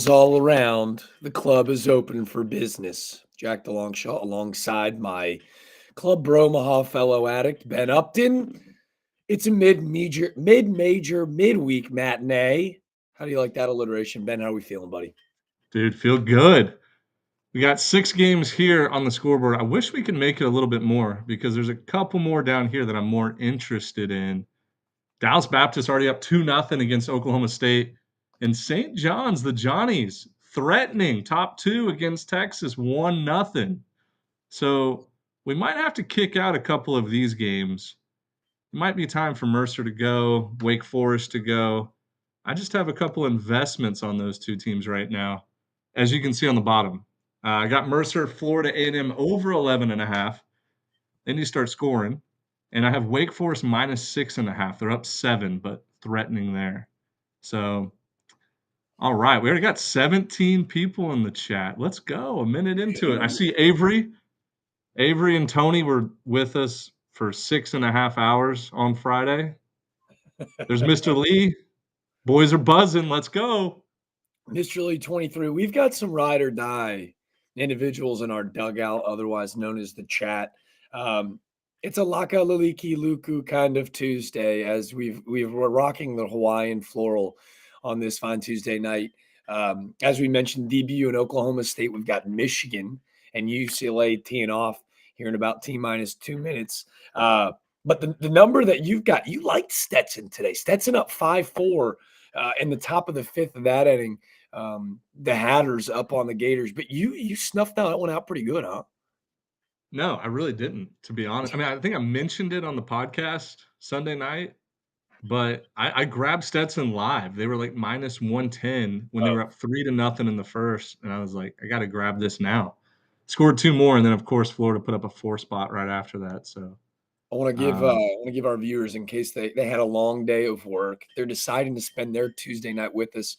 All around, the club is open for business. Jack DeLongshot alongside my Club Bromaha fellow addict, Ben Upton. It's a mid-major midweek matinee. How do you like that alliteration, Ben? How are we feeling, buddy? Dude, feel good. We got 6 games here on the scoreboard. I wish we could make it a little bit more because there's a couple more down here that I'm more interested in. Dallas Baptist already up 2-0 against Oklahoma State. And St. John's, the Johnnies, threatening top 2 against Texas, 1-0. So we might have to kick out a couple of these games. It might be time for Mercer to go, Wake Forest to go. I just have a couple investments on those two teams right now. As you can see on the bottom, I got Mercer, Florida A&M over 11.5. Then you start scoring, and I have Wake Forest minus 6.5. They're up 7, but threatening there. So, all right, we already got 17 people in the chat. Let's go. A minute into it. I see Avery. Avery and Tony were with us for 6.5 hours on Friday. There's Mr. Lee. Boys are buzzing. Let's go. Mr. Lee 23. We've got some ride or die individuals in our dugout, otherwise known as the chat. It's a Laka Laliki Luku kind of Tuesday as we're rocking the Hawaiian floral on this fine Tuesday night. As we mentioned, DBU and Oklahoma State, we've got Michigan and UCLA teeing off here in about T-minus 2 minutes. But the number that you've got, you liked Stetson today. Stetson up 5-4 in the top of the 5th of that inning. The Hatters up on the Gators, but you snuffed that one out pretty good, huh? No, I really didn't, to be honest. I mean, I think I mentioned it on the podcast Sunday night, but I grabbed Stetson live. They were like minus 110 when they were up 3-0 in the first, and I was like, I got to grab this now. Scored 2 more, and then of course Florida put up a 4 spot right after that. So I want to give our viewers, in case they had a long day of work, they're deciding to spend their Tuesday night with us.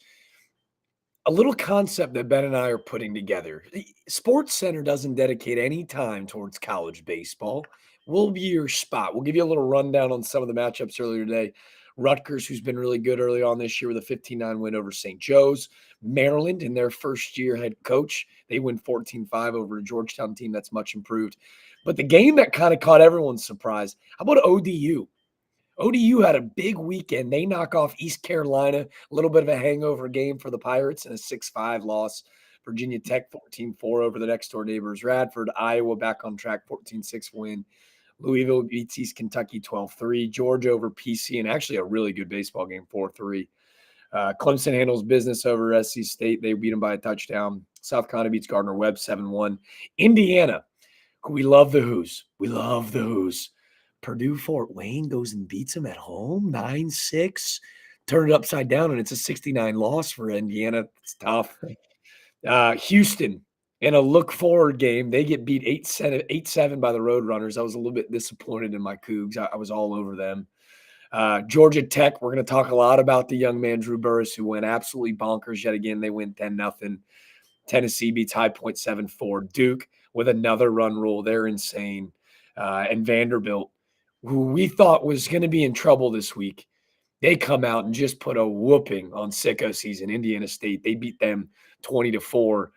A little concept that Ben and I are putting together. Sports Center doesn't dedicate any time towards college baseball. We'll be your spot. We'll give you a little rundown on some of the matchups earlier today. Rutgers, who's been really good early on this year with a 15-9 win over St. Joe's. Maryland, in their first-year head coach, they win 14-5 over a Georgetown team that's much improved. But the game that kind of caught everyone's surprise, how about ODU? ODU had a big weekend. They knock off East Carolina, a little bit of a hangover game for the Pirates, and a 6-5 loss. Virginia Tech 14-4 over the next-door neighbors. Radford, Iowa back on track, 14-6 win. Louisville beats East Kentucky 12-3. Georgia over PC, and actually a really good baseball game, 4-3. Clemson handles business over SC State. They beat them by a touchdown. South Carolina beats Gardner-Webb 7-1. Indiana, we love the Who's. We love the Who's. Purdue Fort Wayne goes and beats them at home 9-6. Turn it upside down, and it's a 69 loss for Indiana. It's tough. Houston, in a look-forward game, they get beat 8-7 by the Roadrunners. I was a little bit disappointed in my Cougs. I was all over them. Georgia Tech, we're going to talk a lot about the young man, Drew Burris, who went absolutely bonkers yet again. They win 10-0. Tennessee beats High Point 7-4. Duke with another run rule. They're insane. And Vanderbilt, who we thought was going to be in trouble this week, they come out and just put a whooping on sicko season. Indiana State, they beat them 20-4.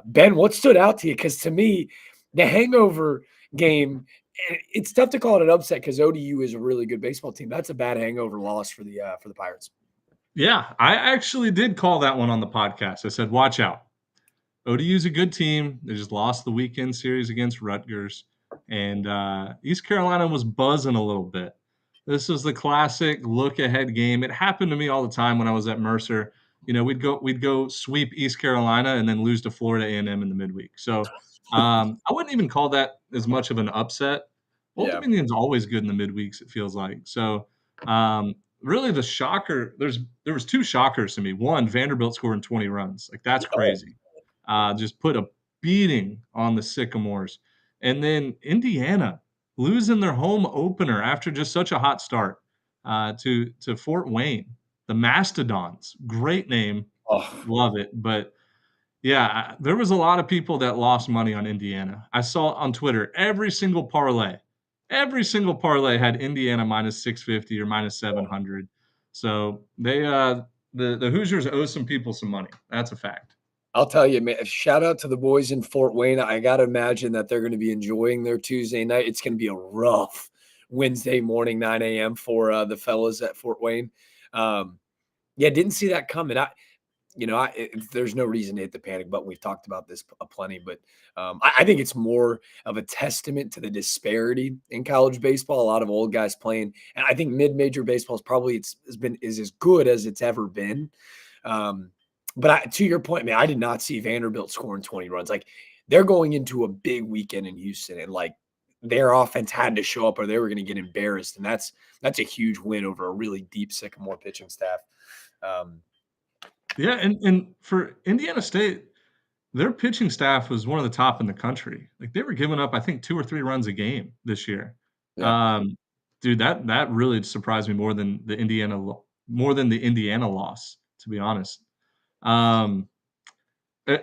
Ben, what stood out to you? Because to me, the hangover game, it's tough to call it an upset because ODU is a really good baseball team. That's a bad hangover loss for the Pirates. yeah, I actually did call that one on the podcast. I said, watch out. ODU's a good team. They just lost the weekend series against Rutgers. And East Carolina was buzzing a little bit. This was the classic look-ahead game. It happened to me all the time when I was at Mercer. You know, we'd go sweep East Carolina and then lose to Florida A&M in the midweek. So I wouldn't even call that as much of an upset. Old Yeah. Dominion's always good in the midweeks, it feels like. So really the shocker, there was 2 shockers to me. One, Vanderbilt scoring 20 runs. Like, that's crazy. Just put a beating on the Sycamores. And then Indiana losing their home opener after just such a hot start to Fort Wayne. The Mastodons. Great name. Love it. But, yeah, there was a lot of people that lost money on Indiana. I saw on Twitter every single parlay had Indiana minus 650 or minus 700. So they the Hoosiers owe some people some money. That's a fact. I'll tell you, man, shout out to the boys in Fort Wayne. I got to imagine that they're going to be enjoying their Tuesday night. It's going to be a rough Wednesday morning, 9 a.m. for the fellas at Fort Wayne. Yeah, didn't see that coming. There's no reason to hit the panic button. We've talked about this plenty, but I think it's more of a testament to the disparity in college baseball. A lot of old guys playing, and I think mid-major baseball is as good as it's ever been. But to your point, man, I did not see Vanderbilt scoring 20 runs. Like, they're going into a big weekend in Houston, and like their offense had to show up or they were going to get embarrassed, and that's a huge win over a really deep Sycamore pitching staff. Yeah, and for Indiana State, their pitching staff was one of the top in the country. Like, they were giving up, I think, 2 or 3 runs a game this year. Yeah. Dude, that really surprised me more than the Indiana loss, to be honest.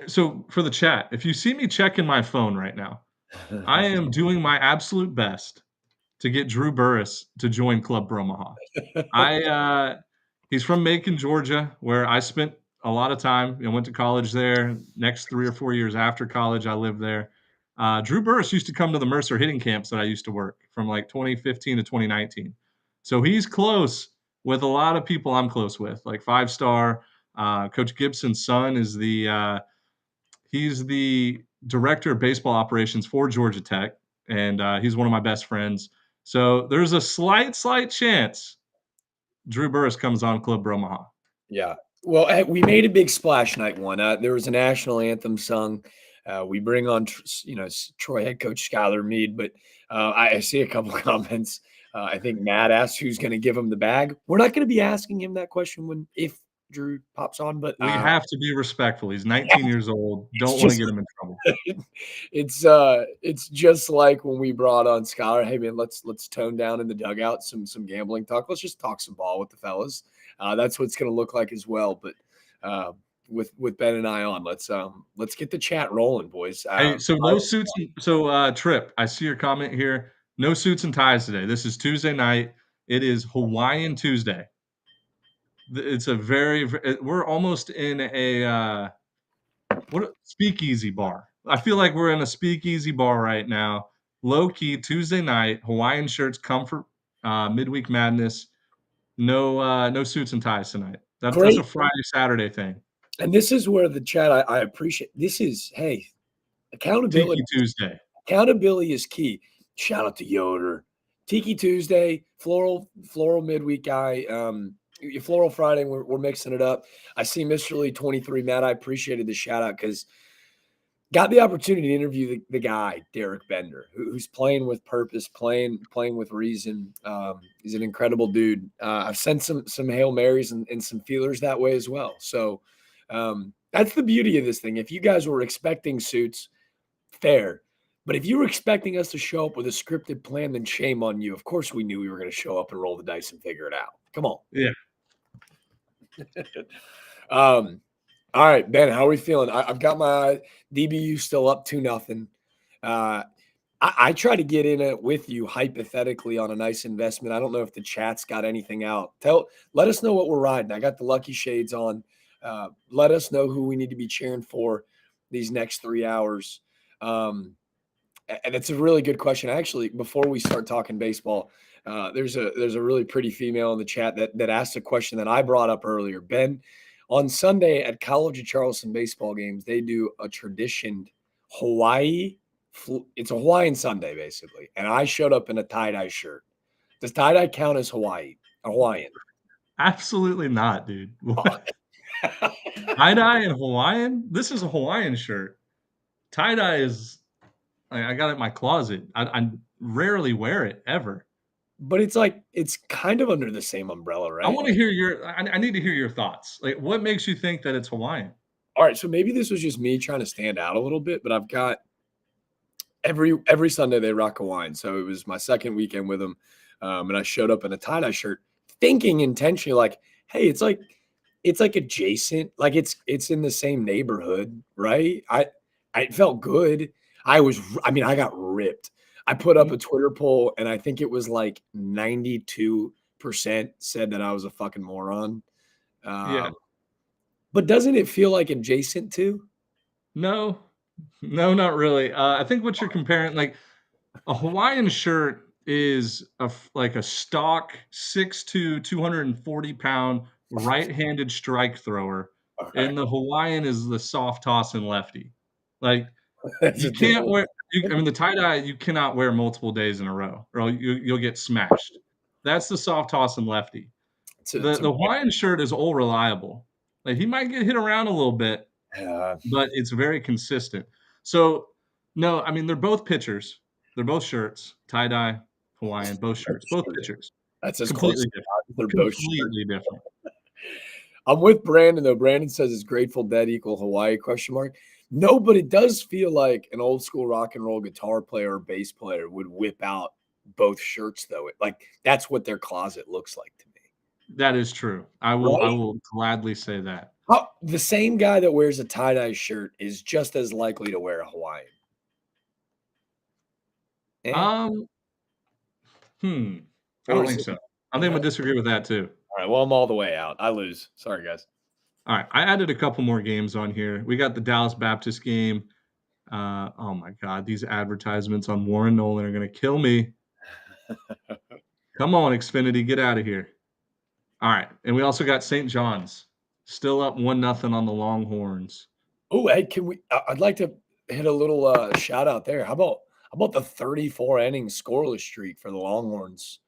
So for the chat, if you see me checking my phone right now, I am doing my absolute best to get Drew Burris to join Club Bromaha. He's from Macon, Georgia, where I spent a lot of time. Went to college there. Next 3 or 4 years after college, I lived there. Drew Burris used to come to the Mercer hitting camps that I used to work from like 2015 to 2019. So he's close with a lot of people I'm close with, like 5-star. Coach Gibson's son is he's the director of baseball operations for Georgia Tech, and he's one of my best friends. So there's a slight chance Drew Burris comes on Club Bromaha. Yeah. Well, we made a big splash night one. There was a national anthem sung. We bring on, Troy head coach Skylar Meade, but I see a couple of comments. I think Matt asked who's going to give him the bag. We're not going to be asking him that question if Drew pops on, but we have to be respectful. He's 19 years old. Don't want to get him in trouble. It's just like when we brought on Skylar. Hey man, let's tone down in the dugout some gambling talk. Let's just talk some ball with the fellas. That's what it's going to look like as well. But with Ben and I on, let's get the chat rolling, boys. Hey, so no suits. So Trip, I see your comment here. No suits and ties today. This is Tuesday night. It is Hawaiian Tuesday. It's we're almost in a speakeasy bar. I feel like we're in a speakeasy bar right now. Low key Tuesday night, Hawaiian shirts, comfort, midweek madness. No suits and ties tonight. That's a Friday, Saturday thing. And this is where the chat I appreciate. This is accountability. Tiki Tuesday. Accountability is key. Shout out to Yoder. Tiki Tuesday, floral midweek guy. Floral Friday, we're mixing it up. I see Mr. Lee 23. Matt, I appreciated the shout out because got the opportunity to interview the guy, Derek Bender, who's playing with purpose, playing with reason. He's an incredible dude. I've sent some Hail Marys and some feelers that way as well. So that's the beauty of this thing. If you guys were expecting suits, fair. But if you were expecting us to show up with a scripted plan, then shame on you. Of course, we knew we were going to show up and roll the dice and figure it out. Come on. Yeah. All right, Ben, how are we feeling? I've got my DBU still up 2-0. I try to get in it with you hypothetically on a nice investment. I don't know if the chat's got anything out. Let us know what we're riding. I got the lucky shades on. Let us know who we need to be cheering for these next 3 hours. And it's a really good question. Actually, before we start talking baseball, there's a really pretty female in the chat that asked a question that I brought up earlier. Ben, on Sunday at College of Charleston baseball games, they do a traditioned Hawaii. It's a Hawaiian Sunday, basically. And I showed up in a tie-dye shirt. Does tie-dye count as Hawaiian? Absolutely not, dude. Tie-dye and Hawaiian? This is a Hawaiian shirt. Tie-dye is I got it in my closet. I rarely wear it ever. But it's kind of under the same umbrella, right? I want to hear I need to hear your thoughts. Like, what makes you think that it's Hawaiian? All right, so maybe this was just me trying to stand out a little bit, but I've got every Sunday they rock Hawaiian. So it was my second weekend with them, and I showed up in a tie-dye shirt, thinking intentionally like, hey, it's like adjacent, like it's in the same neighborhood, right? I felt good. I got ripped. I put up a Twitter poll, and I think it was like 92% said that I was a fucking moron. Yeah. But doesn't it feel like adjacent to? No. No, not really. I think what you're comparing, like, a Hawaiian shirt is like a stock 6'2", 240-pound right-handed strike thrower, All right. and the Hawaiian is the soft tossing lefty. Like, That's a you can't different. wear I mean, the tie-dye, you cannot wear multiple days in a row, or you'll get smashed. That's the soft tossing lefty. It's a The Hawaiian shirt is all reliable. Like, he might get hit around a little bit, uh, but it's very consistent. So, no, I mean, they're both pitchers. They're both shirts, tie-dye, Hawaiian, both shirts, both pitchers. that's as close Completely as different. they're both shirts. Completely different. I'm with Brandon though. Brandon says it's Grateful Dead equal Hawaii question mark. No, but it does feel like an old school rock and roll guitar player or bass player would whip out both shirts though. Like that's what their closet looks like to me. That is true. I Right? will gladly say that. The same guy that wears a tie-dye shirt is just as likely to wear a Hawaiian. Eh? Um, I Or don't is think it? so. I think I'm gonna disagree with that too. All right. Well, I'm all the way out. I lose. Sorry, guys. All right, I added a couple more games on here. We got the Dallas Baptist game. Oh my God, these advertisements on Warren Nolan are gonna kill me. Come on, Xfinity, get out of here. All right, and we also got St. John's, still up 1-0 on the Longhorns. Oh, hey, can we? I'd like to hit a little shout out there. How about the 34 inning scoreless streak for the Longhorns?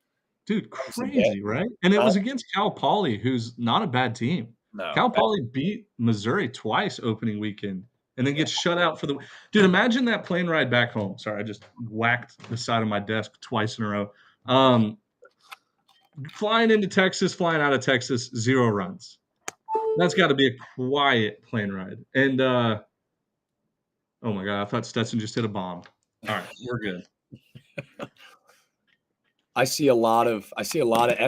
Dude, Some day. crazy, right? And it was against Cal Poly, who's not a bad team. No, Cal Poly beat Missouri twice opening weekend and then gets shut out for the dude, imagine that plane ride back home. Sorry, I just whacked the side of my desk twice in a row. Flying into Texas, flying out of Texas, 0 runs. That's gotta be a quiet plane ride. And, oh my god, I thought Stetson just hit a bomb. Alright, we're good. I see a lot of FAU, a lot of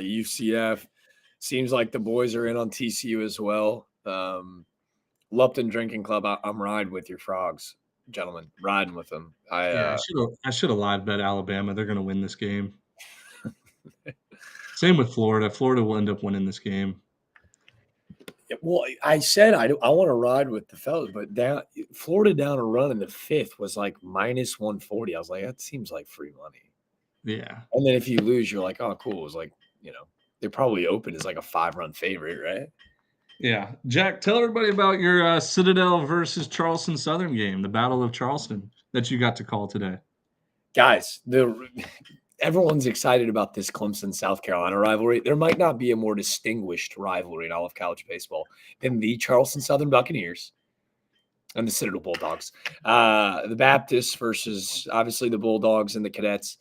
UCF. Seems like the boys are in on TCU as well. Lupton Drinking Club. I'm riding with your frogs, gentlemen. Riding with them. Yeah, I should have live bet Alabama. They're gonna win this game. Same with Florida. Florida will end up winning this game. Well, I said I want to ride with the fellas, but Florida down a run in the 5th was like minus 140. I was like, that seems like free money. Yeah. And then if you lose, you're like, oh, cool. It was like, they're probably open as like a 5-run favorite, right? Yeah. Jack, tell everybody about your Citadel versus Charleston Southern game, the Battle of Charleston that you got to call today. Guys, everyone's excited about this Clemson-South Carolina rivalry. There might not be a more distinguished rivalry in all of college baseball than the Charleston Southern Buccaneers and the Citadel Bulldogs. The Baptists versus, obviously, the Bulldogs and the Cadets.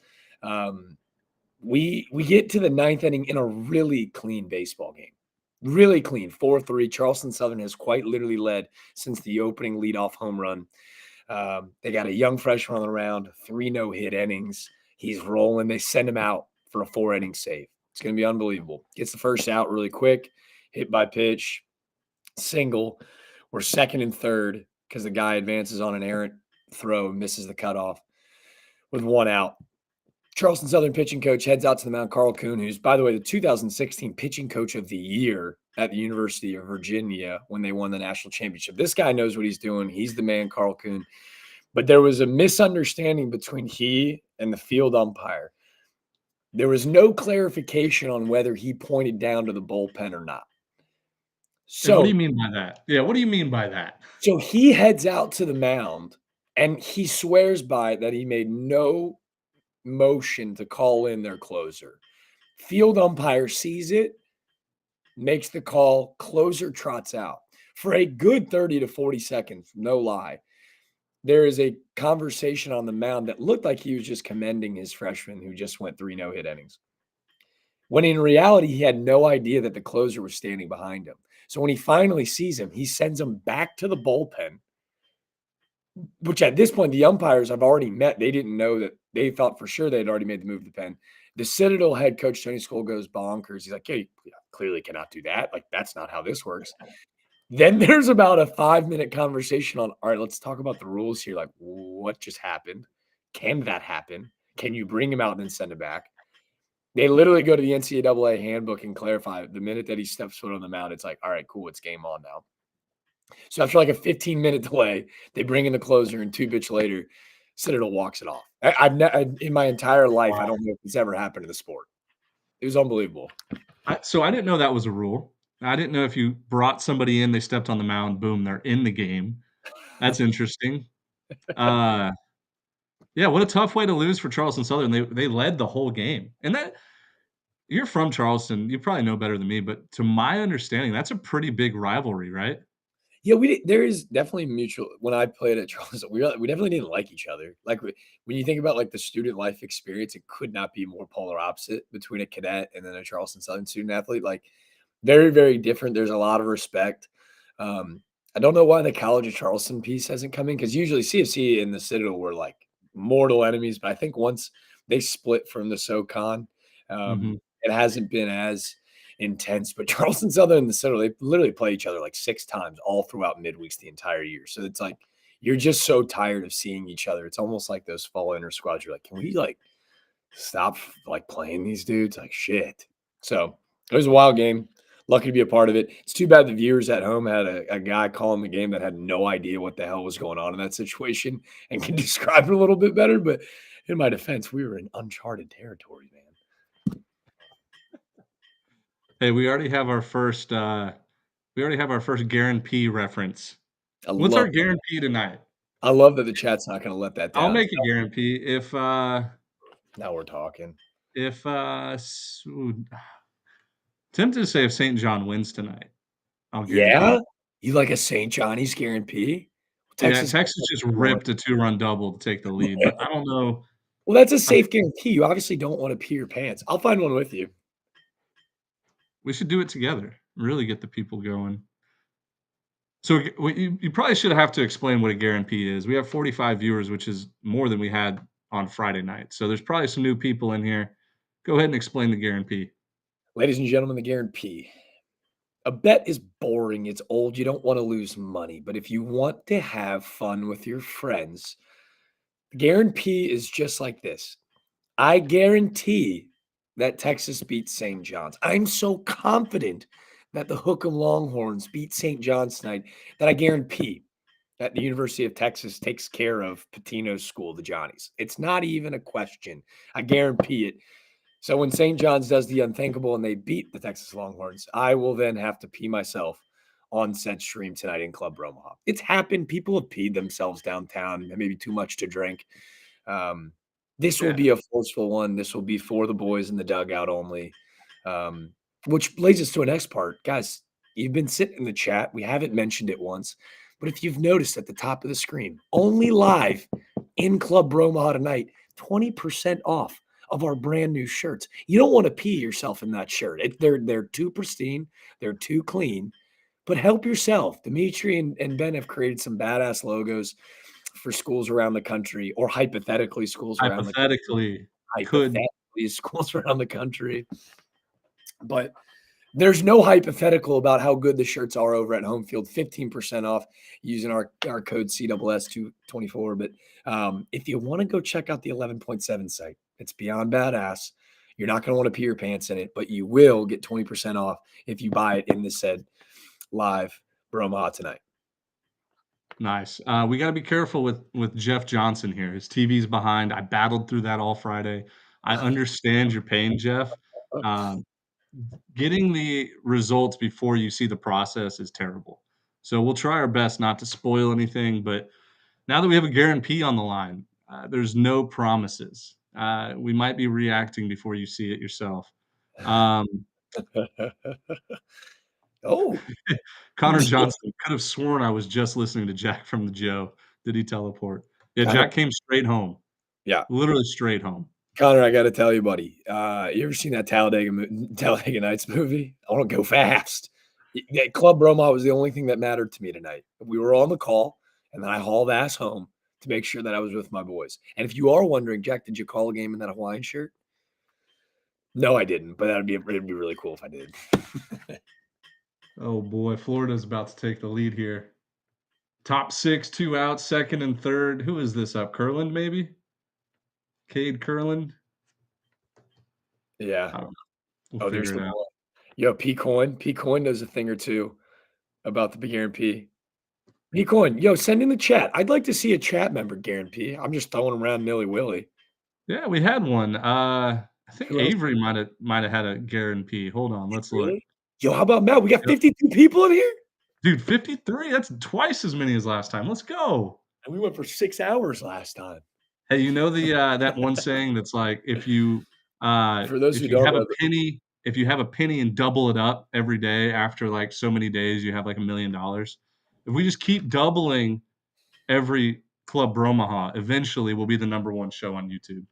We get to the 9th inning in a really clean baseball game. Really clean, 4-3. Charleston Southern has quite literally led since the opening leadoff home run. They got a young freshman on the round, 3 no-hit innings. He's rolling. They send him out for a 4-inning save. It's going to be unbelievable. Gets the first out really quick, hit by pitch, single. We're second and third because the guy advances on an errant throw, misses the cutoff with 1 out. Charleston Southern pitching coach heads out to the mound, Carl Kuhn, who's, by the way, the 2016 pitching coach of the year at the University of Virginia when they won the national championship. This guy knows what he's doing. He's the man, Carl Kuhn. But there was a misunderstanding between he and the field umpire. There was no clarification on whether he pointed down to the bullpen or not. So, what do you mean by that? Yeah, what do you mean by that? So he heads out to the mound, and he swears by it that he made no motion to call in their closer. Field umpire sees it, makes the call, closer trots out. For a good 30 to 40 seconds, no lie, there is a conversation on the mound that looked like he was just commending his freshman who just went 3 no-hit innings. When in reality, he had no idea that the closer was standing behind him. So when he finally sees him, he sends him back to the bullpen, which at this point, the umpires I've already met. They didn't know that. They thought for sure they had already made the move to the pen. The Citadel head coach, Tony Skoll, goes bonkers. He's like, hey, clearly cannot do that. Like, that's not how this works. Then there's about a 5-minute conversation on, all right, let's talk about the rules here. Like, what just happened? Can that happen? Can you bring him out and then send him back? They literally go to the NCAA handbook and clarify the minute that he steps foot on the mound, it's like, all right, cool, it's game on now. So after like a 15-minute delay, they bring in the closer, and 2 bits later, Citadel walks it off. In my entire life, I Wow. don't know if it's ever happened in the sport. It was unbelievable. So I didn't know that was a rule. I didn't know if you brought somebody in, they stepped on the mound, boom, they're in the game. That's interesting. Uh, yeah, what a tough way to lose for Charleston Southern. They led the whole game. And that you're from Charleston, you probably know better than me, but to my understanding, that's a pretty big rivalry, right? Yeah, there is definitely mutual when I played at Charleston, we definitely didn't like each other. Like, when you think about, like, the student life experience, it could not be more polar opposite between a cadet and then a Charleston Southern student athlete, like, very, very different. There's a lot of respect. I don't know why the College of Charleston piece hasn't come in, because usually CFC and the Citadel were, like, mortal enemies, but I think once they split from the SoCon, Mhm. it hasn't been as intense. But Charleston Southern and the Citadel, they literally play each other like 6 times all throughout midweeks the entire year. So it's like you're just so tired of seeing each other. It's almost like those fall inter squads. You're like, can we like stop like playing these dudes? Like shit. So it was a wild game. Lucky to be a part of it. It's too bad the viewers at home had a guy calling the game that had no idea what the hell was going on in that situation and can describe it a little bit better. But in my defense, we were in uncharted territory, man. Hey, we already have our first guarantee reference. I What's love our guarantee tonight? I love that the chat's not going to let that I'll down. make a guarantee Now we're talking. if tempted to say if St. John wins tonight, I'll guarantee Yeah? it. You like a St. Johnny's guarantee? Yeah, Texas Texas just one. ripped a two-run double to take the lead, but I don't know. Well, that's a I safe guarantee. You obviously don't wanna pee your pants. I'll find one with you. We should do it together, really get the people going. So, g what you probably should have to explain what a guarantee is. We have 45 viewers, which is more than we had on Friday night, so there's probably some new people in here. Go ahead and explain the guarantee. Ladies and gentlemen, the guarantee. A bet is boring, it's old, you don't wanna lose money, but if you want to have fun with your friends, the guarantee is just like this. I guarantee that Texas beats St. John's. I'm so confident that the Hook'em Longhorns beat St. John's tonight that I guarantee that the University of Texas takes care of Patino's school, the Johnnies. It's not even a question. I guarantee it. So when St. John's does the unthinkable and they beat the Texas Longhorns, I will then have to pee myself on said stream tonight in Club Bromaha. It's happened. People have peed themselves downtown, maybe too much to drink. Um, this will Yeah, be a forceful one. This will be for the boys in the dugout only. Um, which leads us to a next part. Guys, you've been sitting in the chat. We haven't mentioned it once, but if you've noticed at the top of the screen, only live in Club Bromaha tonight, 20% off of our brand new shirts. You don't want to pee yourself in that shirt. They're too pristine, they're too clean, but help yourself. Demetri and Ben have created some badass logos for schools around the country, or hypothetically schools around the country. hypothetically, could Hypothetically schools around the country. But there's no hypothetical about how good the shirts are over at Home Field. 15% off using our code CSS224. But if you want to go check out the 11.7 site, it's beyond badass. You're not going to want to pee your pants in it, but you will get 20% off if you buy it in the said live Bromaha tonight. nice. We gotta be careful with Jeff Johnson here. His TV's behind. I battled through that all Friday. I understand your pain, Jeff. Um, Getting the results before you see the process is terrible. So we'll try our best not to spoil anything, but now that we have a guarantee on the line, there's no promises. We might be reacting before you see it yourself. Um, Oh, Connor Johnson could have sworn I was just listening to Jack from the Joe. Did he teleport? Yeah, Connor, Jack came straight home, yeah. literally straight home. Connor, I got to tell you, buddy. You ever seen that Talladega Nights movie? I want to go fast. That Club Roma was the only thing that mattered to me tonight. We were on the call, and then I hauled ass home to make sure that I was with my boys. And if you are wondering, Jack, did you call a game in that Hawaiian shirt? No, I didn't, but it'd be really cool if I did. Oh boy, Florida's about to take the lead here. Top six, two out, second and third. Who is this up? Curland, maybe? Cade Curland? Yeah. I don't know. We'll Oh, there's figure the it out. boy. Yo, P Coin. P Coin knows a thing or two about the guarantee. P Coin, yo, send in the chat. I'd like to see a chat member guarantee. I'm just throwing around nilly willy. Yeah, we had one. I think Who else? Avery might have had a guarantee. Hold on, let's look. Really? Yo, how about Matt? We got Yep. 52 people in here, Dude, 53? That's twice as many as last time. Let's go. and we went for 6 hours last time. Hey, you know that one saying that's like, For those if who you don't have a know, penny if you have a penny and double it up every day after, like, so many days, you have, like, $1,000,000. If we just keep doubling every Club Bromaha, eventually we'll be the number 1 show on YouTube.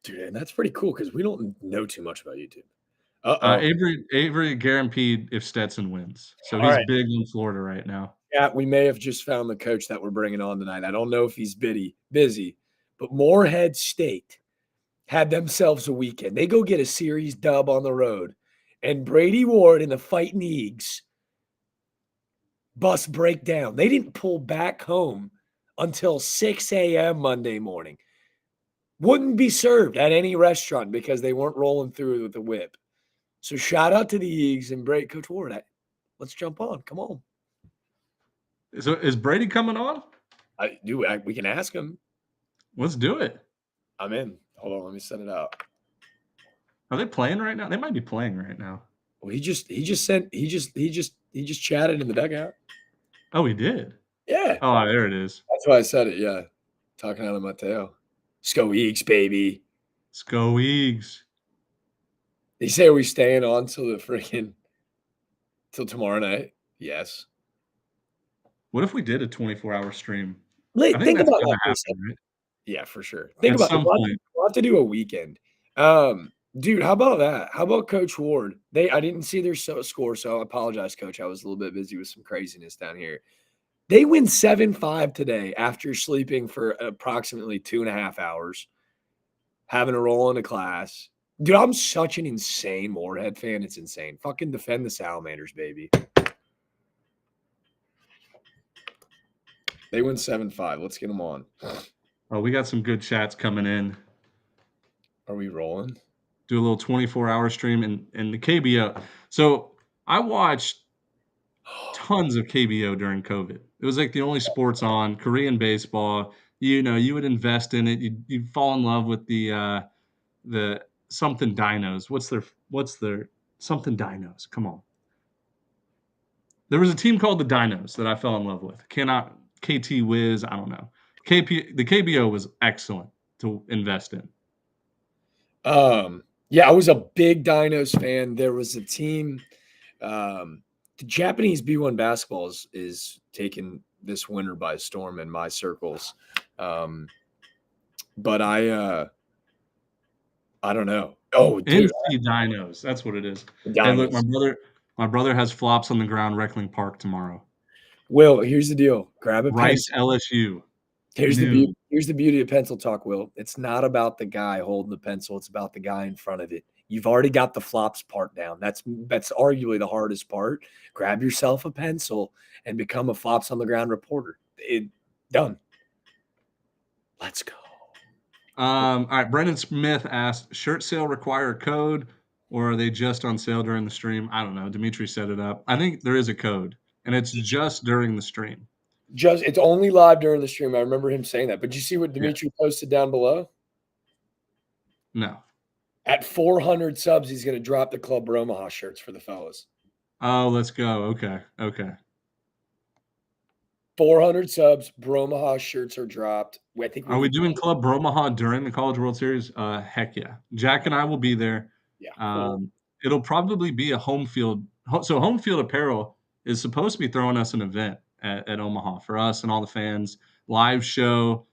dude, and that's pretty cool because we don't know too much about YouTube. Uh-oh. Avery guaranteed if Stetson wins, so All he's right. big in Florida right now. Yeah, we may have just found the coach that we're bringing on tonight. I don't know if he's busy, but Morehead State had themselves a weekend. They go get a series dub on the road, and Brady Ward and the Fighting Eags bus break down. They didn't pull back home until 6 a.m. Monday morning. Wouldn't be served at any restaurant because they weren't rolling through with the whip. So shout out to the Eags and Coach Ward. Let's jump on. Come on. So, is Brady coming on? We can ask him. Let's do it. I'm in. Hold on, let me set it up. Are they playing right now? They might be playing right now. Well, he just chatted in the dugout. Oh, he did? Yeah. Oh, there it is. That's why I said it. Yeah. Talking out of my tail. Sco Eags, baby. Let's go Eags. They say, are we staying on till till tomorrow night? Yes. What if we did a 24-hour stream? I think Think that's about gonna that for a happen, second. right? Yeah, for sure. Think At about it. some point. We'll have to do a weekend. Dude, how about that? How about Coach Ward? I didn't see their score, so I apologize, Coach. I was a little bit busy with some craziness down here. They win 7-5 today after sleeping for approximately 2.5 hours, having a roll into class. Dude, I'm such an insane Morehead fan. It's insane. Fucking defend the Salamanders, baby. They win 7-5. Let's get them on. Oh, we got some good chats coming in. Are we rolling? Do a little 24-hour stream and the KBO. So I watched tons of KBO during COVID. It was like the only sports on, Korean baseball. You know, you would invest in it. You'd fall in love with the something dinos. What's their something dinos? Come on. There was a team called the Dinos that I fell in love with. KT Wiz, I don't know. The KBO was excellent to invest in. Yeah, I was a big Dinos fan. There was a team. The Japanese B1 basketball is taking this winter by storm in my circles. But I don't know. Oh, dude, NC Dinos, that's what it is. Hey, look, Dinos. my brother has flops on the ground, Reckling Park tomorrow. Will, here's the deal. Grab a Rice pencil. LSU. Here's the Noon. beauty of pencil talk, Will. It's not about the guy holding the pencil. It's about the guy in front of it. You've already got the flops part down. That's arguably the hardest part. Grab yourself a pencil and become a flops on the ground reporter. Done. Let's go. All right, Brendan Smith asked, shirt sale require a code, or are they just on sale during the stream? I don't know. Demetra set it up. I think there is a code, and it's just during the stream. It's only live during the stream. I remember him saying that. But did you see what Demetra posted down below? No. At 400 subs, he's going to drop the Club Bromaha shirts for the fellas. Oh, let's go. Okay. 400 subs, Bromaha shirts are dropped. Are we doing Club Bromaha during the College World Series? Heck yeah. Jack and I will be there. Yeah. It'll probably be a home field. So home field apparel is supposed to be throwing us an event at Omaha for us and all the fans. Live show,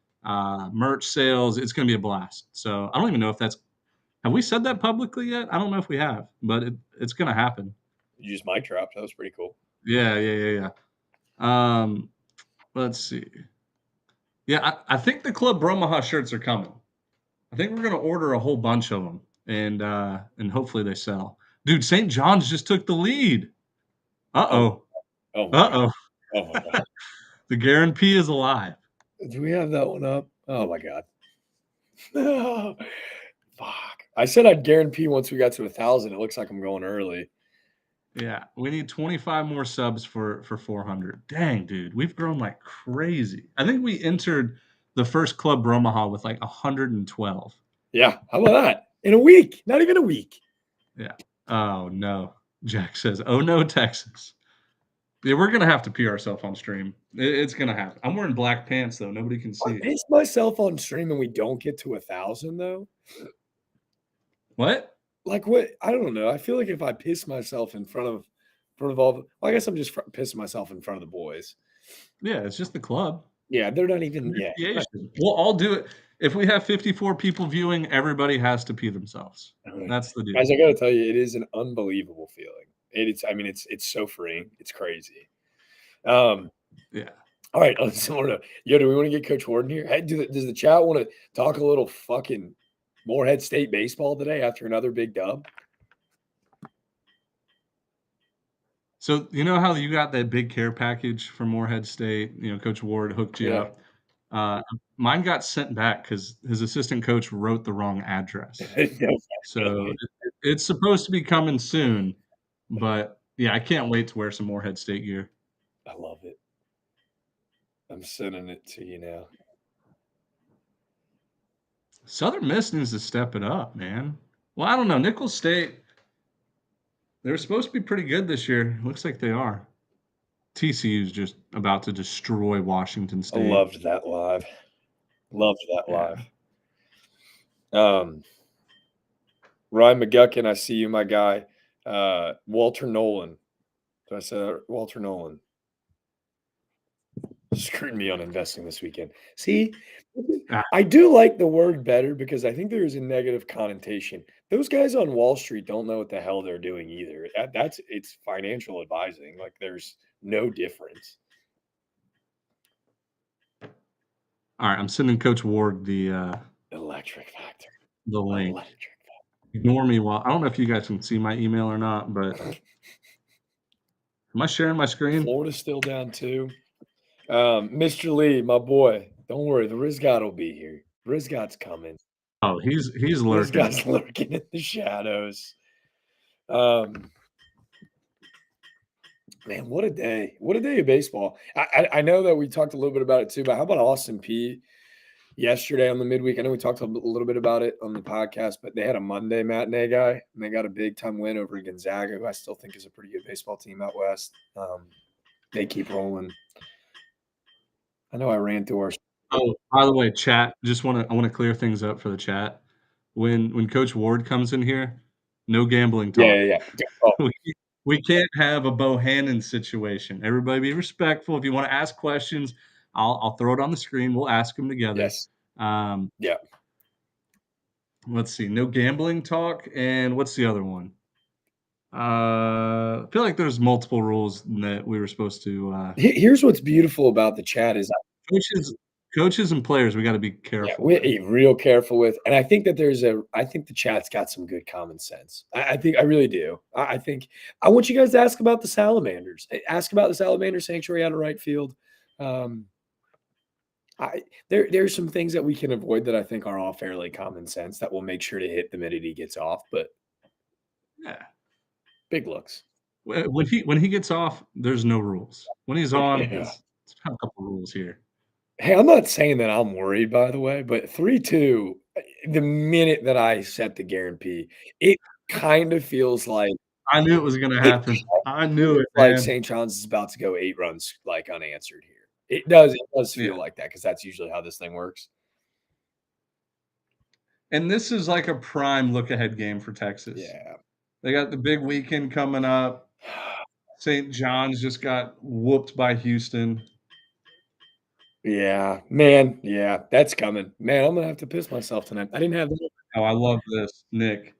merch sales. It's going to be a blast. So I don't even know if have we said that publicly yet? I don't know if we have, but it's going to happen. You just mic dropped. That was pretty cool. Yeah. Let's see. Yeah, I think the Club Bromaha shirts are coming. I think we're gonna order a whole bunch of them, and hopefully they sell. Dude, St. John's just took the lead. Uh-oh. Oh my God. Oh my God. The guarantee is alive. Do we have that one up? Oh my God. No. Fuck. I said I'd guarantee once we got to 1,000. It looks like I'm going early. Yeah, we need 25 more subs for 400. Dang, dude, we've grown like crazy. I think we entered the first club Bromaha with like 112. Yeah, how about that? In a week, not even a week. Yeah. Oh no, Jack says. Oh no, Texas. Yeah, we're gonna have to pee ourselves on stream. It's gonna happen. I'm wearing black pants though. Nobody can I see. pissed myself on stream and we don't get to 1,000 though. What? Like what? I don't know. I feel like if I piss myself in front of all, well, I guess I'm just pissing myself in front of the boys. Yeah, it's just the club. Yeah, they're not even. Yeah, Initiation. We'll all do it. If we have 54 people viewing, everybody has to pee themselves. That's the deal. guys, I gotta tell you, it is an unbelievable feeling. It's. I mean, it's so freeing. It's crazy. Yeah. All right, on similar note, do we want to get Coach Warden here? Hey, does the chat want to talk a little fucking Morehead State baseball today after another big dub? So you know how you got that big care package from Morehead State? You know, Coach Ward hooked you up. Mine got sent back because his assistant coach wrote the wrong address. So it's supposed to be coming soon, but yeah, I can't wait to wear some Morehead State gear. I love it. I'm sending it to you now. Southern Miss needs to step it up, man. Well, I don't know. Nicholls State, they were supposed to be pretty good this year. Looks like they are. TCU is just about to destroy Washington I State. loved that live. Loved that Yeah. live. Ryan McGuckin, I see you, my guy. Walter Nolan. Did I say that? Walter Nolan. Screwed me on investing this weekend. See, I do like the word better because I think there is a negative connotation. Those guys on Wall Street don't know what the hell they're doing either. It's financial advising. Like there's no difference. All right, I'm sending Coach Ward the Electric factor. The link. Electric factor. Ignore me while I don't know if you guys can see my email or not, but am I sharing my screen? Florida's still down 2. Mr. Lee, my boy, don't worry. The Rizz God will be here. Rizz God's coming. Oh, he's Rizz lurking. God's lurking in the shadows. Man, what a day. What a day of baseball. I know that we talked a little bit about it too, but how about Austin P yesterday on the midweek? I know we talked a little bit about it on the podcast, but they had a Monday matinee guy, and they got a big-time win over Gonzaga, who I still think is a pretty good baseball team out west. They keep rolling. I know I ran through our. Oh, by the way, chat, I want to clear things up for the chat. When Coach Ward comes in here, no gambling talk. Yeah. Oh. We can't have a Bohannon situation. Everybody be respectful. If you want to ask questions, I'll throw it on the screen. We'll ask them together. Yes. Yeah. Let's see. No gambling talk. And what's the other one? I feel like there's multiple rules that we were supposed to. Here's what's beautiful about the chat is coaches and players. We got to be careful. Yeah, real careful with, and I think that I think the chat's got some good common sense. I think I really do. I think I want you guys to ask about the salamanders. Ask about the salamander sanctuary out of right field. There's some things that we can avoid that I think are all fairly common sense that will make sure to hit the minute he gets off. But yeah. Big looks. When he gets off, there's no rules. When he's on, it's a couple rules here. Hey, I'm not saying that I'm worried, by the way, but 3-2, the minute that I set the guarantee, it kind of feels like I knew it was going to happen. I knew it, like man. St. John's is about to go 8 runs like unanswered here. It does feel like that because that's usually how this thing works. And this is like a prime look-ahead game for Texas. Yeah. They got the big weekend coming up. St. John's just got whooped by Houston. Yeah, man. Yeah, that's coming. Man, I'm going to have to piss myself tonight. I didn't have that. Oh, I love this, Nick.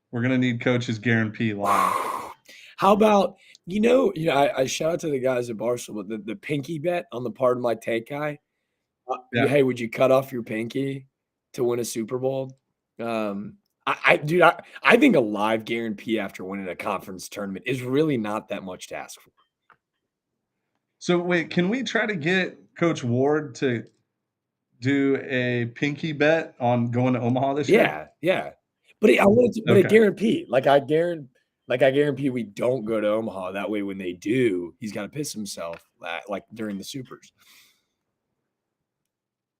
We're going to need Coach's guarantee live. How about, I shout out to the guys at Barstool, but the pinky bet on the part of my take guy. Hey, would you cut off your pinky to win a Super Bowl? I think a live guarantee after winning a conference tournament is really not that much to ask for. So wait, can we try to get Coach Ward to do a pinky bet on going to Omaha this year? Yeah. But I wanted to, but I Okay. guarantee, like I guarantee we don't go to Omaha. That way, when they do, he's got to piss himself like during the supers.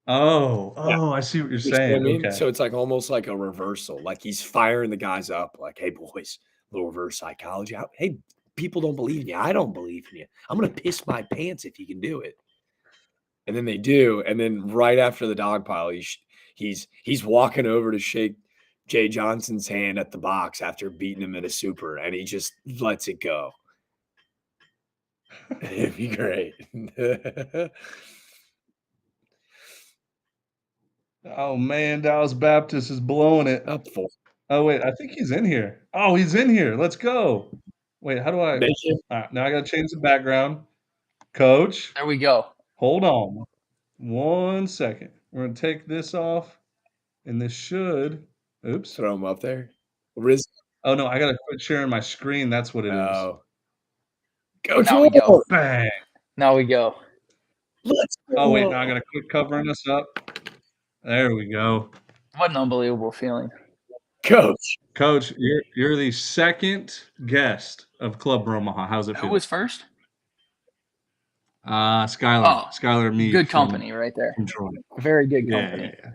Yeah. Oh, I see what you're You see what I saying. mean? Okay. So it's like almost like a reversal. Like he's firing the guys up, like, "Hey boys, little reverse psychology. Hey, people don't believe in you. I don't believe in you. I'm gonna piss my pants if you can do it." And then they do, and then right after the dog pile, he's walking over to shake Jay Johnson's hand at the box after beating him in a super, and he just lets it go. It'd be great. Oh man, Dallas Baptist is blowing it. Up 4. Oh wait, I think he's in here. Oh, he's in here. Let's go. Wait, how do I? Make it Now I gotta change the background. Coach, There we go. hold on 1 second. We're gonna take this off, and this should. Oops. throw him up there. Rizz Oh no, I gotta quit sharing my screen. That's what it is. Coach Now we go. Ward. Bang. Now we go. Let's Oh wait, now I go. gotta quit covering us up. There we go. What an unbelievable feeling. Coach. Coach, you're the second guest of Club Bromaha. How's it Who feel? was first? Skylar. Oh, Skylar Mead. good company right there. From Troy. Very good Yeah, company. yeah.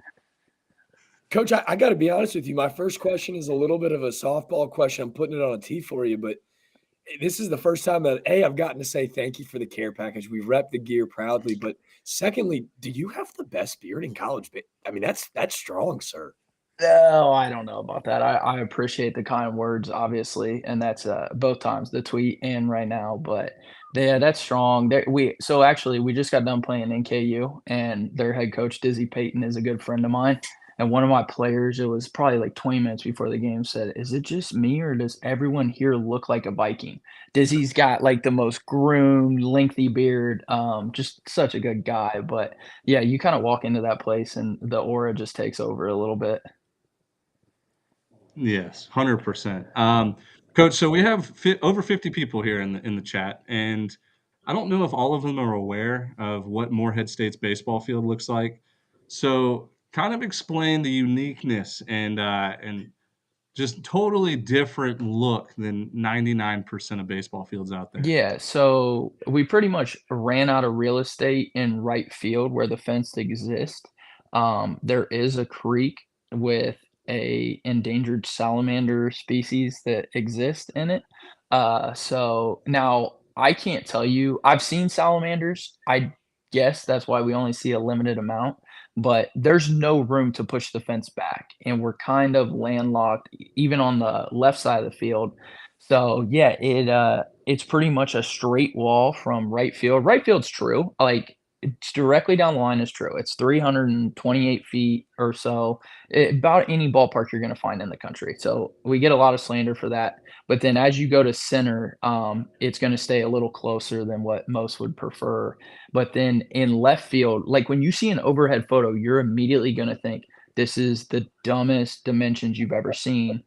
Coach, I got to be honest with you. My first question is a little bit of a softball question. I'm putting it on a tee for you, but this is the first time that I've gotten to say thank you for the care package. We rep the gear proudly, but secondly, do you have the best beard in college? I mean, that's strong, sir. No, I don't know about that. I appreciate the kind words, obviously, and that's both times, the tweet and right now. But yeah, that's strong. So actually we just got done playing in KU, and their head coach Dizzy Payton is a good friend of mine. And one of my players, it was probably like 20 minutes before the game, said, "Is it just me or does everyone here look like a Viking?" Dizzy's got like the most groomed, lengthy beard. Just such a good guy. But yeah, you kind of walk into that place and the aura just takes over a little bit. Yes, 100%. Coach, so we have over 50 people here in the chat, and I don't know if all of them are aware of what Morehead State's baseball field looks like. So, kind of explain the uniqueness and just totally different look than 99% of baseball fields out there. Yeah, so we pretty much ran out of real estate in right field where the fence exists. There is a creek with a endangered salamander species that exists in it. So now I can't tell you. I've seen salamanders. I guess that's why we only see a limited amount, but there's no room to push the fence back, and we're kind of landlocked even on the left side of the field. So yeah, it's pretty much a straight wall from right field. Right field's true. Like it's directly down the line is true. It's 328 feet or so. About any ballpark you're going to find in the country. So we get a lot of slander for that. But then as you go to center, it's going to stay a little closer than what most would prefer. But then in left field, like when you see an overhead photo, you're immediately going to think this is the dumbest dimensions you've ever seen.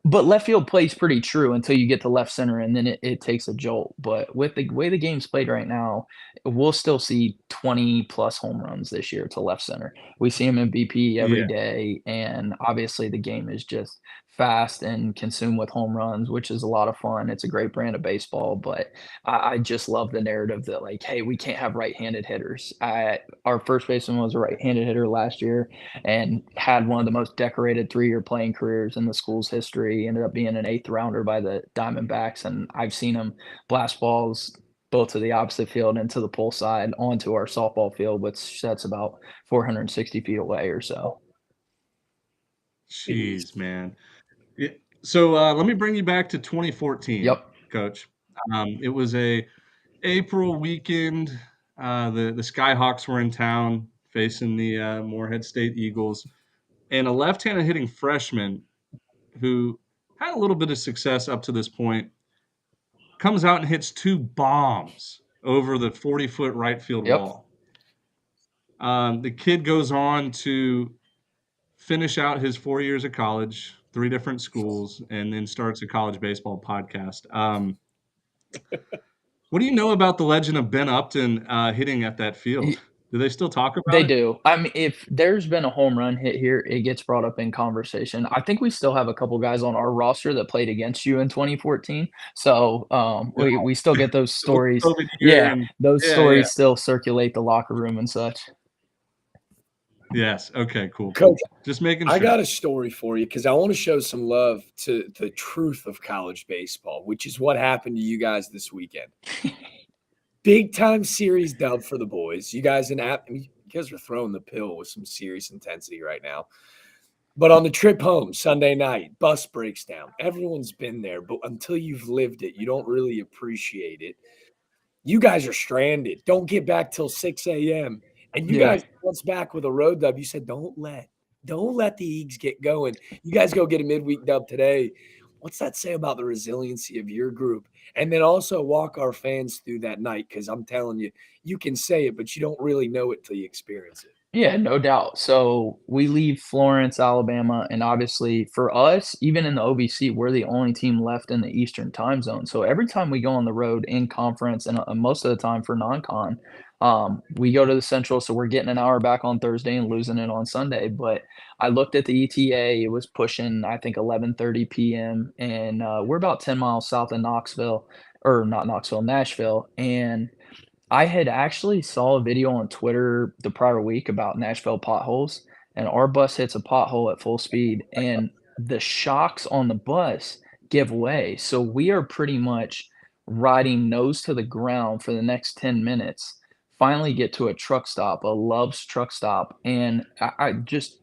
But left field plays pretty true until you get to left center, and then it takes a jolt. But with the way the game's played right now, we'll still see 20 plus home runs this year to left center. We see them in BP every Yeah. day, and obviously the game is just fast and consumed with home runs, which is a lot of fun. It's a great brand of baseball, but I just love the narrative that like, hey, we can't have right-handed hitters. Our first baseman was a right-handed hitter last year and had one of the most decorated 3-year playing careers in the school's history. Ended up being an 8th rounder by the Diamondbacks, and I've seen him blast balls both to the opposite field and to the pull side onto our softball field, which that's about 460 feet away or so. Jeez, man. Yeah. So let me bring you back to 2014, Yep. Coach. It was a April weekend. The Skyhawks were in town facing the Morehead State Eagles, and a left-handed hitting freshman who had a little bit of success up to this point comes out and hits 2 bombs over the 40-foot right field Yep. wall. The kid goes on to finish out his 4 years of college, 3 different schools, and then starts a college baseball podcast. What do you know about the legend of Ben Upton hitting at that field? Do they still talk They about it? do. I mean, if there's been a home run hit here, it gets brought up in conversation. I think we still have a couple guys on our roster that played against you in 2014. So, Yeah, we still get those the stories. COVID year Yeah, and those yeah, yeah. stories still circulate the locker room and such. Yes, okay, cool, Coach, cool. Just making I sure. got a story for you because I want to show some love to the truth of college baseball, which is what happened to you guys this weekend. Big time series dub for the boys. You guys I mean, you guys are throwing the pill with some serious intensity right now. But on the trip home Sunday night, bus breaks down. Everyone's been there, but until you've lived it, you don't really appreciate it. You guys are stranded. Don't get back till 6 a.m. And you Yeah. guys once back with a road dub. You said, don't let the Eags get going. You guys go get a midweek dub today. What's that say about the resiliency of your group? And then also walk our fans through that night because I'm telling you, you can say it, but you don't really know it till you experience it. Yeah, no doubt. So we leave Florence, Alabama, and obviously for us, even in the OVC, we're the only team left in the Eastern time zone. So every time we go on the road in conference, and most of the time for non-con, we go to the Central. So we're getting an hour back on Thursday and losing it on Sunday. But I looked at the ETA; it was pushing, I think, 11:30 p.m. and we're about 10 miles south of Knoxville, or not Knoxville, Nashville, and I had actually saw a video on Twitter the prior week about Nashville potholes, and our bus hits a pothole at full speed, and the shocks on the bus give way. So we are pretty much riding nose to the ground for the next 10 minutes. Finally get to a truck stop, a Love's truck stop, and I just,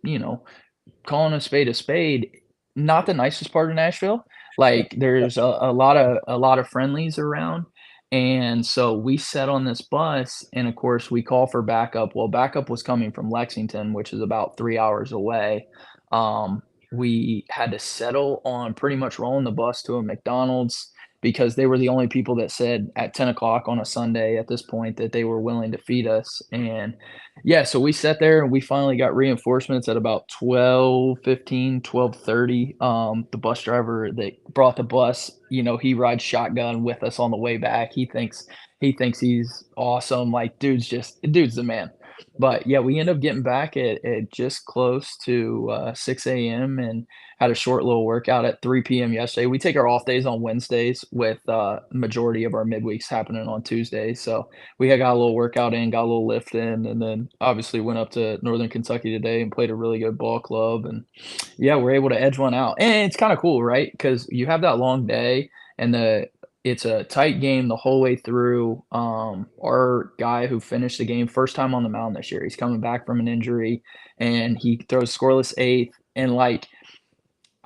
calling a spade, not the nicest part of Nashville. Like there's a lot of friendlies around. And so we set on this bus and of course we call for backup. Well, backup was coming from Lexington, which is about 3 hours away. Um, we had to settle on pretty much rolling the bus to a McDonald's because they were the only people that said at 10 o'clock on a Sunday at this point that they were willing to feed us. And yeah, so we sat there and we finally got reinforcements at about 12:15, 12:30. The bus driver that brought the bus, he rides shotgun with us on the way back. He thinks he's awesome. Like dude's the man. But yeah, we end up getting back at just close to 6 a.m. and had a short little workout at 3 p.m. yesterday. We take our off days on Wednesdays with majority of our midweeks happening on Tuesdays. So we had got a little workout in, got a little lift in, and then obviously went up to Northern Kentucky today and played a really good ball club. And yeah, we're able to edge one out. And it's kind of cool, right? Because you have that long day and it's a tight game the whole way through. Our guy who finished the game first time on the mound this year, he's coming back from an injury and he throws scoreless eighth. And like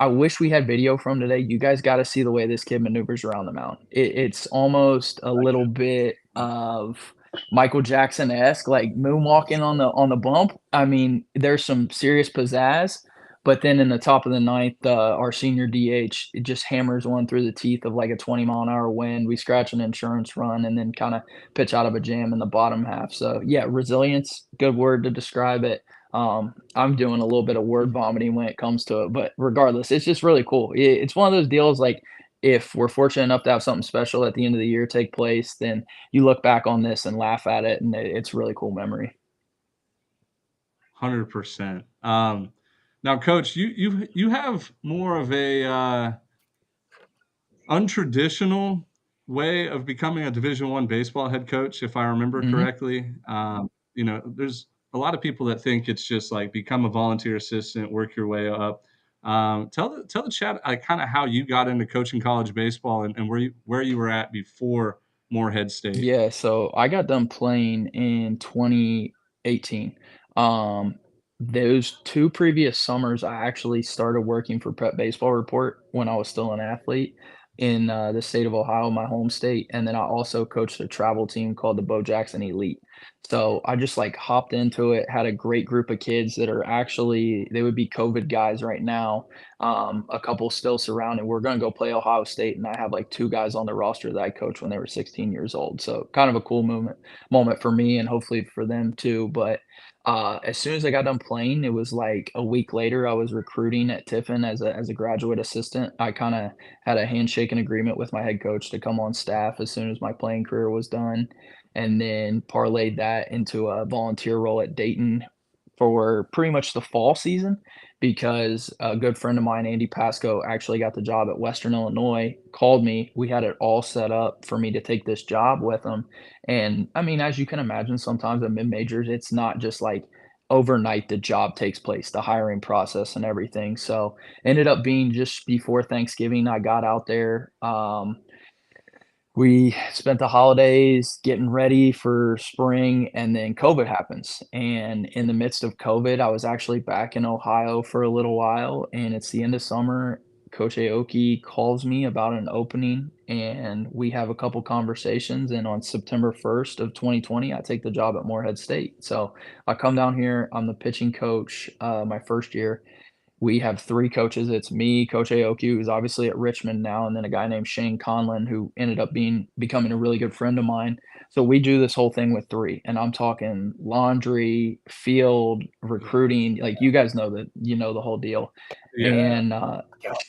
I wish we had video from today. You guys got to see the way this kid maneuvers around the mound. It's almost a little bit of Michael Jackson-esque, like moonwalking on the bump. I mean, there's some serious pizzazz, but then in the top of the ninth, our senior DH it just hammers one through the teeth of like a 20-mile-an-hour wind. We scratch an insurance run and then kind of pitch out of a jam in the bottom half. So yeah, resilience, good word to describe it. I'm doing a little bit of word vomiting when it comes to it, but regardless, it's just really cool. It's one of those deals like if we're fortunate enough to have something special at the end of the year take place, then you look back on this and laugh at it, and it's a really cool memory. 100%. Now, Coach, you have more of a untraditional way of becoming a Division I baseball head coach, if I remember Mhm. correctly. There's a lot of people that think it's just like become a volunteer assistant, work your way up. Tell the chat kind of how you got into coaching college baseball and where you were at before Morehead State. Yeah, so I got done playing in 2018. Um, those 2 previous summers, I actually started working for Prep Baseball Report when I was still an athlete in, the state of Ohio, my home state, and then I also coached a travel team called the Bo Jackson Elite. So I just, like, hopped into it, had a great group of kids that are actually they would be COVID guys right now, a couple still surrounding. We're gonna go play Ohio State, and I have like 2 guys on the roster that I coached when they were 16 years old. So kind of a cool moment for me and hopefully for them too. But as soon as I got done playing, it was like a week later I was recruiting at Tiffin as a graduate assistant. I kind of had a handshake and agreement with my head coach to come on staff as soon as my playing career was done. and then parlayed that into a volunteer role at Dayton for pretty much the fall season because a good friend of mine, Andy Pasco, actually got the job at Western Illinois, called me. We had it all set up for me to take this job with him. And I mean, as you can imagine, sometimes at mid majors, it's not just like overnight the job takes place, the hiring process and everything. So ended up being just before Thanksgiving, I got out there. We spent the holidays getting ready for spring, and then COVID happens. And in the midst of COVID, I was actually back in Ohio for a little while, and it's the end of summer. Coach Aoki calls me about an opening, and we have a couple conversations. And on September 1st of 2020, I take the job at Morehead State. So I come down here. I'm the pitching coach my first year. We have 3 coaches. It's me, Coach Aoki, who's obviously at Richmond now, and then a guy named Shane Conlon, who ended up becoming a really good friend of mine. So we do this whole thing with 3, and I'm talking laundry, field, recruiting, like, you guys know that you know the whole deal. Yeah. And,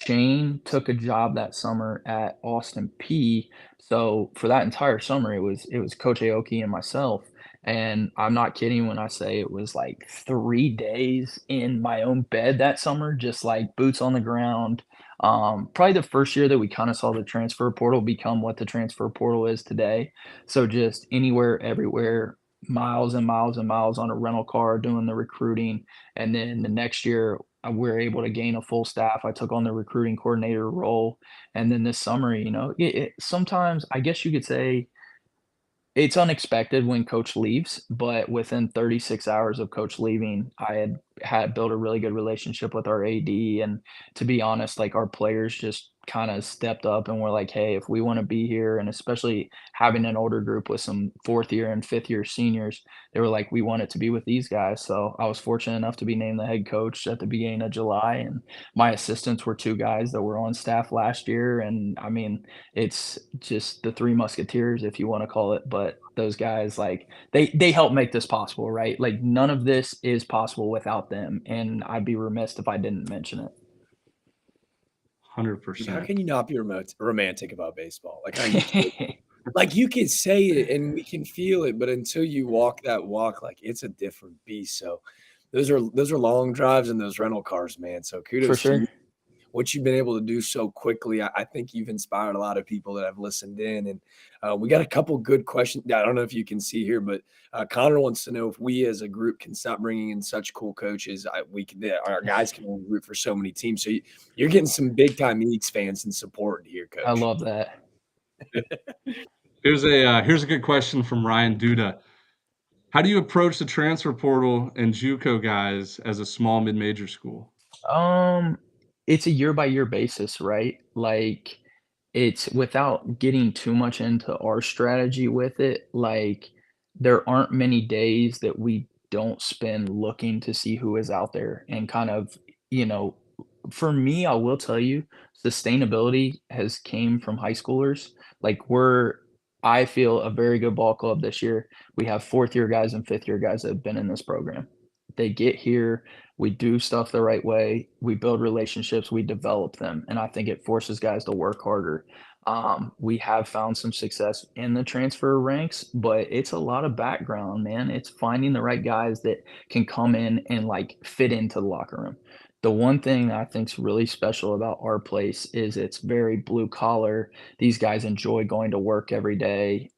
Shane took a job that summer at Austin P. So for that entire summer, it was Coach Aoki and myself. And I'm not kidding when I say it was like 3 days in my own bed that summer, just like boots on the ground. Probably the first year that we kind of saw the transfer portal become what the transfer portal is today. So just anywhere, everywhere, miles and miles and miles on a rental car doing the recruiting. And then the next year, we were able to gain a full staff. I took on the recruiting coordinator role. And then this summer, sometimes I guess you could say it's unexpected when coach leaves, but within 36 hours of coach leaving, I had built a really good relationship with our AD, and to be honest, like, our players just kinda stepped up and were like, "Hey, if we wanna be here," and especially having an older group with some 4th year and 5th year seniors, they were like, "We want it to be with these guys." So, I was fortunate enough to be named the head coach at the beginning of July, and my assistants were 2 guys that were on staff last year, and, I mean, it's just the 3 musketeers, if you wanna call it, but those guys, like, they help make this possible, right? Like, none of this is possible without them, and I'd be remiss if I didn't mention it. how 100%. can you not be romantic about baseball? Like, how you can like, you can say it and we can feel it, but until you walk that walk, like, it's a different beast, so those are long drives in those rental cars, man, so For kudos to you. sure. What you've been able to do so quickly, I think you've inspired a lot of people that have listened in. And we got a couple good questions. I don't know if you can see here, but Connor wants to know if we as a group can stop bringing in such cool coaches. Our guys can only root for so many teams. So you're getting some big time Eagles fans and support here, I Coach. love that. Here's a good question from Ryan Duda. How do you approach the transfer portal and JUCO guys as a small mid-major school? Um, it's a year by year basis, right? Like, it's without getting too much into our strategy with it, like, there aren't many days that we don't spend looking to see who is out there and kind of, you know, for me, I will tell you, sustainability has came from high schoolers. Like, I feel a very good ball club this year. We have 4th year guys and 5th year guys that have been in this program. They get here, we do stuff the right way, we build relationships, we develop them, and I think it forces guys to work harder. We have found some success in the transfer ranks, but it's a lot of background, man. It's finding the right guys that can come in and, like, fit into the locker room. The one thing I think's really special about our place is it's very blue collar. These guys enjoy going to work every day.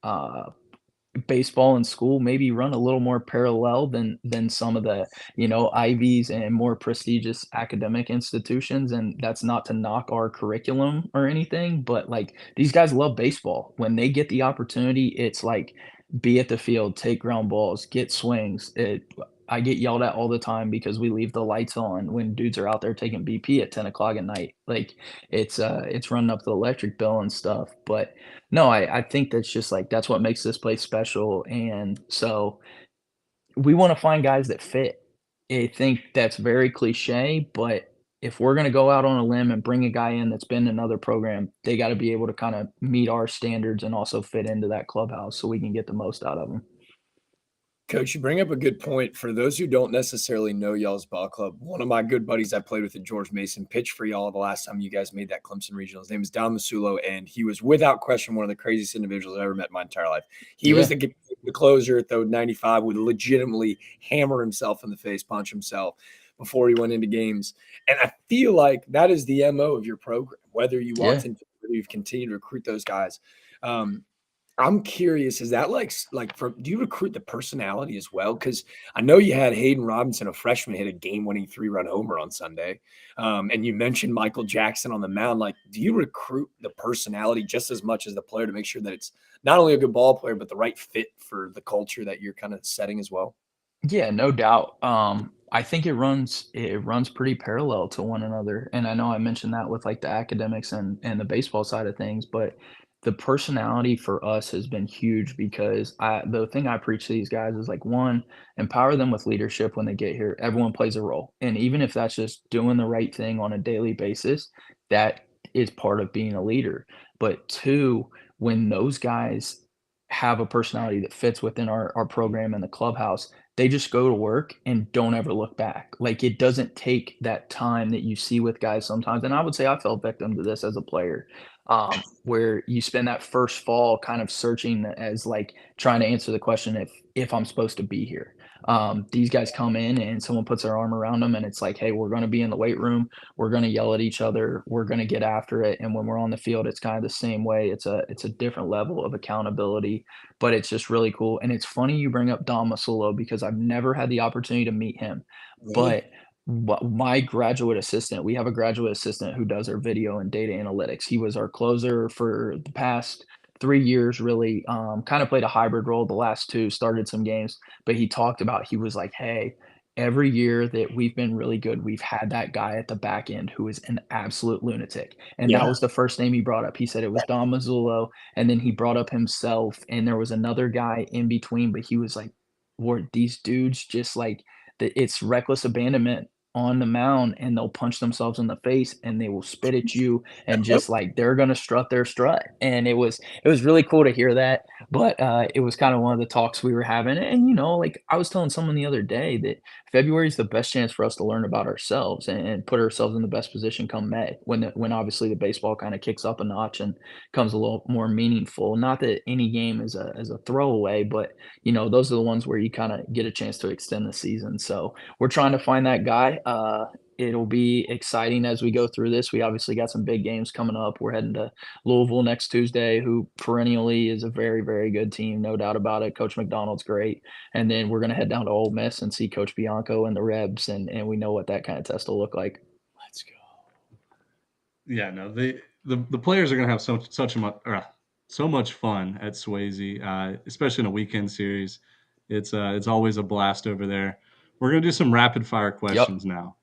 Baseball and school maybe run a little more parallel than some of the, Ivies and more prestigious academic institutions, and that's not to knock our curriculum or anything, but, like, these guys love baseball. When they get the opportunity, it's like, be at the field, take ground balls, get swings. I get yelled at all the time because we leave the lights on when dudes are out there taking BP at 10 o'clock at night. Like, it's running up the electric bill and stuff, but no, I think that's just, like, that's what makes this place special, and so we wanna find guys that fit. I think that's very cliche, but if we're gonna go out on a limb and bring a guy in that's been in another program, they gotta be able to kinda meet our standards and also fit into that clubhouse so we can get the most out of them. Coach, you bring up a good point. For those who don't necessarily know y'all's ball club, one of my good buddies I played with at George Mason pitched for y'all the last time you guys made that Clemson regional. His name is Don Masulo, and he was without question one of the craziest individuals I've ever met in my entire life. He was Yeah. the the closer at the 95 would legitimately hammer himself in the face, punch himself before he went into games. And I feel like that is the MO of your program, whether you Yeah. want to, whether you've continued to recruit those guys. I'm curious, is that like do you recruit the personality as well? Because I know you had Hayden Robinson, a freshman, hit a game-winning 3-run homer on Sunday. And you mentioned Michael Jackson on the mound. Like, do you recruit the personality just as much as the player to make sure that it's not only a good ball player, but the right fit for the culture that you're kind of setting as well? Yeah, no doubt. I think it runs pretty parallel to one another, and I know I mentioned that with like the academics and the baseball side of things, but the personality for us has been huge because the thing I preach to these guys is like one, empower them with leadership when they get here. Everyone plays a role, and even if that's just doing the right thing on a daily basis, that is part of being a leader. But two, when those guys have a personality that fits within our program and the clubhouse, they just go to work and don't ever look back. Like, it doesn't take that time that you see with guys sometimes, and I would say I fell victim to this as a player, where you spend that first fall kind of searching as, like, trying to answer the question if I'm supposed to be here. These guys come in and someone puts their arm around them and it's like, "Hey, we're gonna be in the weight room, we're gonna yell at each other, we're gonna get after it," and when we're on the field, it's kinda the same way. It's a different level of accountability, but it's just really cool. And it's funny you bring up Don Masulo because I've never had the opportunity to meet him. Really? But my graduate assistant, we have a graduate assistant who does our video and data analytics. He was our closer for the past 3 years, really. Kind of played a hybrid role the last two, started some games, but he talked about, he was like, "Hey, every year that we've been really good, we've had that guy at the back end who is an absolute lunatic." And that Yeah. was the first name he brought up. He said it was Don Mazzullo, and then he brought up himself, and there was another guy in between, but he was like, "Ward, these dudes just like it's reckless abandonment on the mound, and they'll punch themselves in the face, and they will spit at you, and just like they're gonna strut their strut." And it was really cool to hear that, but it was kind of one of the talks we were having, and like I was telling someone the other day that February is the best chance for us to learn about ourselves and put ourselves in the best position come May, when obviously the baseball kind of kicks up a notch and comes a little more meaningful. Not that any game is a throwaway, but those are the ones where you kind of get a chance to extend the season. So we're trying to find that guy. It'll be exciting as we go through this. We obviously got some big games coming up. We're heading to Louisville next Tuesday, who perennially is a very, very good team, no doubt about it. Coach McDonald's great. And then we're going to head down to Ole Miss and see Coach Bianco and the Rebs, and we know what that kind of test will look like. Let's go. Yeah, no, the players are gonna have so much fun at Swayze, especially in a weekend series. It's always a blast over there. We're gonna do some rapid fire Yep. questions now.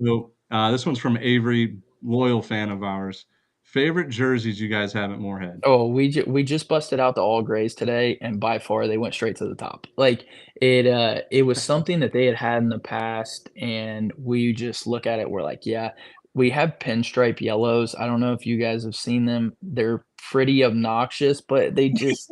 So this one's from Avery, loyal fan of ours. Favorite jerseys you guys have at Morehead? Oh, we just busted out the all grays today, and by far they went straight to the top. Like, it was something that they had in the past, and we just look at it, we're like, "Yeah." We have pinstripe yellows. I don't know if you guys have seen them. They're pretty obnoxious, but they just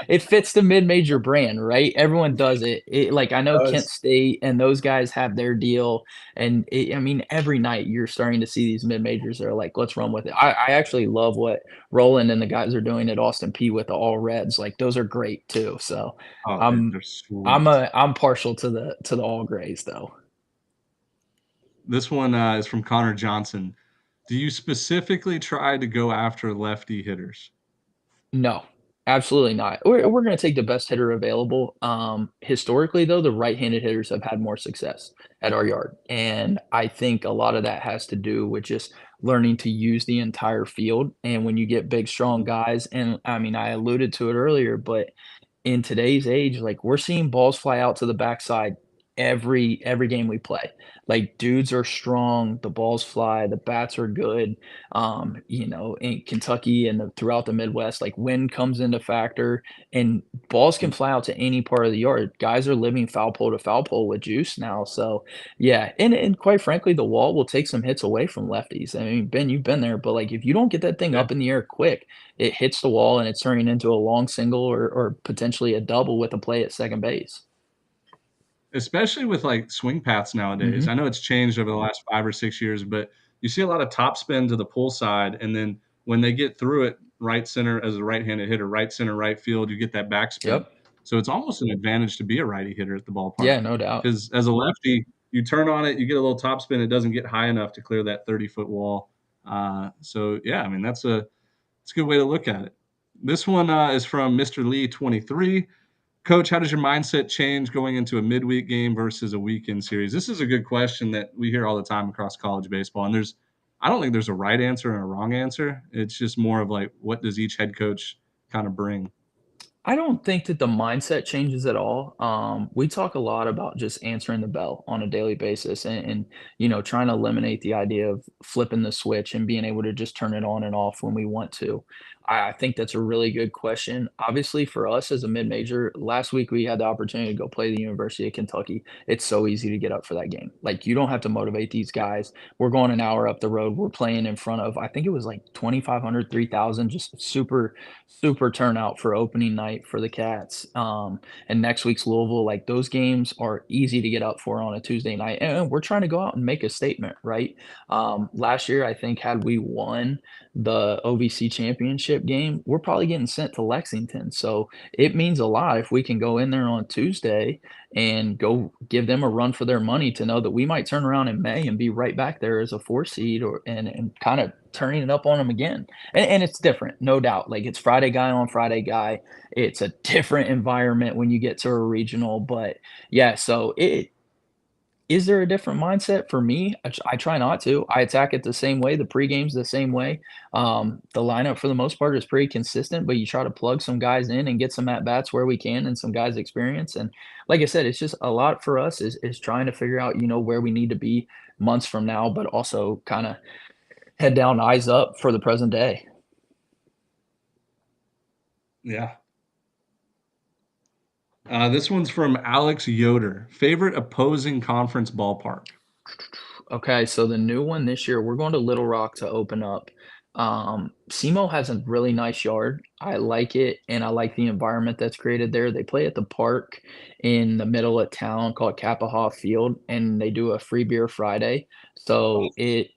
it fits the mid-major brand, right? Everyone does it. Like, I know Kent Does. State and those guys have their deal, and I mean, every night you're starting to see these mid-majors that are like, "Let's run with it." I actually love what Roland and the guys are doing at Austin P with the all reds. Like, those are great too. So Oh, I'm they're I'm sweet. a I'm partial to the all grays though. This one is from Connor Johnson. Do you specifically try to go after lefty hitters? No, absolutely not. We're gonna take the best hitter available. Historically though, the right-handed hitters have had more success at our yard, and I think a lot of that has to do with just learning to use the entire field. And when you get big, strong guys, and I mean, I alluded to it earlier, but in today's age, like, we're seeing balls fly out to the backside every game we play. Like, dudes are strong, the balls fly, the bats are good. In Kentucky and throughout the Midwest, like, wind comes into factor, and balls can fly out to any part of the yard. Guys are living foul pole to foul pole with juice now. So yeah, and quite frankly, the wall will take some hits away from lefties. I mean, Ben, you've been there, but like, if you don't get that thing Yeah. up in the air quick, it hits the wall and it's turning into a long single or potentially a double with a play at second base. Especially with like swing paths nowadays. Mhm. I know it's changed over the last 5 or 6 years, but you see a lot of top spin to the pull side, and then when they get through it, right center as a right-handed hitter, right center, right field, you get that backspin. Yep. So it's almost an advantage to be a righty hitter at the ballpark. Yeah, no doubt. Because as a lefty, you turn on it, you get a little topspin, it doesn't get high enough to clear that 30-foot wall. So yeah, I mean that's a good way to look at it. This one is from Mr. Lee 23. Coach, how does your mindset change going into a midweek game versus a weekend series? This is a good question that we hear all the time across college baseball. And I don't think there's a right answer and a wrong answer. It's just more of like, what does each head coach kind of bring? I don't think that the mindset changes at all. We talk a lot about just answering the bell on a daily basis and trying to eliminate the idea of flipping the switch and being able to just turn it on and off when we want to. I think that's a really good question. Obviously, for us as a mid-major, last week we had the opportunity to go play the University of Kentucky. It's so easy to get up for that game. Like, you don't have to motivate these guys. We're going an hour up the road. We're playing in front of, I think it was like 2,500, 3,000, just super, super turnout for opening night for the Cats. And next week's Louisville, like those games are easy to get up for on a Tuesday night. And we're trying to go out and make a statement, right? Last year, I think had we won the OVC championship game, we're probably getting sent to Lexington. So it means a lot if we can go in there on Tuesday and go give them a run for their money to know that we might turn around in May and be right back there as a 4 seed and kind of turning it up on them again. And it's different, no doubt. Like, it's Friday guy on Friday guy. It's a different environment when you get to a regional. But yeah, so is there a different mindset for me? I try not to. I attack it the same way. The pregame's the same way. The lineup for the most part is pretty consistent, but you try to plug some guys in and get some at bats where we can and some guys experience. And like I said, it's just a lot for us is trying to figure out, where we need to be months from now, but also kind of head down, eyes up for the present day. Yeah. This one's from Alex Yoder. Favorite opposing conference ballpark? Okay, so the new one this year, we're going to Little Rock to open up. SEMO has a really nice yard. I like it, and I like the environment that's created there. They play at the park in the middle of town called Kappahaw Field, and they do a free beer Friday. So it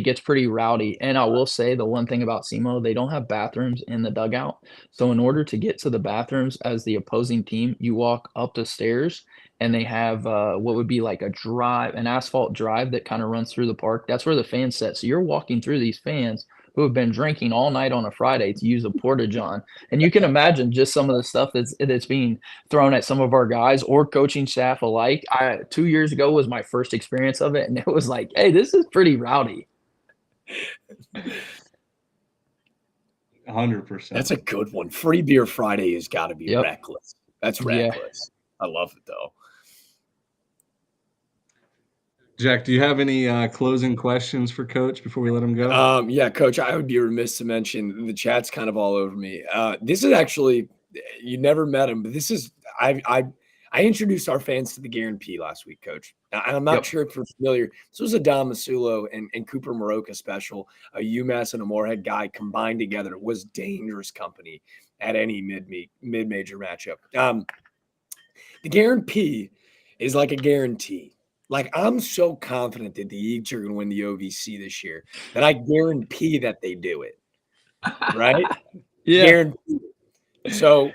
gets pretty rowdy. And I will say the one thing about SEMO, they don't have bathrooms in the dugout. So in order to get to the bathrooms as the opposing team, you walk up the stairs and they have what would be like an asphalt drive that kind of runs through the park. That's where the fans sit. So you're walking through these fans who have been drinking all night on a Friday to use a porta john. And you can imagine just some of the stuff that's being thrown at some of our guys or coaching staff alike. 2 years ago was my first experience of it, and it was like, hey, this is pretty rowdy. 100%. That's a good one. Free beer Friday has got to be reckless. That's reckless. Yeah. I love it, though. Jack, do you have any closing questions for Coach before we let him go? Yeah, Coach, I would be remiss to mention the chat's kind of all over me. This is actually, you never met him, but this is, I introduced our fans to the Guarantee last week, Coach. I'm not sure if you're familiar. This was a Don Masulo and Cooper Moroka special, a UMass and a Morehead guy combined together. It was dangerous company at any mid-major matchup. The Guarantee is like a guarantee. Like, I'm so confident that the Eagles are going to win the OVC this year that I guarantee that they do it. Right? Yeah. Guarantee. So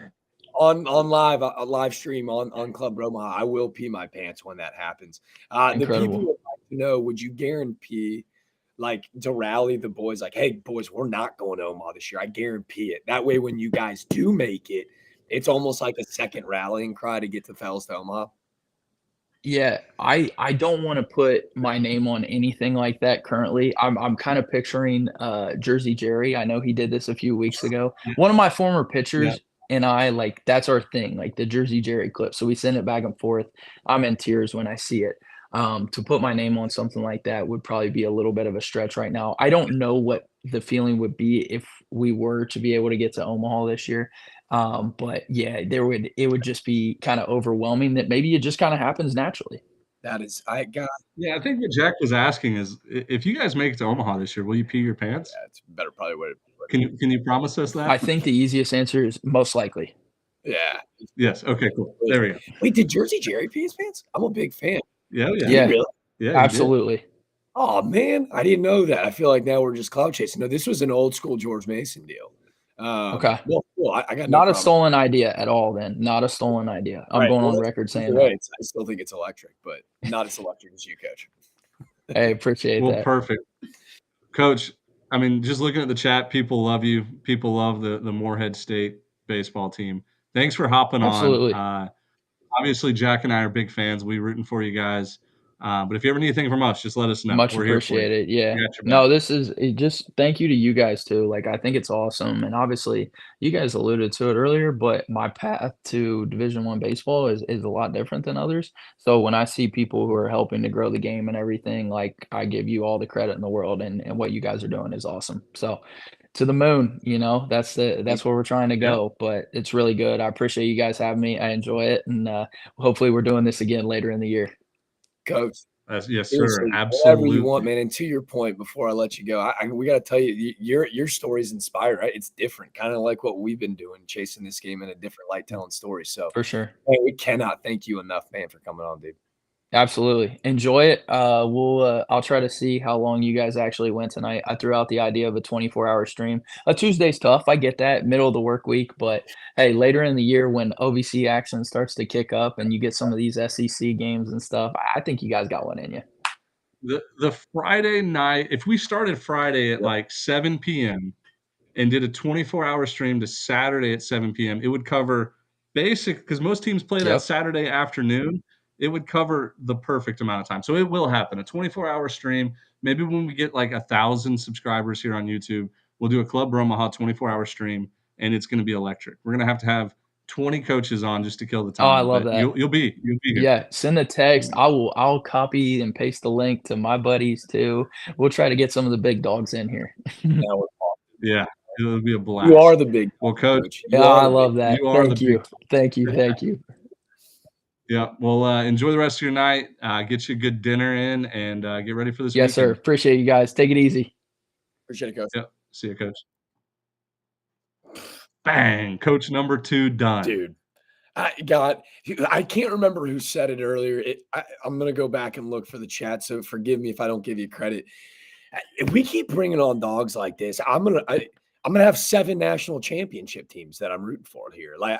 on live stream on Club Bromaha, I will pee my pants when that happens. The people would like to know, would you guarantee to rally the boys like, hey, boys, we're not going to Omaha this year. I guarantee it. That way, when you guys do make it, it's almost like a second rallying cry to get the fellas to Omaha. Yeah, I don't want to put my name on anything like that currently. I'm kind of picturing Jersey Jerry. I know he did this a few weeks ago. One of my former pitchers and I, that's our thing, like the Jersey Jerry clip. So we send it back and forth. I'm in tears when I see it. To put my name on something like that would probably be a little bit of a stretch right now. I don't know what the feeling would be if we were to be able to get to Omaha this year. But yeah, it would just be kind of overwhelming that maybe it just kind of happens naturally. Yeah, I think what Jack was asking is, if you guys make it to Omaha this year, will you pee your pants? Yeah, it's a better probably way to put it. Can you promise us that? I think the easiest answer is most likely. Yeah. Yes. Okay, cool. There we go. Wait, did Jersey Jerry pee his pants? I'm a big fan. Yeah. Really? Yeah, absolutely. Oh man, I didn't know that. I feel like now we're just cloud chasing. No, this was an old school George Mason deal. Okay. Well, cool. I got no Not a problem. stolen idea at all then, not a stolen idea. I'm Right. going Well, on that's record saying either that. way, I still think it's electric, but not as electric as you, coach. Hey, appreciate Well, that. perfect. Coach, I mean, just looking at the chat, people love you. People love the Morehead State baseball team. Thanks for hopping on. Absolutely. Obviously, Jack and I are big fans. We rooting for you guys. But if you ever need anything from us, just let us know. Much We're here for you. appreciated, yeah. We got your back. No, this is just thank you to you guys too, like, I think it's awesome, and obviously, you guys alluded to it earlier, but my path to Division I baseball is a lot different than others, so when I see people who are helping to grow the game and everything, like, I give you all the credit in the world, and what you guys are doing is awesome, so to the moon, that's where we're trying to Yeah. go, but it's really good. I appreciate you guys having me, I enjoy it, and, hopefully, we're doing this again later in the year. Coach, Yes, sir. seriously, whatever you want, Absolutely. man. And to your point, before I let you go, we got to tell you, your story's inspired, right? It's different, kind of like what we've been doing, chasing this game in a different light, telling stories. So, For sure. man, we cannot thank you enough, man, for coming on, dude. Absolutely. Enjoy it. I'll try to see how long you guys actually went tonight. I threw out the idea of a 24-hour stream. A Tuesday's tough. I get that, middle of the work week, but hey, later in the year when OVC action starts to kick up and you get some of these SEC games and stuff, I think you guys got one in you. The Friday night, if we started Friday at like 7 p.m. and did a 24-hour stream to Saturday at 7 p.m., it would cover because most teams play that Yep. Saturday afternoon. It would cover the perfect amount of time. So it will happen. A 24-hour stream. Maybe when we get like 1,000 subscribers here on YouTube, we'll do a Club Bromaha 24-hour stream, and it's going to be electric. We're going to have 20 coaches on just to kill the Oh, I time. love But that. you'll be here. Yeah, send a text. I'll copy and paste the link to my buddies too. We'll try to get some of the big dogs in here. Now we're Yeah, it'll be a You are blast. the big Well, Coach, coach. Yeah, You are I the big. love that. you are the Thank big. you. Thank you. Thank you. Yeah. Well, enjoy the rest of your night. Get you a good dinner in, and get ready for this Yes, sir. weekend. Appreciate you guys. Take it easy. Appreciate it, coach. Yep. See you, Coach. Bang! Coach number 2 done. Dude. I can't remember who said it earlier. I'm gonna go back and look for the chat, so forgive me if I don't give you credit. If we keep bringing on dogs like this, I'm gonna have 7 national championship teams that I'm rooting for here. Like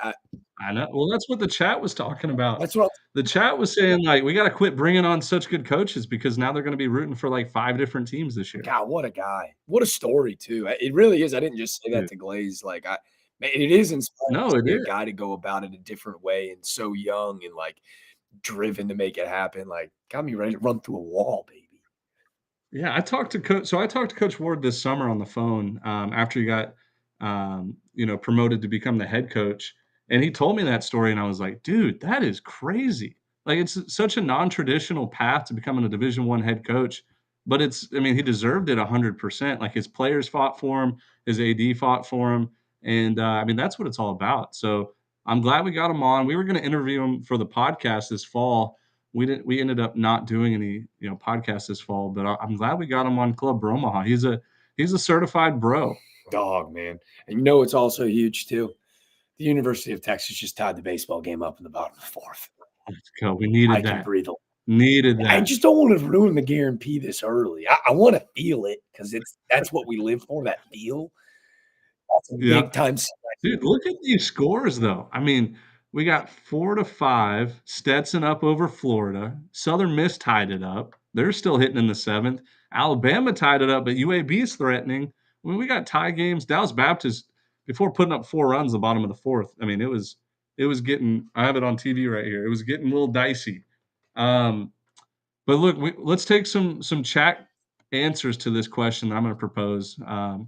I know. Well, that's what the chat was talking about. that's what The chat was saying, like, we got to quit bringing on such good coaches because now they're going to be rooting for like 5 different teams this year. God, what a guy! What a story too. It really is. I didn't just say that Dude. to glaze. Like man, it is inspiring No, to it see a is. guy to go about it a different way and so young and like driven to make it happen. Like got me ready to run through a wall, baby. Yeah, I talked to Coach Ward this summer on the phone after he got promoted to become the head coach, and he told me that story, and I was like, dude, that is crazy. Like it's such a non-traditional path to becoming a Division I head coach, but he deserved it 100%. Like his players fought for him, his AD fought for him, and that's what it's all about. So I'm glad we got him on. We were going to interview him for the podcast this fall. We ended up not doing any podcasts this fall, but I'm glad we got him on Club Bromaha. He's a certified bro. Dog, man. And it's also huge too. The University of Texas just tied the baseball game up in the bottom of the 4th. Let's go. We needed I can that. breathe. Needed that. I just don't want to ruin the guarantee this early. I want to feel it because that's what we live for. That feel. That's a big time. Dude, look at these scores though. I mean, we got 4-5. Stetson up over Florida. Southern Miss tied it up. They're still hitting in the 7th. Alabama tied it up, but UAB is threatening. I mean, we got tie games. Dallas Baptist, before putting up 4 runs the bottom of the 4th. I mean, it was getting. I have it on TV right here. It was getting a little dicey. But look, let's take some chat answers to this question that I'm going to propose.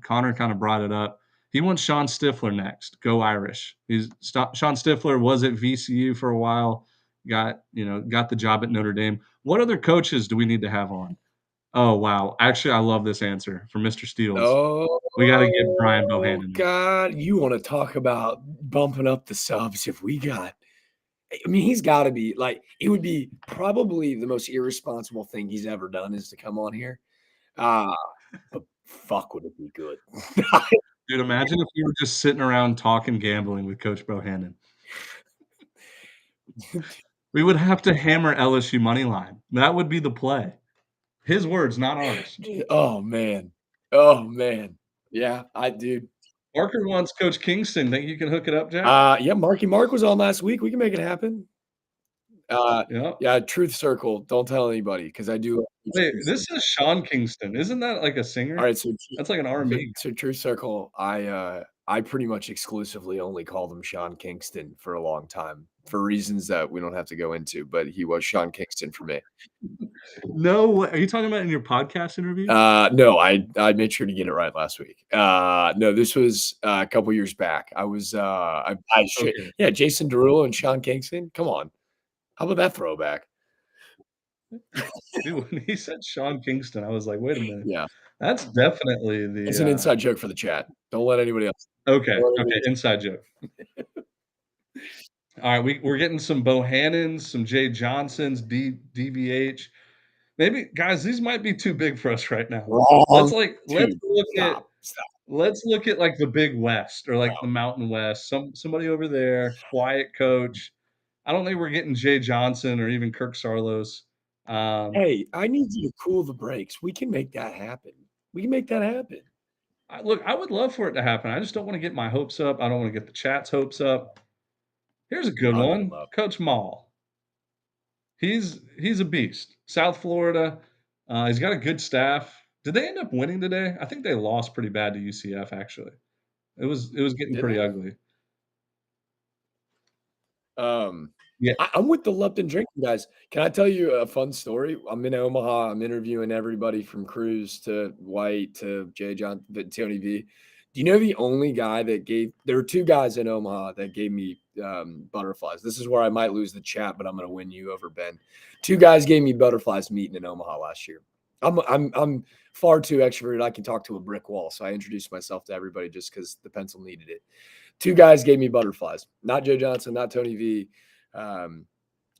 Connor kind of brought it up. He wants Sean Stifler next. Go Irish. Sean Stifler was at VCU for a while. Got the job at Notre Dame. What other coaches do we need to have on? Oh wow! Actually, I love this answer from Mr. Steels. Oh, we got to get Brian Bohannon. God, you want to talk about bumping up the subs? If we got, I mean, he's got to be like. It would be probably the most irresponsible thing he's ever done is to come on here. But fuck, would it be good? Dude, imagine if we were just sitting around talking gambling with Coach Bohannon. We would have to hammer LSU money line. That would be the play. His words, not ours. Oh man. Oh man. Yeah, dude. Parker wants Coach Kingston. Think you can hook it up, Jack? Yeah, Marky Mark was on last week. We can make it happen. Yeah. Yeah, Truth Circle. Don't tell anybody because I do. Wait, this is Sean Kingston. Isn't that like a singer? All right, so That's like an R&B. So Truth Circle, I pretty much exclusively only called him Sean Kingston for a long time for reasons that we don't have to go into, but he was Sean Kingston for me. No way. Are you talking about in your podcast interview? No, I made sure to get it right last week. No, this was a couple years back. I was Okay. yeah, Jason Derulo and Sean Kingston. Come on, how about that throwback? Dude, when he said Sean Kingston, I was like, "Wait a minute. Yeah, That's definitely the, it's an inside joke for the chat. Don't let anybody else. Okay, Don't let okay, anybody- inside joke. Alright, we're getting some Bohannons, some Jay Johnsons, DVH. Maybe guys, these might be too big for us right now. Wrong. Let's Stop. look at, like, the Big West or, like, Wow. the Mountain West, somebody over there, quiet coach. I don't think we're getting Jay Johnson or even Kirk Saarloos. Hey, I need you to cool the brakes. We can make that happen. We can make that happen. Look, I would love for it to happen. I just don't wanna get my hopes up. I don't wanna get the chat's hopes up. Here's a good I'll get one, 'em up. Coach Maul. He's a beast. South Florida, he's got a good staff. Did they end up winning today? I think they lost pretty bad to UCF, actually. It was getting Did pretty they? ugly. Yeah. I'm with the Lupton drinking guys. Can I tell you a fun story? I'm in Omaha. I'm interviewing everybody from Cruz to White to Jay John, Tony V. Do you know the only guy that there were two guys in Omaha that gave me butterflies. This is where I might lose the chat, but I'm going to win you over, Ben. Two guys gave me butterflies meeting in Omaha last year. I'm far too extroverted. I can talk to a brick wall. So I introduced myself to everybody just because the pencil needed it. Two guys gave me butterflies, not Jay Johnson, not Tony V.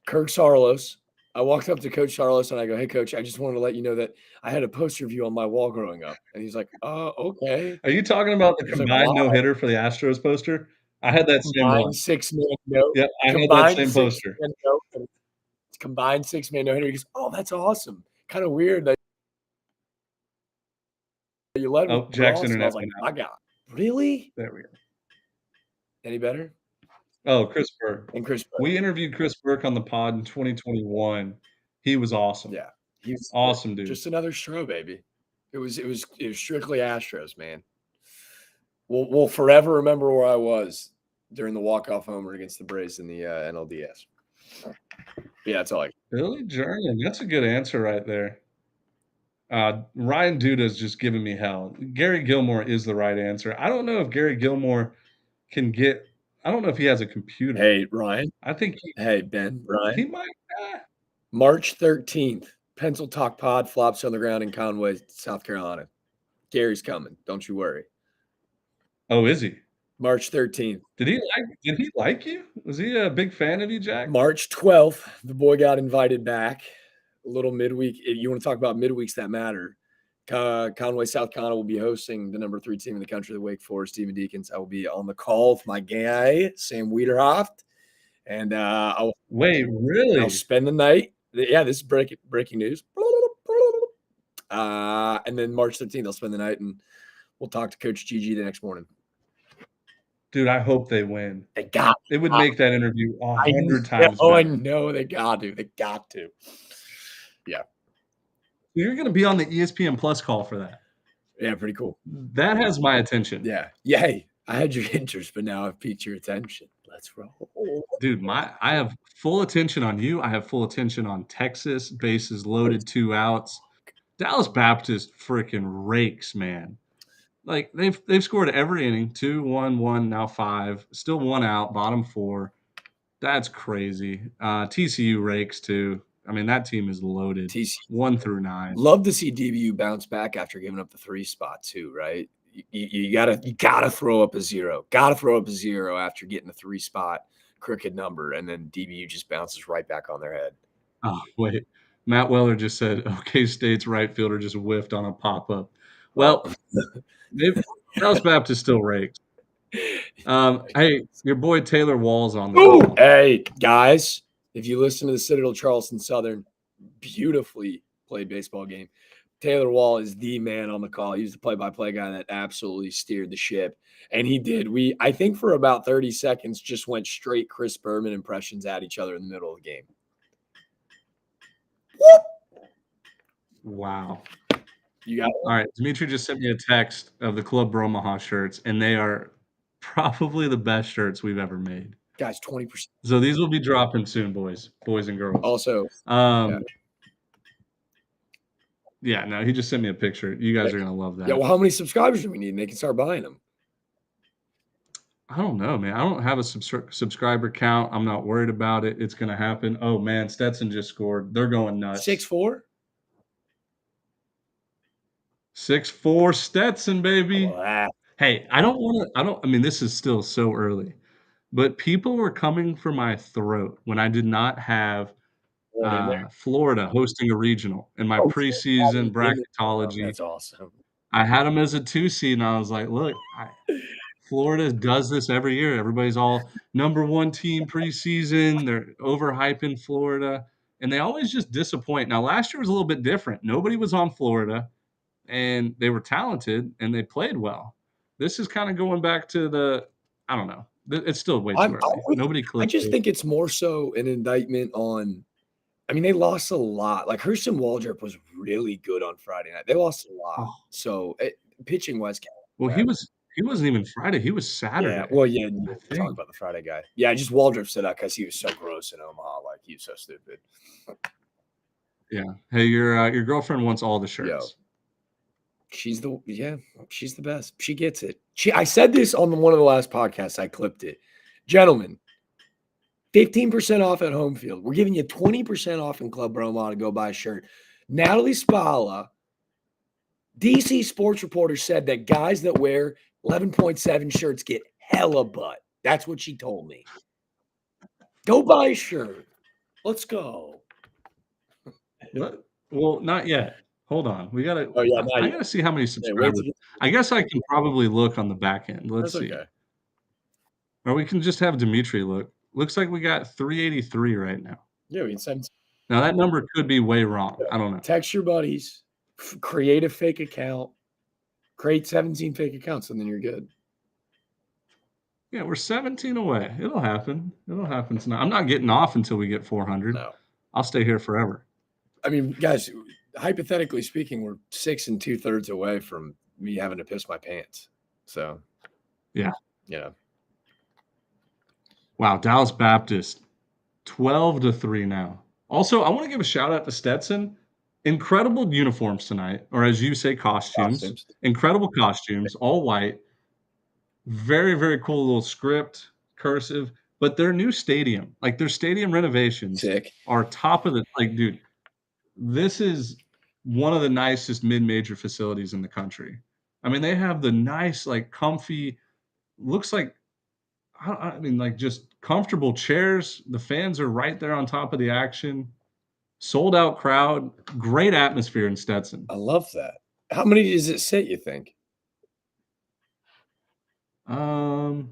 Kirk Saarloos. I walked up to Coach Saarloos and I go, "Hey, Coach, I just wanted to let you know that I had a poster of you on my wall growing up." And he's like, "Oh, okay." Are you talking about the He's like, combined "Wow." no-hitter for the Astros poster? I had that same one. Combined six-man note. Yep, I had that Combined same poster. six-man note. It's combined six-man no-hitter. He goes, "Oh, that's awesome. Kind of weird that you led with Jack's Ross." And I was internet like, went "My out. God, really? There we go. Any better?" Oh, Chris Burke. And Chris Burke. We interviewed Chris Burke on the pod in 2021. He was awesome. Yeah, he was Awesome dude. just another Stro, baby. It was strictly Astros, man. We'll forever remember where I was during the walk-off homer against the Braves in the NLDS. Yeah, that's all I. Billy Jernigan, that's a good answer right there. Ryan Duda's just giving me hell. Gary Gilmore is the right answer. I don't know if Gary Gilmore can get. I don't know if he has a computer. Hey, Ryan. I think Hey, Ben. Ryan. he might. March 13th, Pencil Talk Pod flops on the ground in Conway, South Carolina. Gary's coming. Don't you worry. Oh, is he? March 13th. Did he like you? Was he a big fan of you, Jack? March 12th, the boy got invited back. A little midweek. You want to talk about midweeks that matter. Conway, South Carolina will be hosting the number 3 team in the country, the Wake Forest Demon Deacons. I will be on the call with my guy, Sam Wiederhoft. And Wait, really? I'll spend the night. Yeah, this is breaking news. And then March 13th, I'll spend the night and we'll talk to Coach Gigi the next morning. Dude, I hope they win. They got it would make that interview 100 times better. I know they got to. They got to. Yeah. You're going to be on the ESPN Plus call for that. Yeah, pretty cool. That has my attention. Yeah. Yeah. Hey, I had your interest, but now I've piqued your attention. Let's roll. Dude, I have full attention on you. I have full attention on Texas. Bases loaded, 2 outs. Dallas Baptist freaking rakes, man. Like they've scored every inning, 2, 1, 1, now 5, still 1 out, bottom 4. That's crazy. TCU rakes too. I mean, that team is loaded. TCU 1 through 9. Love to see DBU bounce back after giving up the 3 spot too, right? You gotta throw up a 0. Gotta throw up a 0 after getting the 3 spot crooked number, and then DBU just bounces right back on their head. Oh wait, Matt Weller just said OK State's right fielder just whiffed on a pop up. Well, Dallas Baptist still rakes. Hey, your boy Taylor Wall's on the call. Hey guys, if you listen to the Citadel Charleston Southern, beautifully played baseball game. Taylor Wall is the man on the call. He was the play-by-play guy that absolutely steered the ship, and he did. I think for about 30 seconds just went straight Chris Berman impressions at each other in the middle of the game. Whoop! Wow. You got All right, Demetra just sent me a text of the Club Bromaha shirts, and they are probably the best shirts we've ever made. guys 20%. So these will be dropping soon, boys and girls. Also, yeah, no, he just sent me a picture. You guys are gonna love that. Yeah, well, how many subscribers do we need? And they can start buying them. I don't know, man. I don't have a subscriber count. I'm not worried about it. It's gonna happen. Oh man, Stetson just scored. They're going nuts. 6'4"? 6'4" Stetson, baby. Oh, Hey, I mean, this is still so early, but people were coming for my throat when I did not have Florida hosting a regional in my preseason bracketology. That's awesome. I had them as a 2 seed, and I was like, look, Florida does this every year. Everybody's all number 1 team preseason. They're overhyping Florida, and they always just disappoint. Now, last year was a little bit different. Nobody was on Florida, and they were talented, and they played well. This is kind of going back to I don't know. It's still way too early. Nobody clicked. I just think it's more so an indictment on – I mean, they lost a lot. Like, Hurston Waldrop was really good on Friday night. They lost a lot. So, pitching-wise – Well, he wasn't even Friday. He was Saturday. Yeah, well, yeah, you talk about the Friday guy. Yeah, just Waldrop said that because he was so gross in Omaha. Like, he was so stupid. Yeah. Hey, your girlfriend wants all the shirts. Yo. She's the best. She gets it. I said this on one of the last podcasts. I clipped it. Gentlemen, 15% off at home field. We're giving you 20% off in Club Bromaha to go buy a shirt. Natalie Spalla, DC Sports Reporter, said that guys that wear 11.7 shirts get hella butt. That's what she told me. Go buy a shirt. Let's go. What? Well, not yet. Hold on. We gotta. Oh yeah, I gotta see how many subscribers. I guess I can probably look on the back end. Let's see. Okay. Or we can just have Dimitri look. Looks like we got 383 right now. Yeah, we can 17. Now that number could be way wrong. I don't know. Text your buddies, create a fake account, create 17 fake accounts, and then you're good. Yeah, we're 17 away. It'll happen. It'll happen tonight. I'm not getting off until we get 400. No. I'll stay here forever. I mean, guys, hypothetically speaking, we're 6 2/3 away from me having to piss my pants. So, yeah. Yeah. Wow, Dallas Baptist, 12-3 now. Also, I want to give a shout out to Stetson. Incredible uniforms tonight, or as you say, costumes. Incredible costumes, all white. Very, very cool little script, cursive. But their new stadium, like their stadium renovations, are top of the dude. This is one of the nicest mid-major facilities in the country. I mean, they have the nice, comfy, looks like, I mean, just comfortable chairs. The fans are right there on top of the action. Sold out crowd. Great atmosphere in Stetson. I love that. How many does it sit, you think? I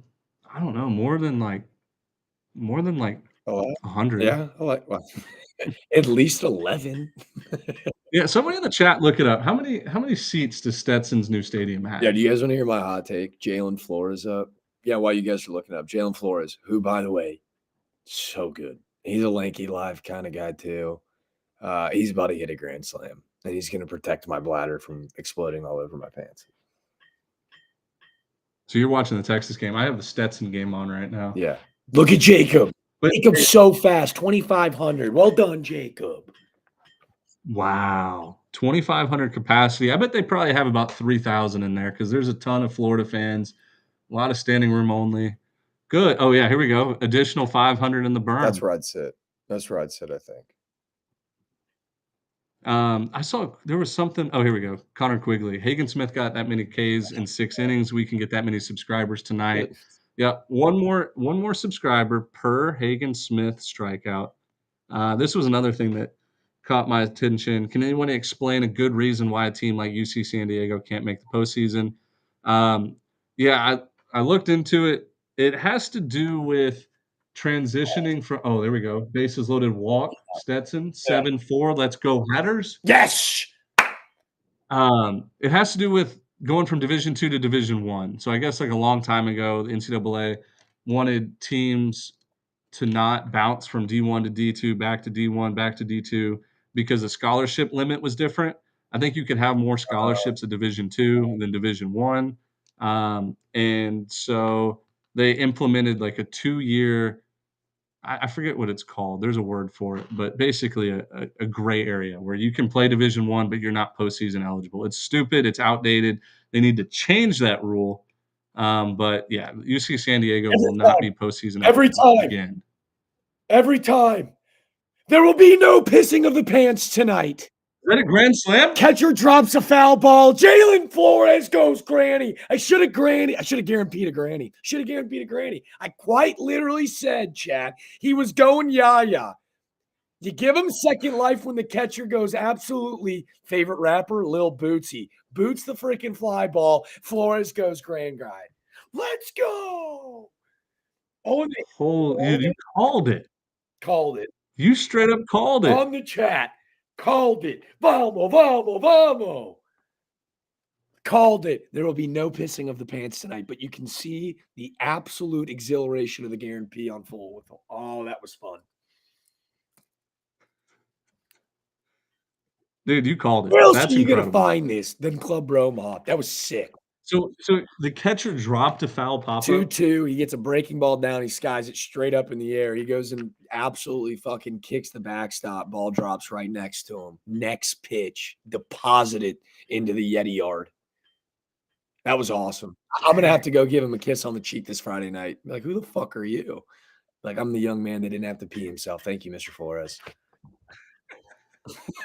don't know. More than 100. Yeah, at least 11. Yeah, somebody in the chat look it up. How many seats does Stetson's new stadium have? Yeah, do you guys want to hear my hot take? Jalen Flores up. Yeah, while you guys are looking up, Jalen Flores, who, by the way, so good. He's a lanky live kind of guy too. He's about to hit a grand slam, and he's going to protect my bladder from exploding all over my pants. So you're watching the Texas game. I have the Stetson game on right now. Yeah. Look at Jacob. Jacob's so fast, 2,500. Well done, Jacob. Wow. 2,500 capacity. I bet they probably have about 3,000 in there because there's a ton of Florida fans. A lot of standing room only. Good. Oh, yeah, here we go. Additional 500 in the berm. That's where I'd sit. I think. I saw there was something. Oh, here we go. Connor Quigley. Hagen Smith got that many Ks in 6 innings. We can get that many subscribers tonight. Yeah, one more subscriber per Hagen Smith strikeout. This was another thing that caught my attention. Can anyone explain a good reason why a team like UC San Diego can't make the postseason? Yeah, I looked into it. It has to do with transitioning from. Oh, there we go. Bases loaded walk. Stetson 7-4. Let's go Hatters. Yes. It has to do with going from Division II to Division I. So I guess, like, a long time ago, the NCAA wanted teams to not bounce from D1 to D2, back to D1, back to D2 because the scholarship limit was different. I think you could have more scholarships at Division II than Division I. And so they implemented, like, a 2-year I forget what it's called. There's a word for it, but basically a gray area where you can play Division I, but you're not postseason eligible. It's stupid. It's outdated. They need to change that rule. But yeah, UC San Diego will not be postseason eligible again. Every time. There will be no pissing of the pants tonight. Is that a grand slam? Catcher drops a foul ball. Jalen Flores goes granny. I should have guaranteed a granny. I quite literally said, Chad, he was going yah-yah. You give him second life when the catcher goes absolutely favorite rapper, Lil Bootsy. Boots the freaking fly ball. Flores goes grand guy. Let's go. Oh, You called it. Called it. You straight up called it. On the chat. Called it. Vamos. Called it. There will be no pissing of the pants tonight, but you can see the absolute exhilaration of the guarantee on full whistle. Oh, that was fun. Dude, you called it. Where else That's are you incredible. going to find this than Club Bromaha? That was sick. So the catcher dropped a foul pop-up? 2-2. He gets a breaking ball down. He skies it straight up in the air. He goes and absolutely fucking kicks the backstop. Ball drops right next to him. Next pitch, deposit it into the Yeti yard. That was awesome. I'm going to have to go give him a kiss on the cheek this Friday night. Like, who the fuck are you? Like, I'm the young man that didn't have to pee himself. Thank you, Mr. Flores.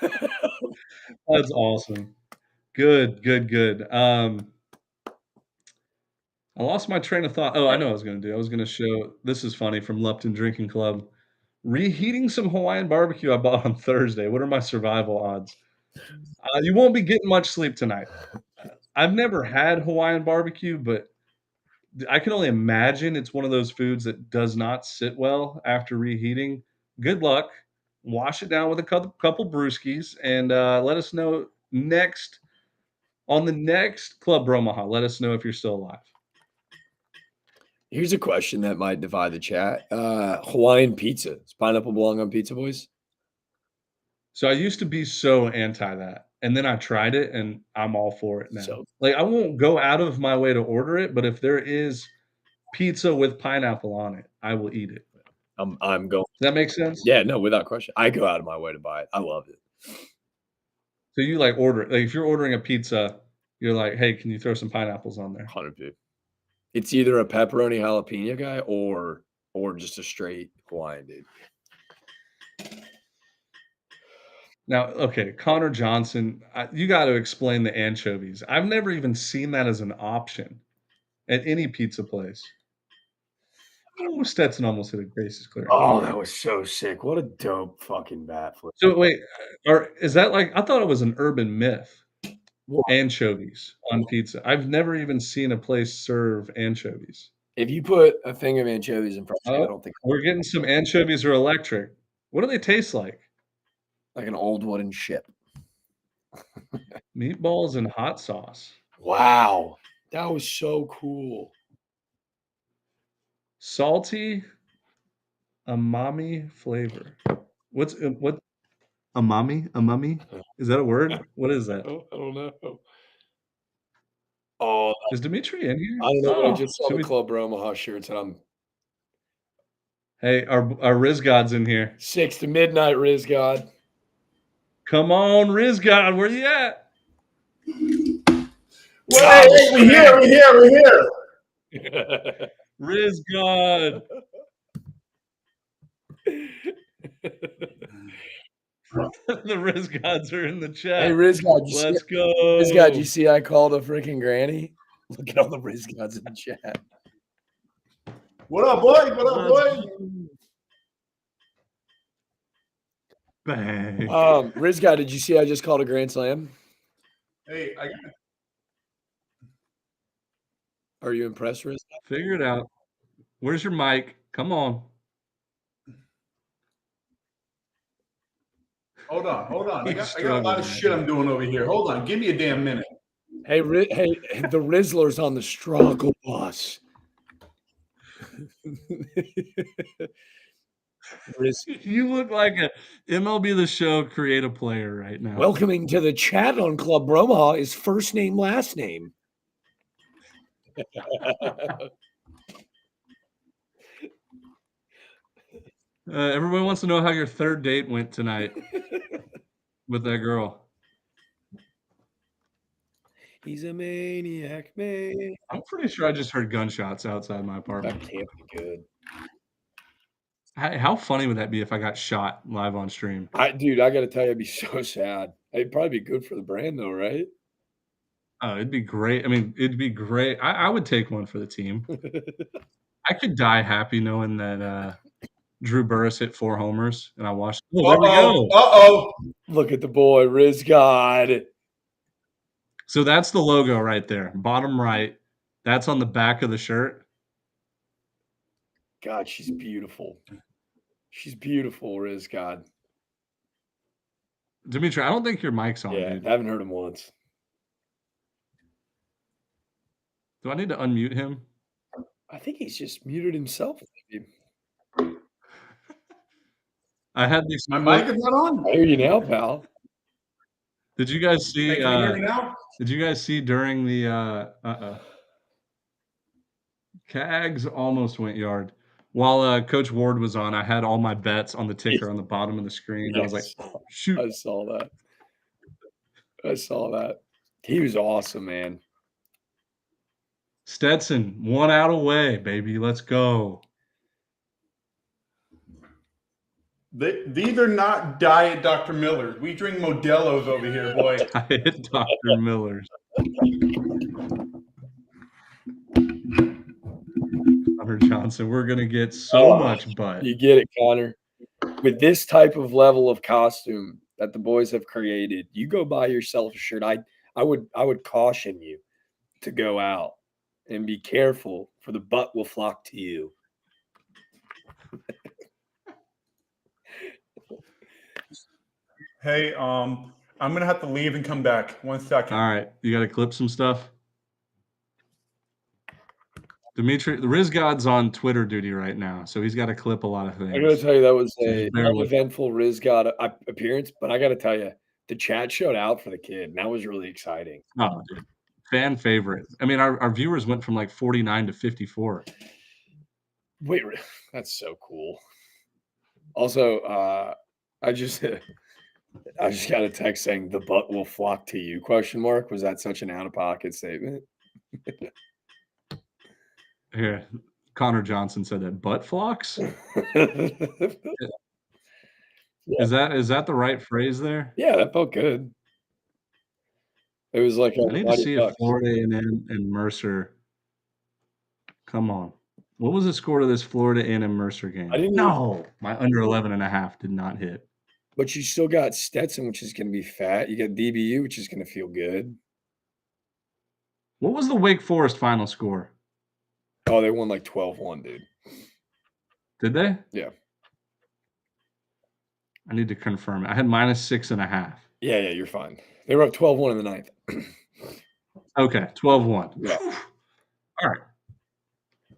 That's awesome. Good. I lost my train of thought. Oh, I know what I was going to do. I was going to show – this is funny from Lupton Drinking Club. Reheating some Hawaiian barbecue I bought on Thursday. What are my survival odds? You won't be getting much sleep tonight. I've never had Hawaiian barbecue, but I can only imagine it's one of those foods that does not sit well after reheating. Good luck. Wash it down with a couple brewskis, and let us know on the next Club Bromaha. Let us know if you're still alive. Here's a question that might divide the chat. Hawaiian pizza. Does pineapple belong on pizza, boys? So I used to be so anti that, and then I tried it, and I'm all for it now. So- Like, I won't go out of my way to order it, but if there is pizza with pineapple on it, I will eat it. I'm going. Does that make sense? Yeah, no, without question. I go out of my way to buy it. I love it. So you like order it. Like, if you're ordering a pizza, you're like, hey, can you throw some pineapples on there? 100%. It's either a pepperoni jalapeno guy or just a straight Hawaiian, dude. Now, okay, Connor Johnson, you got to explain the anchovies. I've never even seen that as an option at any pizza place. Oh, Stetson almost hit a bases clear. Oh, that was so sick. What a dope fucking bat flip. So wait, is that like, I thought it was an urban myth, anchovies on pizza. I've never even seen a place serve anchovies. If you put a thing of anchovies in front of you, I don't think We're getting some anchovies are electric. What do they taste like? like an old wooden ship. Meatballs and hot sauce. Wow. That was so cool. Salty, umami flavor. What? Umami? Umami? Is that a word? What is that? I don't know. Oh, Is Demetra in here? I don't know. I just saw the Club Bromaha shirts, and I'm. Hey, our Rizz God's in here. 6 to midnight, Rizz God. Come on, Rizz God, where you at? Well, we're here. Rizz God. The Rizz Gods are in the chat. Hey, Rizz God, let's go. Rizz God, you see I called a freaking granny? Look at all the Rizz Gods in the chat. What up, boy? Bang. Rizz God, did you see I just called a grand slam? Hey, Are you impressed, Rizz? Figure it out. Where's your mic? Come on. Hold on. I He's got a lot of struggling right shit now. I'm doing over here. Hold on. Give me a damn minute. Hey, the Rizzler's on the struggle bus. You look like a MLB The Show creative player right now. Welcoming to the chat on Club Bromaha is first name, last name. Everybody wants to know how your third date went tonight with that girl. He's a maniac, man. I'm pretty sure I just heard gunshots outside my That apartment. can't be good. How funny would that be if I got shot live on stream? Dude, I got to tell you, I'd be so sad. It'd probably be good for the brand, though, right? Oh, it'd be great. I mean, it'd be great. I would take one for the team. I could die happy knowing that Drew Burris hit 4 homers, and I watched. Oh, there we go. Uh-oh. Look at the boy, Rizz God. So that's the logo right there, bottom right. That's on the back of the shirt. God, she's beautiful. She's beautiful, Rizz God. Demetra, I don't think your mic's on, Yeah, dude. I haven't heard him once. Do I need to unmute him? I think he's just muted himself. I had these. My mic is not on. I hear you now, pal. Did you guys see? Hey, can you hear me now? Did you guys see during the Cags almost went yard. While Coach Ward was on, I had all my bets on the ticker on the bottom of the screen. I was like, shoot. I saw that. He was awesome, man. Stetson, 1 out away, baby. Let's go. These are not Diet Dr. Millers. We drink Modelo's over here, boy. Diet Dr. Miller's. Connor Johnson, we're going to get so much butt. You get it, Connor. With this type of level of costume that the boys have created, you go buy yourself a shirt. I would caution you to go out and be careful, for the butt will flock to you. Hey, I'm gonna have to leave and come back. 1 second. All right, you got to clip some stuff. Demetra, the Rizz God's on Twitter duty right now, so he's got to clip a lot of things. I got to tell you, that was So a just bear with me. eventful Rizz God appearance, but I got to tell you, the chat showed out for the kid, and that was really exciting. Oh, dude. Fan favorite. I mean, our viewers went from like 49 to 54. Wait, that's so cool. Also, I just got a text saying the butt will flock to you? ? Was that such an out-of-pocket statement? Here, Connor Johnson said that butt flocks. Is that the right phrase there? Yeah, that felt good. It was like I need to see if Florida A&M and Mercer. Come on. What was the score to this Florida A&M Mercer game? No, my under 11.5 did not hit. But you still got Stetson, which is going to be fat. You got DBU, which is going to feel good. What was the Wake Forest final score? Oh, they won like 12-1, dude. Did they? Yeah. I need to confirm it. I had -6.5. Yeah, you're fine. They were up 12-1 in the ninth. Okay, 12-1. Yeah. All right.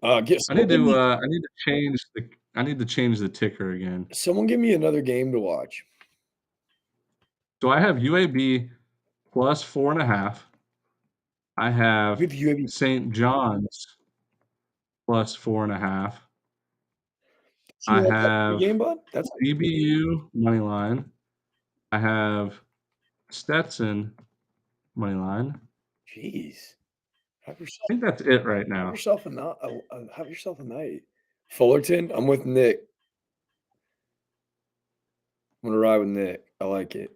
I need to change the ticker again. Someone give me another game to watch. So I have UAB plus 4.5. I have St. John's plus 4.5. I have DBU money line. I have Stetson money line. Jeez. I think that's it right now. Have yourself a night. Fullerton, I'm with Nick. I'm gonna ride with Nick. I like it.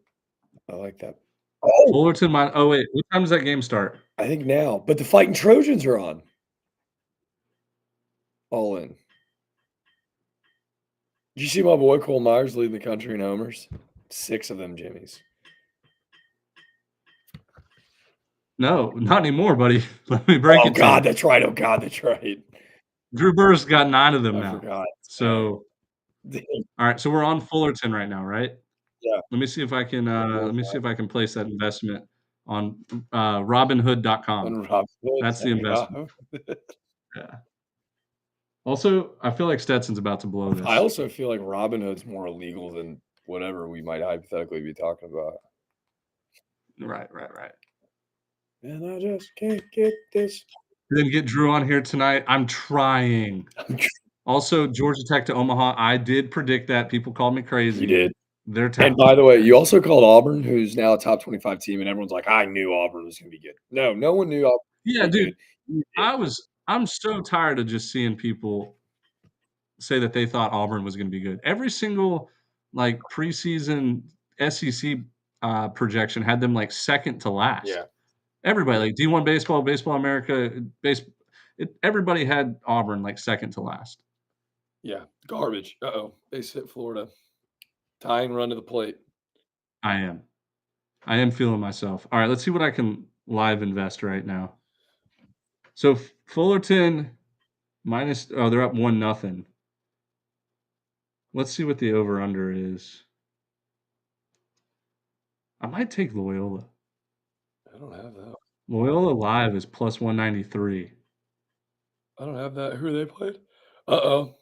I like that. Oh, Fullerton. Oh wait, what time does that game start? I think now, but the Fighting Trojans are on. All in. Did you see my boy Cole Myers leading the country in homers? 6 of them, Jimmys. No, not anymore, buddy. Let me break it. Oh God, that's right. Drew Burris got 9 of them I now. forgot. So, all right. So we're on Fullerton right now, right? Yeah. Let me see if I can. Let me see if I can place that investment on Robinhood.com. On Robinhood, That's the there you investment. go. Yeah. Also, I feel like Stetson's about to blow this. I also feel like Robinhood's more illegal than whatever we might hypothetically be talking about. Right. And I just can't get this. Didn't get Drew on here tonight. I'm trying. Also, Georgia Tech to Omaha. I did predict that. People called me crazy. You did. They're And talented. by the way, you also called Auburn, who's now a top 25 team, and everyone's like, I knew Auburn was going to be good. No one knew Auburn was Yeah, dude. good. You did. I'm so tired of just seeing people say that they thought Auburn was going to be good. Every single like preseason SEC projection had them like second to last. Yeah. Everybody like D1 baseball, Baseball America, everybody had Auburn like second to last. Yeah. Garbage. Uh-oh. They hit Florida. Tying run to the plate. I am feeling myself. All right, let's see what I can live invest right now. So Fullerton minus they're up 1-0. Let's see what the over-under is. I might take Loyola. I don't have that. Loyola live is plus 193. I don't have that. Who are they played? Uh-oh.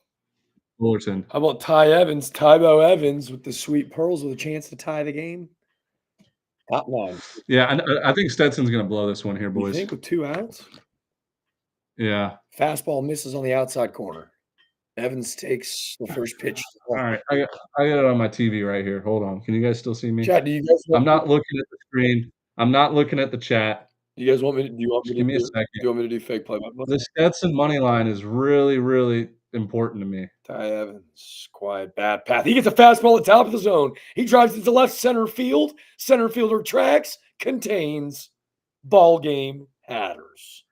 Fullerton. How about Tybo Evans with the sweet pearls with a chance to tie the game? Top 9. Yeah, I think Stetson's going to blow this one here, You boys. think with 2 outs? Yeah. Fastball misses on the outside corner. Evans takes the first pitch. All right, I got it on my TV right here. Hold on. Can you guys still see me? Chat, do you guys I'm not looking at the screen. I'm not looking at the chat. Do you guys want me to do you want me Just give me a to second. do you want me to do fake play-by-play? The Stetson money line is really, really important to me. Ty Evans, quiet bat path. He gets a fastball at the top of the zone. He drives it to left center field. Center fielder tracks, contains, ball game hatters.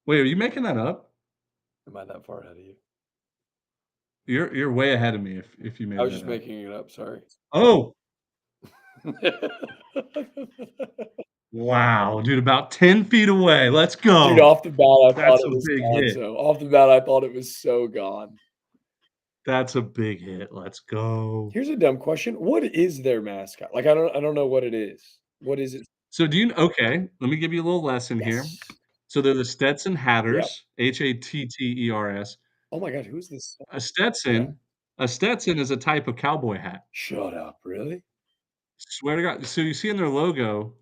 Wait, are you making that up? Am I that far ahead of you? You're way ahead of me if you made that I was just up. making it up, sorry. Oh, wow, dude, about 10 feet away. Let's go. Dude, off the bat, I That's thought a it was big gone. hit. So off the bat, I thought it was so gone. That's a big hit. Let's go. Here's a dumb question. What is their mascot? Like I don't know what it is. What is it? So okay, let me give you a little lesson here. Yes. So they're the Stetson Hatters, Hatters. Oh my god, who's this? A Stetson is a type of cowboy hat. Shut up, really? Swear to God. So you see in their logo,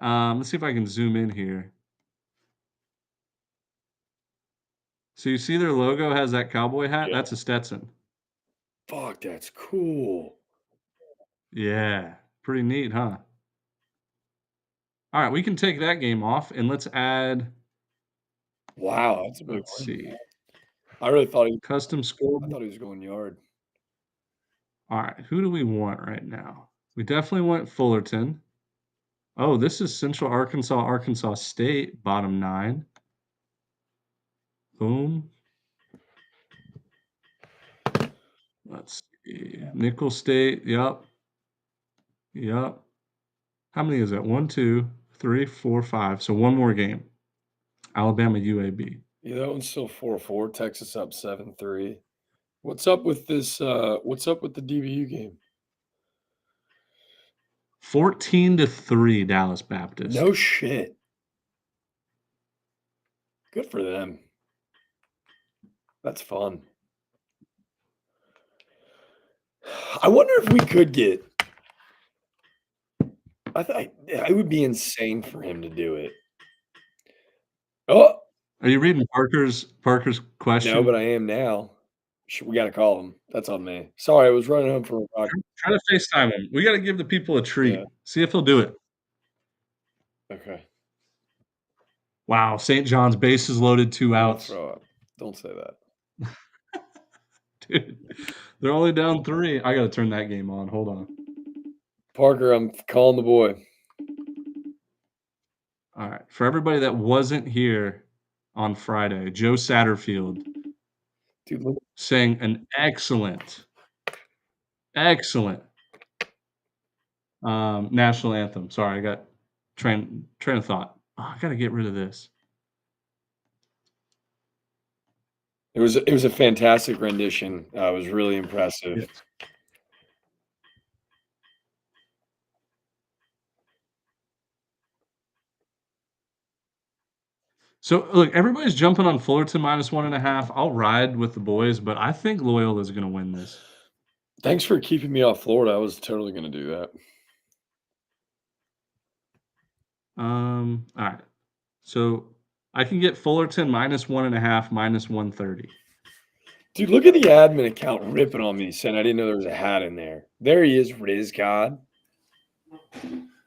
let's see if I can zoom in here. So you see their logo has that cowboy hat? Yeah. That's a Stetson. Fuck, that's cool. Yeah, pretty neat, huh? All right, we can take that game off and let's add. Wow, that's a big Let's one. see. I really thought he Custom score. I thought he was going yard. All right, who do we want right now? We definitely want Fullerton. Oh, this is Central Arkansas State, bottom 9. Boom. Let's see. Nickel State. Yep. How many is that? 1, 2, 3, 4, 5. So one more game. Alabama UAB. Yeah, that one's still 4-4. Texas up 7-3. What's up with this? What's up with the DBU game? 14-3 Dallas Baptist. No shit. Good for them. That's fun. I wonder if we could get. I thought it would be insane for him to do it. Oh, Are you reading Parker's question? no, but I am now. We got to call him. That's on me. Sorry, I was running home from a rock. Try to FaceTime him. We got to give the people a treat. Yeah. See if he'll do it. Okay. Wow, St. John's bases loaded, 2 outs. Throw up. Don't say that. Dude, they're only down 3. I got to turn that game on. Hold on. Parker, I'm calling the boy. All right. For everybody that wasn't here on Friday, Joe Satterfield sang an excellent national anthem. Sorry, I got train of thought. Oh, I got to get rid of this. It was a fantastic rendition. It was really impressive. So, look, everybody's jumping on Fullerton -1.5. I'll ride with the boys, but I think Loyola's gonna win this. Thanks for keeping me off Florida. I was totally going to do that. All right. So, I can get Fullerton -1.5, -130. Dude, look at the admin account ripping on me, saying I didn't know there was a hat in there. There he is, Rizz God.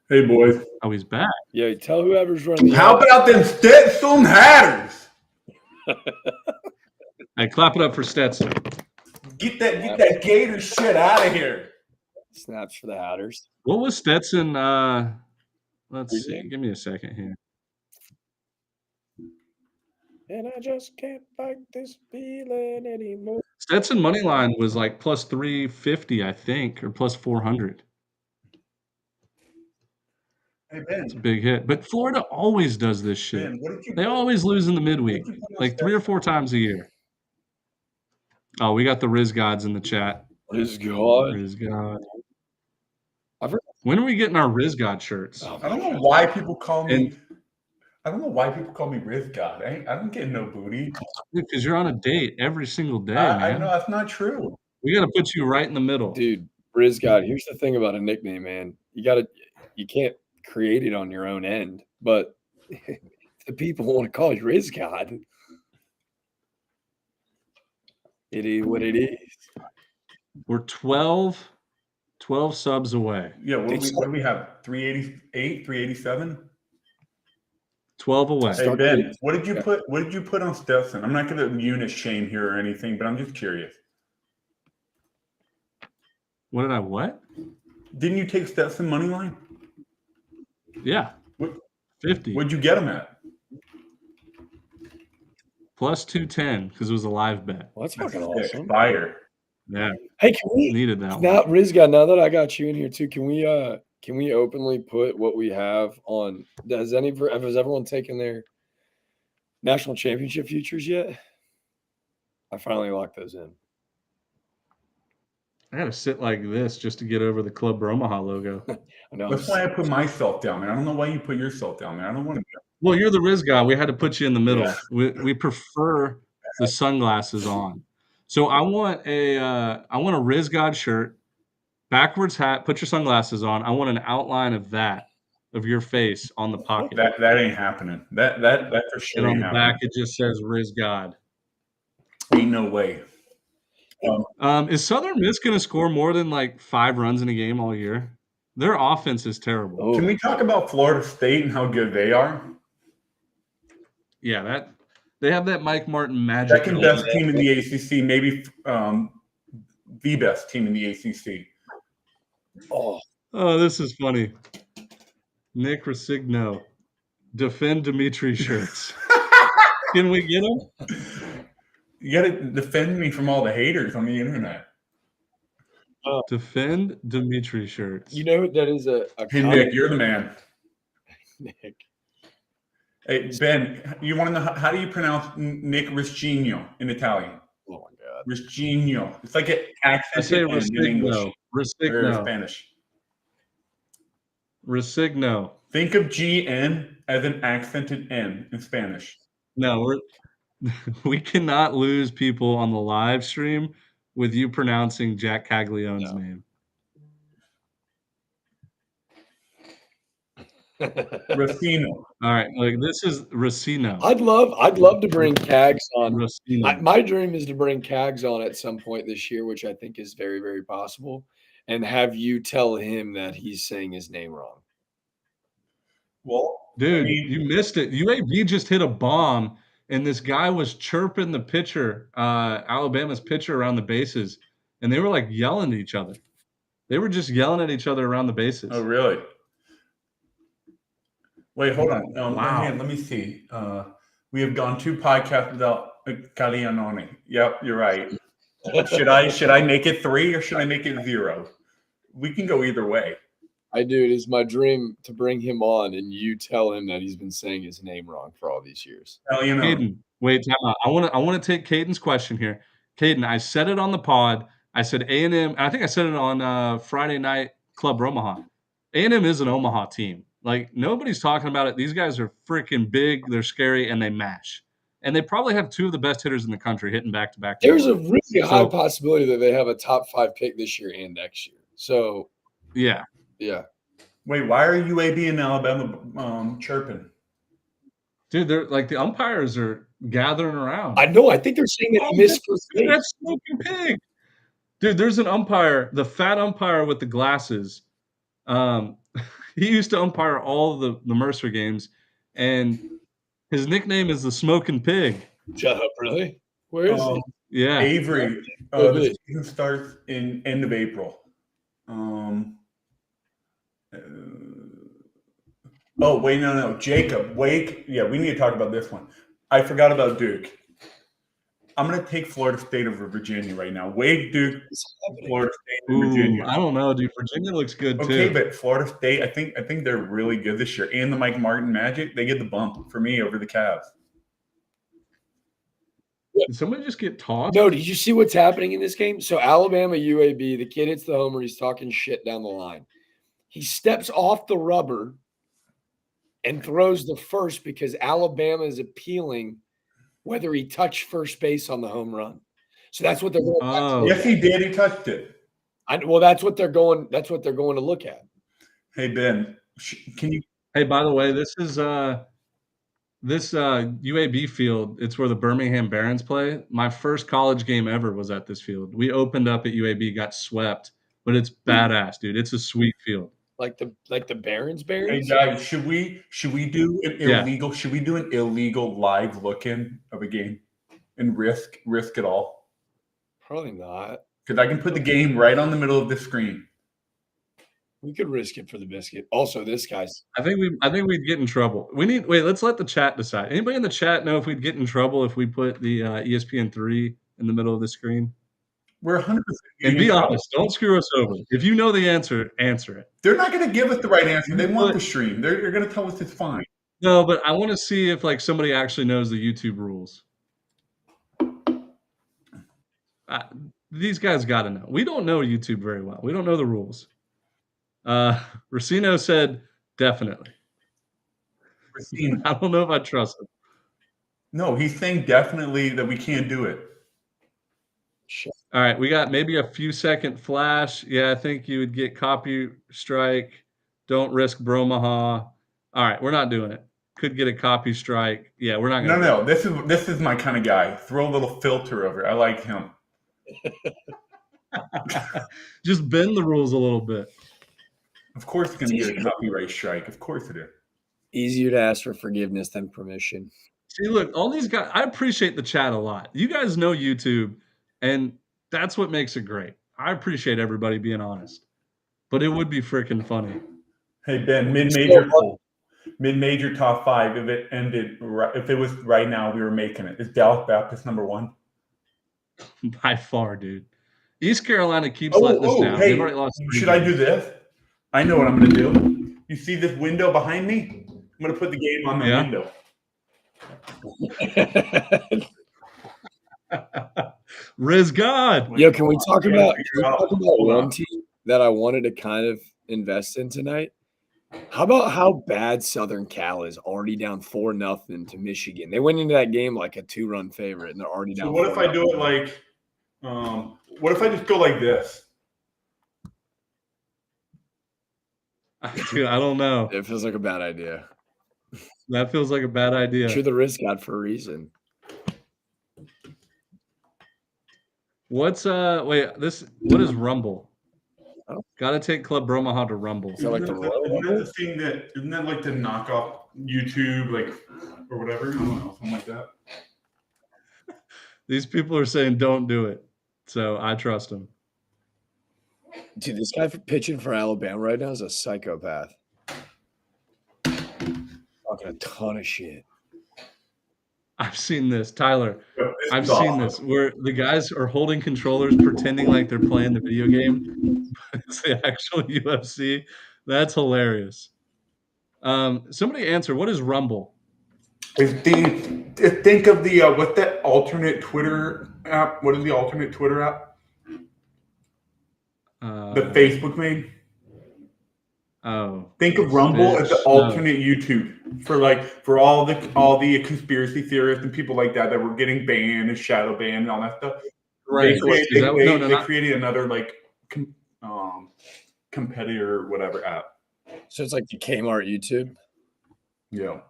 Hey, boys. Oh, he's back. Yeah, tell whoever's running the How about them Stetson hatters? Hey, clap it up for Stetson. Get that Gator shit out of here. snaps for the Hatters. What was Stetson? Let's see. Give me a second here. And I just can't fight this feeling anymore. Stetson money line was like plus 350, I think, or plus 400. Hey, Ben. It's a big hit. But Florida always does this shit. Ben, what did you They always lose in the midweek, like 3 or 4 times a year. Oh, we got the Rizz Gods in the chat. Rizz God. Rizz God. I've heard. When are we getting our Rizz God shirts? Oh, I don't know why people call me. I don't know why people call me Rizz God. I don't get no booty. Because you're on a date every single day, I man. know that's not true. We got to put you right in the middle. Dude, Rizz God, here's the thing about a nickname, man. You can't create it on your own end, but if the people want to call you Rizz God, it is what it is. We're 12 subs away. Yeah, what do we have? 388, 387? 12 away. Hey, Ben, what did you put on Stetson? I'm not going to unit shame here or anything, but I'm just curious. What did I what? Didn't you take Stetson money line? Yeah. 50. What'd you get him at? Plus 210 because it was a live bet. Well, that's fucking awesome. Fire. Yeah. Hey, can we needed that now, one. Rizz God, now that I got you in here too, can we openly put what we have on? Has everyone taken their national championship futures yet? I finally locked those in. I got to sit like this just to get over the Club Bromaha logo. I know. That's why I put myself down there. I don't know why you put yourself down there. I don't want to. Well, you're the Rizz guy. We had to put you in the middle. Yeah. We prefer the sunglasses on. So I want a Rizz God shirt, backwards hat. Put your sunglasses on. I want an outline of your face on the pocket. That ain't happening. That for sure. And on ain't the happening. back it just says Rizz God. Ain't no way. Is Southern Miss going to score more than like 5 runs in a game all year? Their offense is terrible. Can we talk about Florida State and how good they are? Yeah, they have that Mike Martin magic. Second best team in the ACC, maybe the best team in the ACC. Oh, this is funny. Nick Resigno, defend Demetra shirts. Can we get them? You got to defend me from all the haters on the internet. Defend Demetra shirts. You know that is a Hey, Nick, you're the man. Nick. Hey, Ben, you want to know how do you pronounce Nick Riscigno in Italian? Oh my God. Riscigno. It's like an accent I say in English or Resigno. Spanish. Resigno. Think of GN as an accented N in Spanish. No, we cannot lose people on the live stream with you pronouncing Jack Caglione's name. Racino. All right, like this is Racino. I'd love to bring Cags on. Racino. My dream is to bring Cags on at some point this year, which I think is very, very possible, and have you tell him that he's saying his name wrong. Well, dude, you missed it. UAB just hit a bomb, and this guy was chirping the pitcher, Alabama's pitcher, around the bases, and they were like yelling at each other. They were just yelling at each other around the bases. Oh, really? Wait, hold on. Wow. Let me see. We have gone 2 podcasts without Caglianone. Yep, you're right. Should I make it 3 or should I make it 0? We can go either way. It is my dream to bring him on and you tell him that he's been saying his name wrong for all these years. Caden, wait, time out. I want to take Caden's question here. Caden, I said it on the pod. I said A&M. I think I said it on Friday night Club Bromaha. A&M is an Omaha team. Like, nobody's talking about it. These guys are freaking big, they're scary, and they mash. And they probably have 2 of the best hitters in the country hitting back-to-back. There's a really high possibility that they have a top 5 pick this year and next year. So, yeah. Wait, why are UAB and Alabama chirping? Dude, they're like the umpires are gathering around. I know. I think they're saying that missed first base. That's smoking pig. Dude, there's an umpire, the fat umpire with the glasses. He used to umpire all the Mercer games, and his nickname is the Smoking Pig. Shut up, really? Where is he? Yeah. Avery. The season starts in end of April. Oh, wait, no. Jacob, Wake. Yeah, we need to talk about this one. I forgot about Duke. I'm going to take Florida State over Virginia right now. Wake, Duke, Florida State, and Virginia. I don't know, dude. Virginia looks good, too. Okay, but Florida State, I think they're really good this year. And the Mike Martin Magic, they get the bump for me over the Cavs. Did somebody just get tossed? No, did you see what's happening in this game? So Alabama, UAB, the kid hits the homer. He's talking shit down the line. He steps off the rubber and throws the first because Alabama is appealing whether he touched first base on the home run. So that's what they're going to Yes, he did. He touched it. Well, that's what they're going to look at. Hey, Ben, can you – Hey, by the way, this is this UAB field. It's where the Birmingham Barons play. My first college game ever was at this field. We opened up at UAB, got swept, but it's badass, dude. It's a sweet field. Like the Barons? Hey guys, should we do an illegal? Should we do an illegal live look-in of a game and risk it all? Probably not. Because I can put the game right on the middle of the screen. We could risk it for the biscuit. Also, this guy's. I think we'd get in trouble. Let's let the chat decide. Anybody in the chat know if we'd get in trouble if we put the ESPN3 in the middle of the screen? We're 100%. And be honest. Don't screw us over. If you know the answer, answer it. They're not going to give us the right answer. They want the stream. They're going to tell us it's fine. No, but I want to see if somebody actually knows the YouTube rules. These guys got to know. We don't know YouTube very well. We don't know the rules. Racino said definitely. Racino. I don't know if I trust him. No, he's saying definitely that we can't do it. Sure. All right, we got maybe a few second flash. Yeah, I think you would get copy strike. Don't risk Bromaha. All right, we're not doing it. Could get a copy strike. Yeah, we're not going to. No. This is my kind of guy. Throw a little filter over. I like him. Just bend the rules a little bit. Of course it's going to get a copyright strike. Of course it is. Easier to ask for forgiveness than permission. See, look, all these guys, I appreciate the chat a lot. You guys know YouTube, and that's what makes it great. I appreciate everybody being honest. But it would be freaking funny. Hey, Ben, mid-major top 5, if it was right now, we were making it. Is Dallas Baptist number 1? By far, dude. East Carolina keeps letting us down. Hey, they've already lost 3 should games. I do this? I know what I'm going to do. You see this window behind me? I'm going to put the game on the window. Rizz God. Yo, can we talk about one team that I wanted to kind of invest in tonight? How about how bad Southern Cal is already down 4-0 to Michigan? They went into that game like a 2-run favorite, and they're already down. So what if I do it like what if I just go like this? Dude, I don't know. It feels like a bad idea. That feels like a bad idea. You're the Rizz God for a reason. What is Rumble? Gotta take Club Bromaha to Rumble. Is that like Isn't that like the knockoff YouTube, or whatever? I don't know, something like that. These people are saying don't do it. So I trust them. Dude, this guy pitching for Alabama right now is a psychopath. Talking a ton of shit. I've seen this, Tyler. I've seen this where the guys are holding controllers pretending like they're playing the video game. It's the actual UFC. That's hilarious. Somebody answer, what is Rumble? Think of the what's that alternate Twitter app? What is the alternate Twitter app? The Facebook made? Oh, Think of Rumble as the no. alternate YouTube for all the conspiracy theorists and people like that were getting banned and shadow banned and all that stuff. Right. They created another competitor or whatever app. So it's like the Kmart YouTube. Yeah.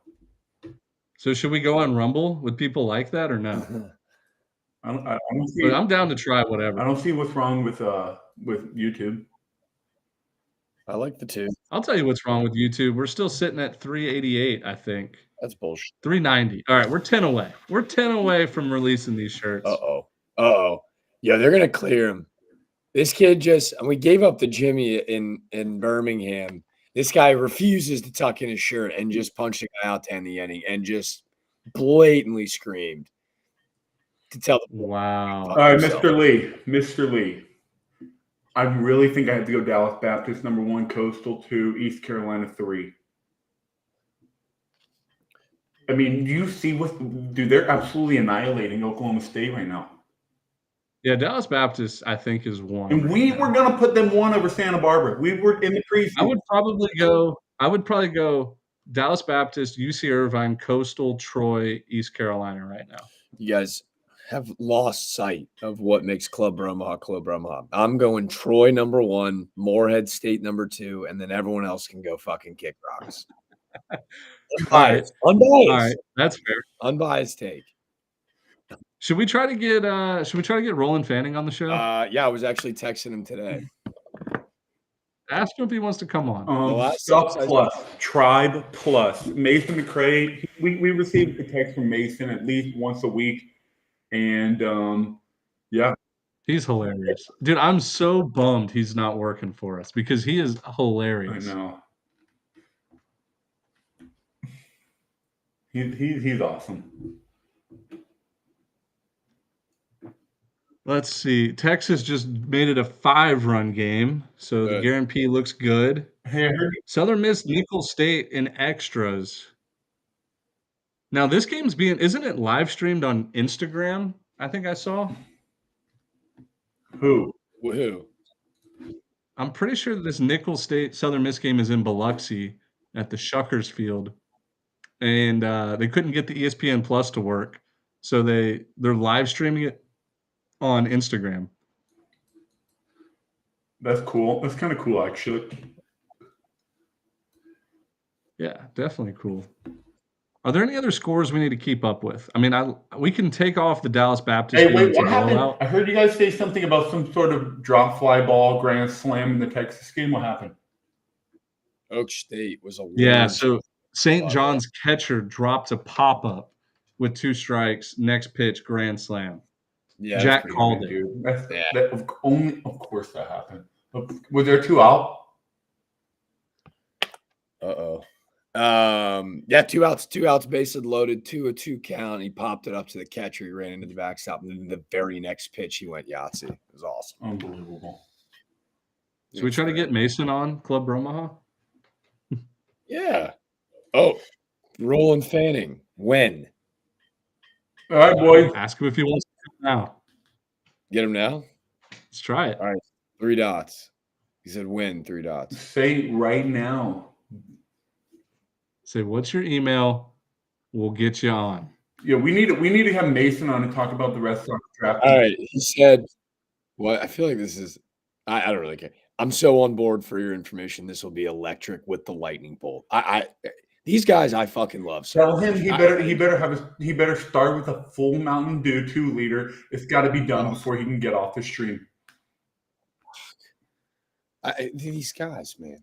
So should we go on Rumble? Would people like that or no? I don't see. But I'm down to try whatever. I don't see what's wrong with YouTube. I like the two. I'll tell you what's wrong with YouTube. We're still sitting at 388, I think. That's bullshit. 390. All right, we're 10 away. We're 10 away from releasing these shirts. Uh-oh. Yeah, they're gonna clear him. This kid we gave up the Jimmy in Birmingham. This guy refuses to tuck in his shirt and just punched a guy out to end the inning and just blatantly screamed to tell the wow. All right, Mr. Lee. I really think I have to go Dallas Baptist #1, Coastal 2, East Carolina 3. I mean, you see they're absolutely annihilating Oklahoma State right now. Yeah, Dallas Baptist, I think, is 1. And we were going to put them 1 over Santa Barbara. We were in the preseason. I would probably go Dallas Baptist, UC Irvine, Coastal, Troy, East Carolina right now. You guys have lost sight of what makes Club Bromaha. I'm going Troy #1, Morehead State #2, and then everyone else can go fucking kick rocks. Unbiased. All right, that's fair. Unbiased take. Should we try to get Roland Fanning on the show? Yeah, I was actually texting him today. Ask him if he wants to come on. Tribe Plus. Mason McCray. We received a text from Mason at least once a week. And yeah. He's hilarious. Dude, I'm so bummed he's not working for us because he is hilarious. I know. He's awesome. Let's see. Texas just made it a 5-run game, so the guarantee looks good. Hey, I heard Southern Miss Nicholls State in extras. Now this game's isn't it live streamed on Instagram? I think I saw. Who? I'm pretty sure that this Nicholls State Southern Miss game is in Biloxi at the Shuckers Field, and they couldn't get the ESPN Plus to work, so they're live streaming it on Instagram. That's cool. That's kind of cool, actually. Yeah, definitely cool. Are there any other scores we need to keep up with? I mean, we can take off the Dallas Baptist. Hey, wait, what happened? I heard you guys say something about some sort of drop fly ball grand slam in the Texas game. What happened? Oak State was a so St. John's catcher dropped a pop-up with 2 strikes, next pitch, grand slam. Yeah, Jack called it. Dude. Of course that happened. Was there 2 out? Yeah, 2 outs, bases loaded, 2-2 count. He popped it up to the catcher. He ran into the backstop, and then the very next pitch, he went Yahtzee. It was awesome. Unbelievable. Should we try to get Mason on Club Bromaha? Yeah. Oh, Roland Fanning. When? All right, boys. Ask him if he wants to come now. Get him now? Let's try it. All right. 3 dots. He said when, 3 dots. Say right now. Say, what's your email? We'll get you on. Yeah, we need to have Mason on and talk about the rest of the draft. All right. He said, well, I feel like this is I don't really care. I'm so on board for your information. This will be electric with the lightning bolt. These guys I fucking love. So tell him he better start with a full Mountain Dew 2-liter. It's got to be done before he can get off the stream. These guys, man.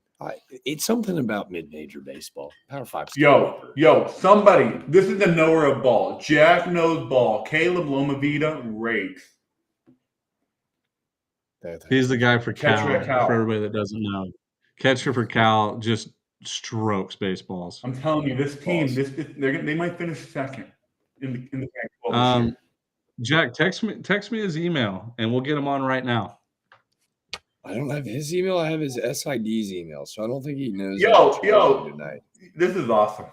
It's something about mid-major baseball. Power 5. Yo, somebody. This is the knower of ball. Jack knows ball. Caleb Lomavita rakes. He's the guy for Cal. For everybody that doesn't know, catcher for Cal just strokes baseballs. I'm telling you, this team, they might finish second in the Pac-12. Jack, text me his email, and we'll get him on right now. I don't have his email. I have his SID's email, so I don't think he knows. Yo, tonight. This is awesome.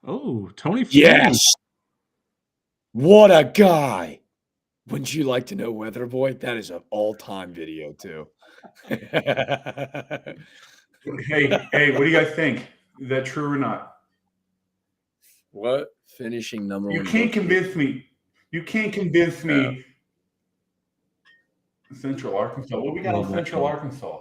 Oh, Tony. Yes. What a guy. Wouldn't you like to know, Weather Boy? That is an all-time video too. Hey, what do you guys think? Is that true or not? What? Finishing number You one. can't convince me. You can't convince me. Central Arkansas. What we got in Central Arkansas?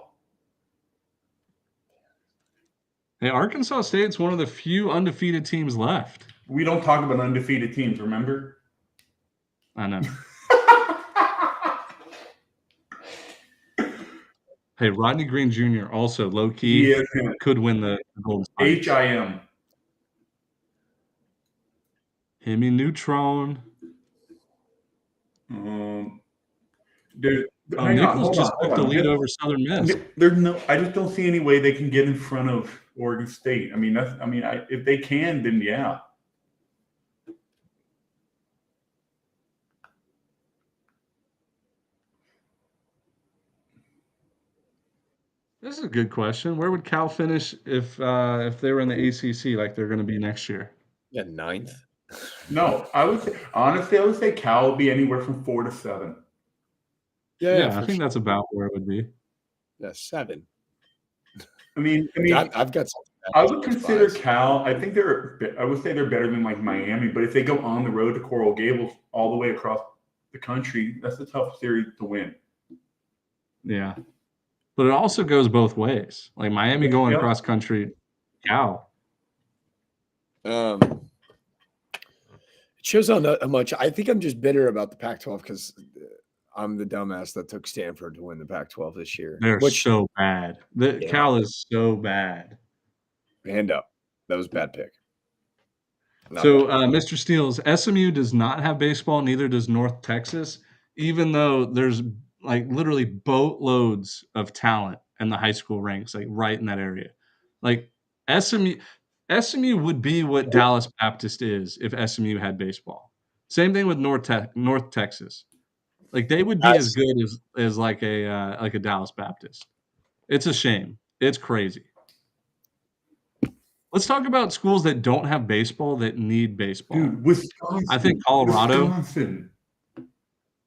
Hey, Arkansas State's one of the few undefeated teams left. We don't talk about undefeated teams, remember? I know. Hey, Rodney Green Jr. also low-key could win the Golden Spikes. HIM. Hemi Neutron. Dude, Nichols just took the lead over Southern Miss. I just don't see any way they can get in front of Oregon State. I mean, if they can, then yeah. This is a good question. Where would Cal finish if they were in the ACC like they're going to be next year? Yeah, 9th. No, I would say Cal would be anywhere from 4 to 7. Yeah, I think that's about where it would be. Yeah, 7. I mean, I've got something. I would consider Cal. I would say they're better than like Miami, but if they go on the road to Coral Gables all the way across the country, that's a tough series to win. Yeah. But it also goes both ways. Like Miami going cross country, Cal. It shows how much. I think I'm just bitter about the Pac-12 because I'm the dumbass that took Stanford to win the Pac-12 this year. They're so bad. Cal is so bad. Hand up. That was a bad pick. Mr. Steele, SMU does not have baseball, neither does North Texas, even though there's like literally boatloads of talent in the high school ranks, like right in that area. Like SMU would be what Dallas Baptist is if SMU had baseball. Same thing with North Texas. Like they would be as good as like a Dallas Baptist. It's a shame. It's crazy. Let's talk about schools that don't have baseball that need baseball. Dude, Wisconsin. I think Colorado.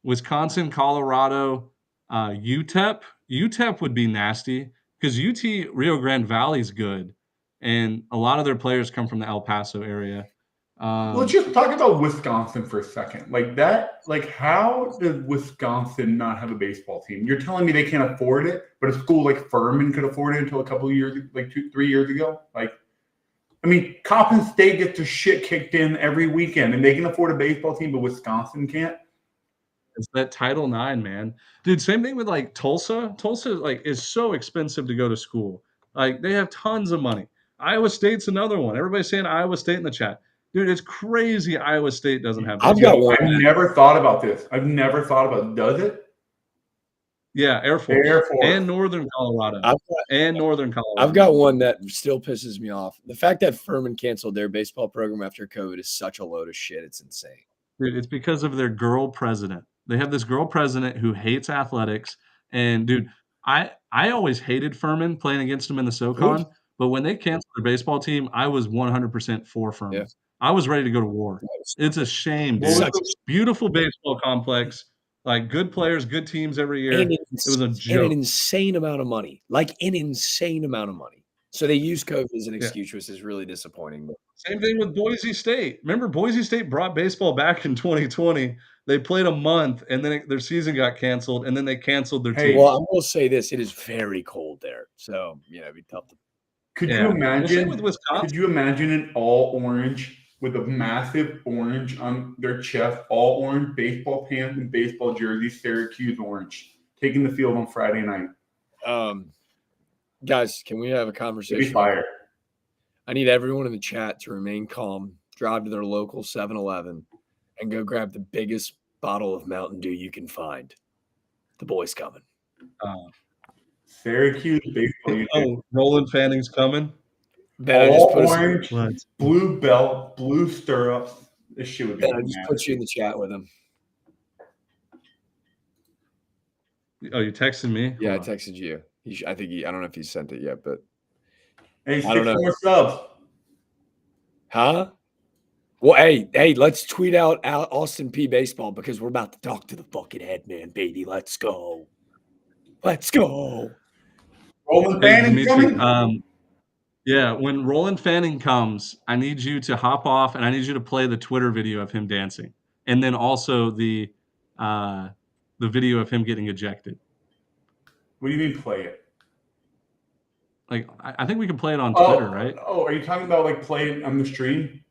Wisconsin, Colorado, UTEP. UTEP would be nasty because UT Rio Grande Valley is good, and a lot of their players come from the El Paso area. Let's just talk about Wisconsin for a second. How did Wisconsin not have a baseball team? You're telling me they can't afford it, but a school like Furman could afford it until a couple of years, like 2-3 years ago? Coppin State gets their shit kicked in every weekend, and they can afford a baseball team, but Wisconsin can't? It's that Title IX, man. Dude, same thing with Tulsa. Tulsa is so expensive to go to school. They have tons of money. Iowa State's another one. Everybody's saying Iowa State in the chat. Dude, it's crazy Iowa State doesn't have I've got one. I've never thought about this. Does it? Yeah, Air Force. And Northern Colorado. I've got one that still pisses me off. The fact that Furman canceled their baseball program after COVID is such a load of shit. It's insane. Dude, it's because of their girl president. They have this girl president who hates athletics. And, dude, I always hated Furman playing against them in the SoCon. But when they canceled their baseball team, I was 100% for Furman. Yeah. I was ready to go to war. It's a shame, dude. Beautiful baseball complex. Good players, good teams every year. It was a joke. And an insane amount of money. So they use COVID as an excuse, which is really disappointing. Same thing with Boise State. Remember, Boise State brought baseball back in 2020. They played a month, and then their season got canceled, and then they canceled their team. Well, I will say this. It is very cold there. So, it'd be tough to – Could you imagine? With Wisconsin? Could you imagine an all orange with a massive orange on their chest, all orange baseball pants and baseball jerseys, Syracuse orange, taking the field on Friday night? Guys, can we have a conversation? It'd be fire. I need everyone in the chat to remain calm, drive to their local 7-Eleven, and go grab the biggest bottle of Mountain Dew you can find. The boy's coming. Syracuse baseball. Roland Fanning's coming. All orange, blue belt, blue stirrups. This shit would be. I just put you in the chat with him. Oh, you texted me? Yeah, I texted you. I don't know if he sent it yet, but hey, 6 more subs. Huh? Well, hey, let's tweet out Austin P baseball because we're about to talk to the fucking head man, baby. Let's go. Let's go. Roland Hey, Fanning Demetra, coming. yeah, when Roland Fanning comes, I need you to hop off and I need you to play the Twitter video of him dancing. And then also the video of him getting ejected. What do you mean play it? Like I think we can play it on Twitter, right? Oh, are you talking about like play it on the stream?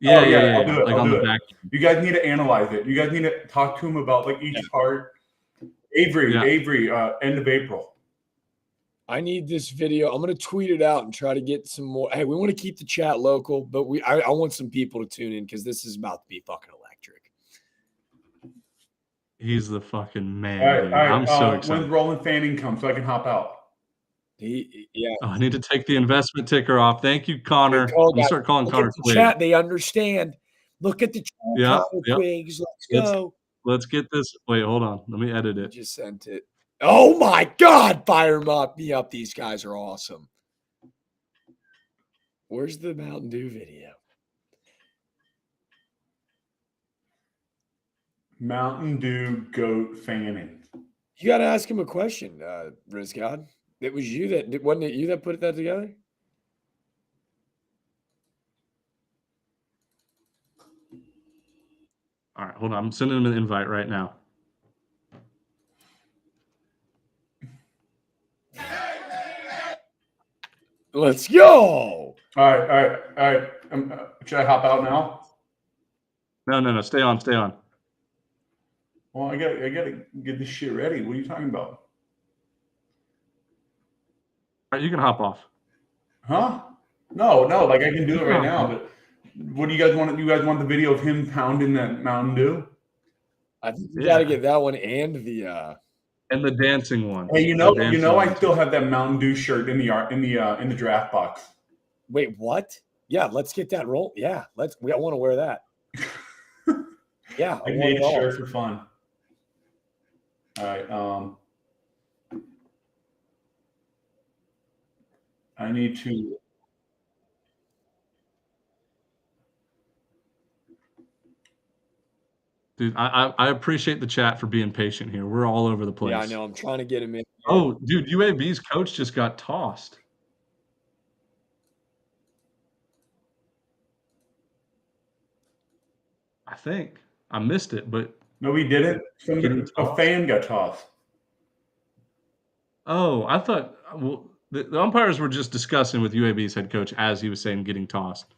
Yeah, I'll do it. Like I'll on do the it. back. You guys need to analyze it. You guys need to talk to him about like each part. Avery, end of April. I need this video. I'm going to tweet it out and try to get some more. Hey, we want to keep the chat local, but I want some people to tune in because this is about to be fucking electric. He's the fucking man. All right, dude. all right. I'm so excited. When Roland Fanning comes, so I can hop out. Yeah. Oh, I need to take the investment ticker off. Thank you, Connor. I'm going to start calling Connor Quiggs. Chat, they understand. Look at the chat, yeah, Connor Quiggs. Let's go. Let's get this. Wait, hold on. Let me edit it. Just sent it. Oh my God! Fire me up. These guys are awesome. Where's the Mountain Dew video? Mountain Dew Goat Fanning. You got to ask him a question, Rizz God. It was you that wasn't it you that put that together? All right, hold on. I'm sending him an invite right now. Let's go. All right. Should I hop out now? No. Stay on. Well, I gotta get this shit ready. What are you talking about? All right, you can hop off. Huh? No. Like I can do it right now. But what do you guys want? You guys want the video of him pounding that Mountain Dew? I think you got to get that one and the dancing one. Hey, I still have that Mountain Dew shirt in the draft box. Wait, what? Yeah, let's get that roll. Yeah, I want to wear that. Yeah, I made a shirt for fun. All right. I need to. Dude, I appreciate the chat for being patient here. We're all over the place. Yeah, I know. I'm trying to get him in. Oh, dude, UAB's coach just got tossed. I think. I missed it, but No, we didn't. A fan got tossed. Oh, I thought the umpires were just discussing with UAB's head coach as he was saying getting tossed.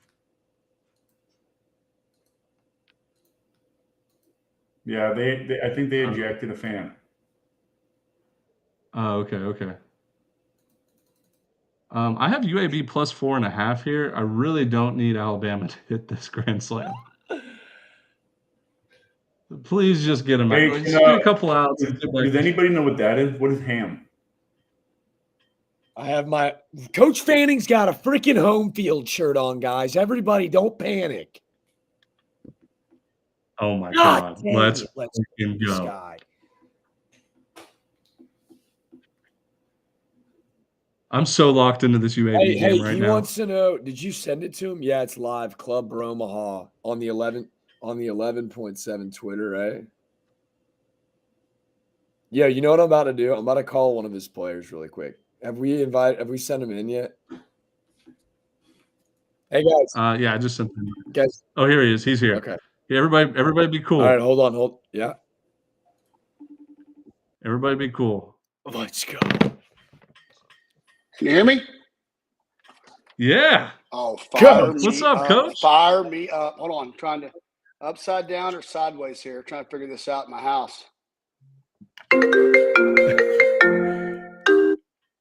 Yeah, I think they ejected a fan. Oh, okay. I have UAB plus 4.5 here. I really don't need Alabama to hit this grand slam. Please just get them out. Just get a couple outs. Does anybody know what that is? What is ham? I have my Coach Fanning's got a freaking home field shirt on, guys. Everybody, don't panic. Oh my God. Let's freaking go. Guy. I'm so locked into this UAB game right now. He wants to know, did you send it to him? Yeah, it's live. Club Bromaha on the 11.7 Twitter, right? Yeah, you know what I'm about to do? I'm about to call one of his players really quick. Have we sent him in yet? Hey guys. Yeah, I just sent him. Guys. Oh, here he is. He's here. Okay. Yeah, everybody be cool. All right, hold on. Yeah. Everybody be cool. Let's go. Can you hear me? Yeah. Oh, fire me What's up, Coach? Fire me up. Hold on. I'm trying to upside down or sideways here. Trying to figure this out in my house.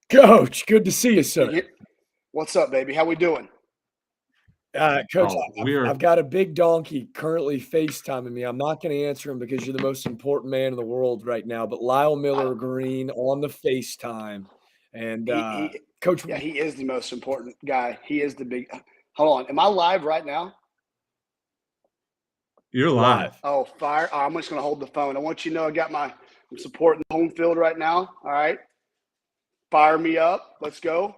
Coach, good to see you, sir. What's up, baby? How we doing? Coach, I've got a big donkey currently FaceTiming me. I'm not going to answer him because you're the most important man in the world right now. But Lyle Miller Green on the FaceTime. And Coach. Yeah, he is the most important guy. He is the big – hold on. Am I live right now? You're live. Oh, fire. I'm just going to hold the phone. I want you to know I'm supporting the home field right now. All right. Fire me up. Let's go.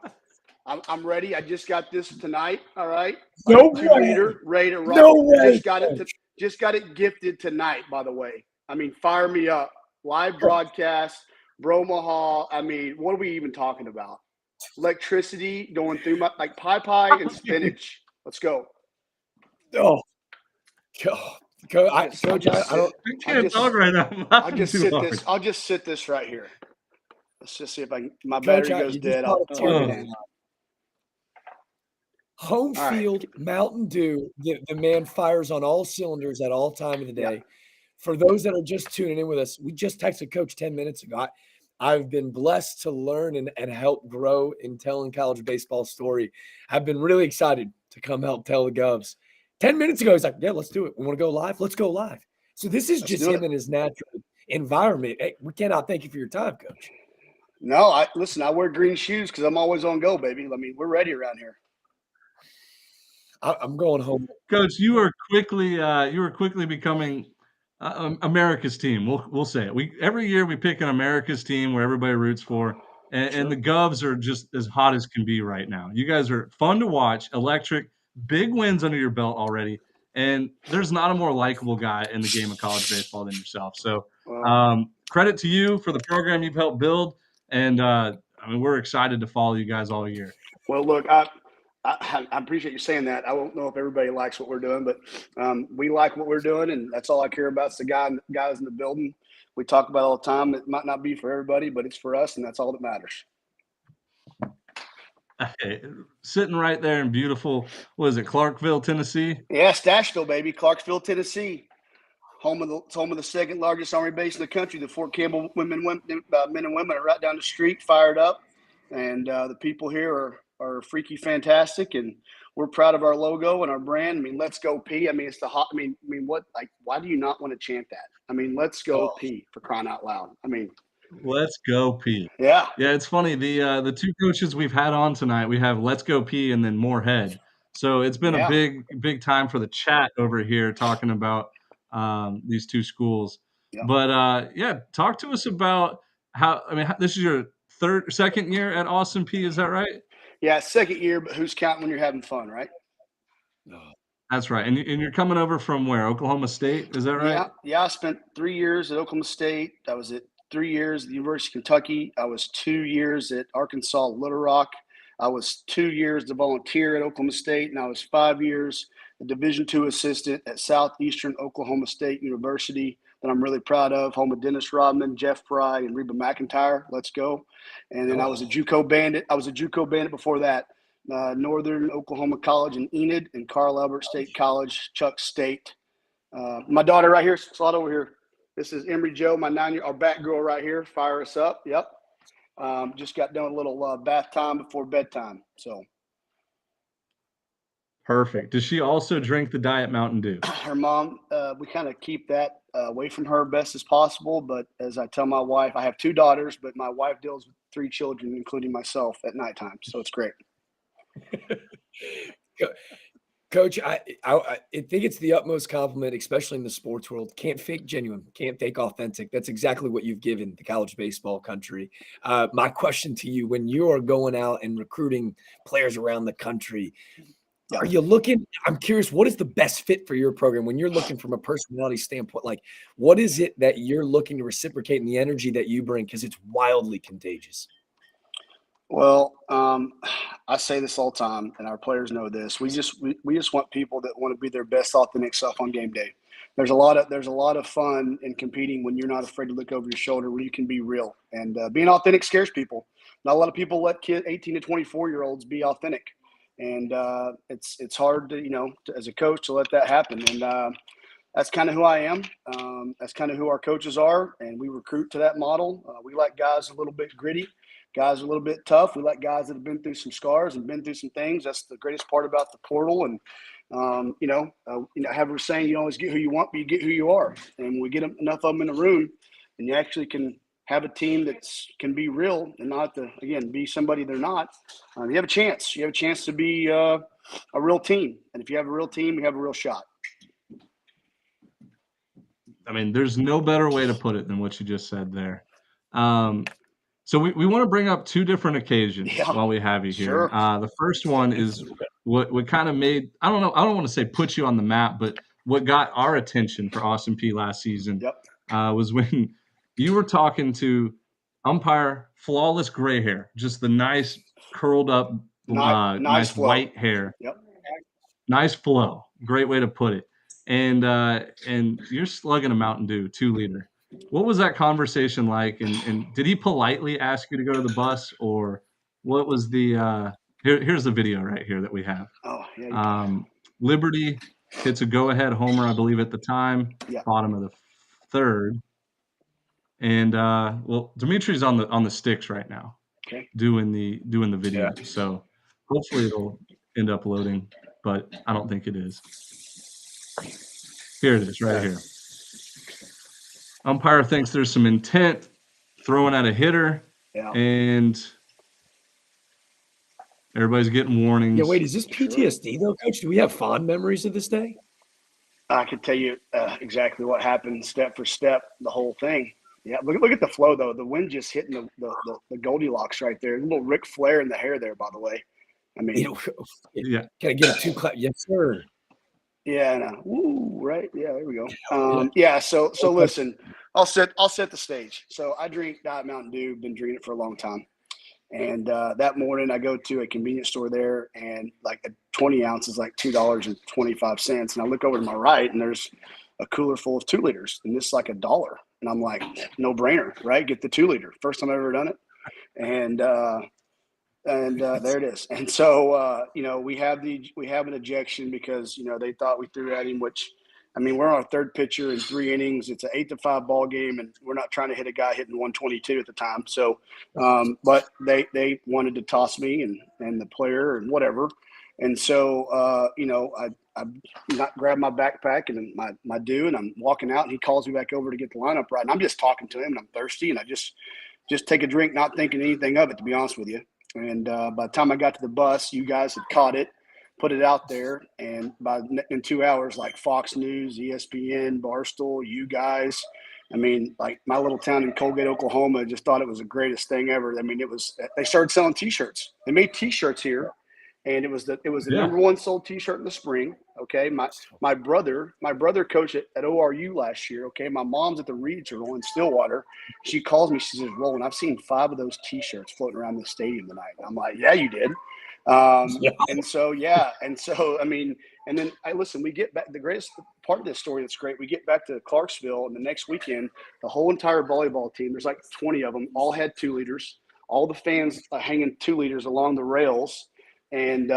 I'm ready. I just got this tonight. All right. No 2-liter, ready to rock. No way. Just got it gifted tonight, by the way. I mean, fire me up. Live broadcast, Bromaha. I mean, what are we even talking about? Electricity going through my like pie and spinach. Let's go. Oh, Coach, I don't. I can't talk right now. I'll just sit this right here. Let's just see if my battery goes dead. I'll turn it in. Home field, Mountain Dew. The man fires on all cylinders at all time of the day. Yeah. For those that are just tuning in with us, we just texted Coach 10 minutes ago. I've been blessed to learn and help grow in telling college baseball story. I've been really excited to come help tell the Govs. 10 minutes ago, he's like, yeah, let's do it. We want to go live? Let's go live. So this is just him in his natural environment. Hey, we cannot thank you for your time, Coach. No, listen, I wear green shoes because I'm always on go, baby. I mean, we're ready around here. I'm going home. Coach, you are quickly becoming America's team. We'll say it. Every year we pick an America's team where everybody roots for, and the Govs are just as hot as can be right now. You guys are fun to watch, electric, big wins under your belt already, and there's not a more likable guy in the game of college baseball than yourself. So credit to you for the program you've helped build, and I mean, we're excited to follow you guys all year. Well, look, I appreciate you saying that. I don't know if everybody likes what we're doing, but we like what we're doing, and that's all I care about. It's the guys in the building. We talk about it all the time. It might not be for everybody, but it's for us, and that's all that matters. Okay. Sitting right there in beautiful, what is it, Clarksville, Tennessee? Yeah, Stashville, baby, Clarksville, Tennessee. Home of the second largest Army base in the country. The Fort Campbell men and women are right down the street, fired up, and the people here are freaky fantastic, and we're proud of our logo and our brand. I mean, let's go P. I mean, it's the hot. I mean, what? Like, why do you not want to chant that? I mean, let's go P, for crying out loud. I mean, let's go P. Yeah. Yeah, it's funny. The two coaches we've had on tonight, we have Let's Go P and then Morehead. So it's been a big time for the chat over here talking about these two schools. Yeah. But talk to us about how. I mean, this is your second year at Austin P. Is that right? Yeah, second year, but who's counting when you're having fun, right? That's right. And you're coming over from where? Oklahoma State? Is that right? Yeah. I spent 3 years at Oklahoma State. I was at 3 years at the University of Kentucky. I was 2 years at Arkansas Little Rock. I was 2 years to volunteer at Oklahoma State, and I was 5 years a Division II assistant at Southeastern Oklahoma State University that I'm really proud of, home of Dennis Rodman, Jeff Fry, and Reba McIntyre. Let's go. And then I was a JUCO bandit. Before that. Northern Oklahoma College in Enid and Carl Albert State College, Chuck State. My daughter right here, slide over here. This is Emery Joe, my 9-year, our bat girl right here. Fire us up. Yep. Just got done a little bath time before bedtime. So. Perfect. Does she also drink the Diet Mountain Dew? Her mom, we kind of keep that away from her best as possible. But as I tell my wife, I have 2 daughters, but my wife deals with 3 children, including myself, at nighttime. So it's great. Coach, I think it's the utmost compliment, especially in the sports world. Can't fake genuine, can't fake authentic. That's exactly what you've given the college baseball country. My question to you, when you are going out and recruiting players around the country, are you looking – I'm curious, what is the best fit for your program when you're looking from a personality standpoint? Like, what is it that you're looking to reciprocate in the energy that you bring? Because it's wildly contagious. Well, I say this all the time, and our players know this. We just want people that want to be their best authentic self on game day. There's a lot of fun in competing when you're not afraid to look over your shoulder, when you can be real. And being authentic scares people. Not a lot of people let 18 to 24-year-olds be authentic. And it's hard to, as a coach, to let that happen. And that's kind of who I am. That's kind of who our coaches are, and we recruit to that model. We like guys a little bit gritty, guys a little bit tough. We like guys that have been through some scars and been through some things. That's the greatest part about the portal. And have a saying, you always get who you want, but you get who you are. And when we get enough of them in the room, and you actually can have a team that can be real and not be somebody they're not. You have a chance. You have a chance to be a real team. And if you have a real team, you have a real shot. I mean, there's no better way to put it than what you just said there. So we want to bring up two different occasions Yeah. while we have you here. Sure. The first one is what kind of made, I don't want to say put you on the map, but what got our attention for Austin P last season Yep. was when you were talking to umpire, flawless gray hair, just the nice curled up, nice flow. white hair. Yep. Nice flow. Great way to put it. And you're slugging a Mountain Dew 2-liter. What was that conversation like? And did he politely ask you to go to the bus, or what was the here's the video right here that we have. Oh, yeah. Liberty hits a go-ahead homer, I believe, at the time, Yeah. bottom of the third. And well, Demetri's on the sticks right now, Okay. doing the video. Yeah. So hopefully it'll end up loading, but I don't think it is. Here it is, right here. Umpire thinks there's some intent, throwing at a hitter, and everybody's getting warnings. Yeah, wait, is this PTSD though, Coach? Do we have fond memories of this day? I could tell you exactly what happened, step for step, the whole thing. Yeah, look at the flow though. The wind just hitting the Goldilocks right there. A little Ric Flair in the hair there, by the way. I mean, yeah. Can I get a 2 clap? Yes, sir. Yeah, I know. Ooh, right. Yeah, there we go. Yeah. So listen, I'll set the stage. So I drink Diet Mountain Dew. Been drinking it for a long time. And that morning, I go to a convenience store there, and like a 20 ounce is like $2.25. And I look over to my right, and there's a cooler full of 2 liters, and this is like $1. And I'm like, no brainer, right? Get the 2 liter. First time I've ever done it, and there it is. And so we have an ejection because they thought we threw at him, which. I mean, we're on our third pitcher in 3 innings. It's an 8-5 ball game, and we're not trying to hit a guy hitting 122 at the time. So, but they wanted to toss me and the player and whatever. And so, I not grabbed my backpack and my Dew, and I'm walking out, and he calls me back over to get the lineup right. And I'm just talking to him, and I'm thirsty, and I just take a drink, not thinking anything of it, to be honest with you. And by the time I got to the bus, you guys had caught it. Put it out there, and in 2 hours, like Fox News, ESPN, Barstool, you guys, I mean, like my little town in Colgate, Oklahoma, just thought it was the greatest thing ever. I mean, they started selling T-shirts. They made T-shirts here, and it was the number one sold T-shirt in the spring. Okay, my brother coached at ORU last year. Okay, my mom's at the Regional in Stillwater. She calls me. She says, "Roland, I've seen 5 of those T-shirts floating around the stadium tonight." I'm like, "Yeah, you did." And so I mean, and then we get back. The greatest part of this story that's great, we get back to Clarksville, and the next weekend, the whole entire volleyball team, there's like 20 of them, all had 2 liters. All the fans hanging 2 liters along the rails, and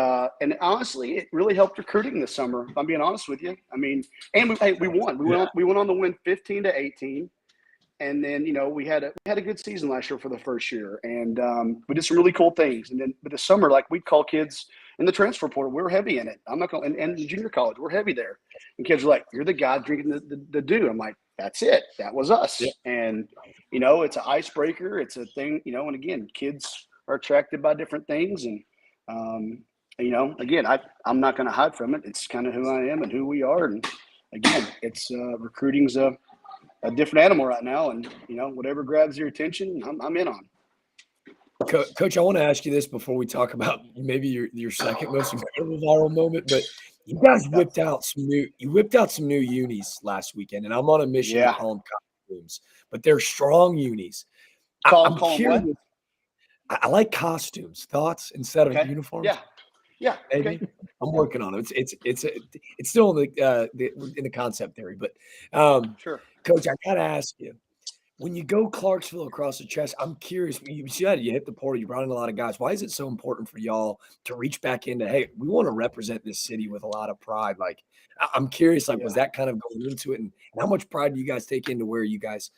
honestly, it really helped recruiting this summer. If I'm being honest with you, I mean, and we won. We went on to win 15-18. And then, we had a good season last year for the first year, and we did some really cool things. And then, but the summer, like we'd call kids in the transfer portal, we're heavy in it. I'm not going, and junior college, we're heavy there. And kids are like, "You're the guy drinking the Dew." I'm like, "That's it. That was us." Yeah. And it's an icebreaker. It's a thing. And again, kids are attracted by different things, and again, I'm not going to hide from it. It's kind of who I am and who we are. And again, it's recruiting's a different animal right now, and whatever grabs your attention, I'm in on. Coach, I want to ask you this before we talk about maybe your second most incredible viral moment, but you guys whipped out some new unis last weekend, and I'm on a mission to call them costumes, but they're strong unis. I'm curious. What? I like costumes. Thoughts instead of uniforms? Yeah. Maybe. Okay. I'm working on it. It's still in the concept theory, but sure. Coach, I gotta ask you, when you go Clarksville across the chest, I'm curious. You hit the portal, you brought in a lot of guys. Why is it so important for y'all to reach back into, hey, we want to represent this city with a lot of pride? Like, I'm curious, was that kind of going into it, and how much pride do you guys take into where you guys,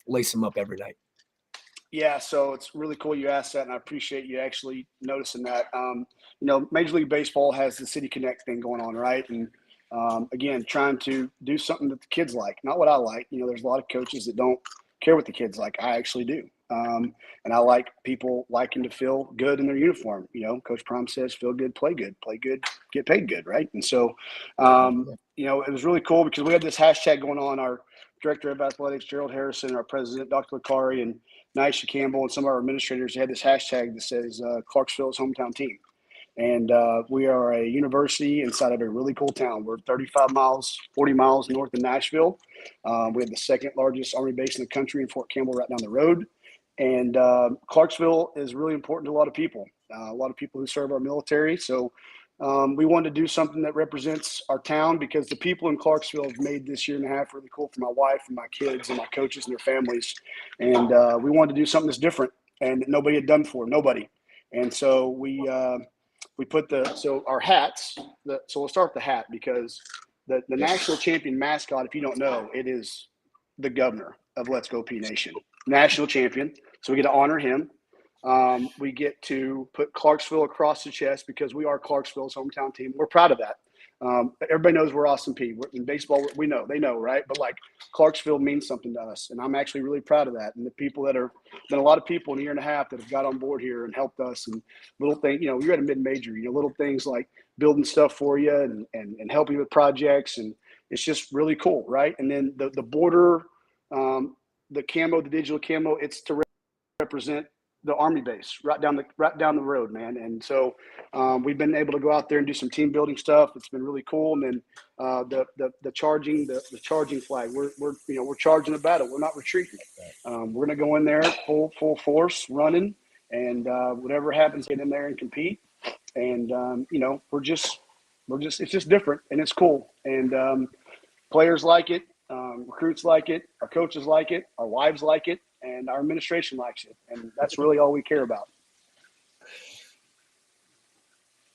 lace them up every night? Yeah, so it's really cool you asked that, and I appreciate you actually noticing that. Major League Baseball has the City Connect thing going on, right? And again, trying to do something that the kids like, not what I like. There's a lot of coaches that don't care what the kids like. I actually do. And I like people liking to feel good in their uniform. Coach Prime says, feel good, play good, get paid good, right? And so, it was really cool because we had this hashtag going on our director of athletics, Gerald Harrison, our president, Dr. Lakari, and Nyesha Campbell, and some of our administrators had this hashtag that says Clarksville's hometown team. And we are a university inside of a really cool town. We're 35 miles, 40 miles north of Nashville. We have the second largest Army base in the country in Fort Campbell right down the road. And Clarksville is really important to a lot of people who serve our military. So we wanted to do something that represents our town, because the people in Clarksville have made this year and a half really cool for my wife and my kids and my coaches and their families. And we wanted to do something that's different and that nobody had done before, nobody. And so we put our hats, so we'll start with the hat, because the national champion mascot, if you don't know, it is the governor of Let's Go P Nation, national champion. So we get to honor him. We get to put Clarksville across the chest because we are Clarksville's hometown team. We're proud of that. Everybody knows we're Awesome P. In baseball, they know, right? But like, Clarksville means something to us, and I'm actually really proud of that. And the people that are been a lot of people in a year and a half that have got on board here and helped us, and little things. You're at a mid-major. Little things like building stuff for you and helping with projects, and it's just really cool, right? And then the border, the camo, the digital camo, it's to represent the Army base right down the road, man. And so we've been able to go out there and do some team building stuff. It's been really cool. And then the charging flag, we're charging a battle. We're not retreating. We're gonna go in there full force, running, and whatever happens, get in there and compete. And it's just different, and it's cool. And players like it, recruits like it, our coaches like it, our wives like it, and our administration likes it. And that's really all we care about.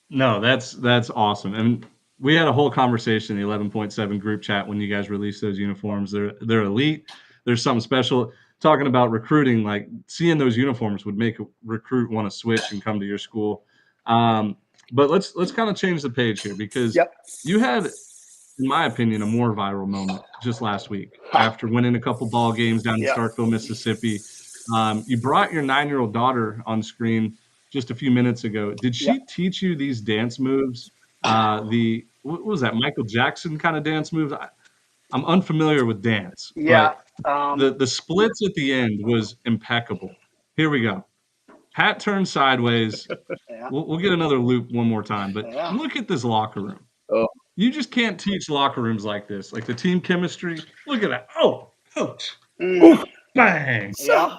No, that's awesome. And we had a whole conversation in the 11.7 group chat when you guys released those uniforms. They're elite. There's something special. Talking about recruiting, like seeing those uniforms would make a recruit want to switch and come to your school. But let's kind of change the page here, because you had, in my opinion, a more viral moment just last week after winning a couple ball games down in Starkville, Mississippi. You brought your 9-year-old daughter on screen just a few minutes ago. Did she teach you these dance moves? What was that, Michael Jackson kind of dance moves? I'm unfamiliar with dance. But the splits at the end was impeccable. Here we go. Hat turned sideways. We'll get another loop one more time. But look at this locker room. Oh. You just can't teach locker rooms like this. Like the team chemistry. Look at that. Oh, coach. Oof, bang. Yeah.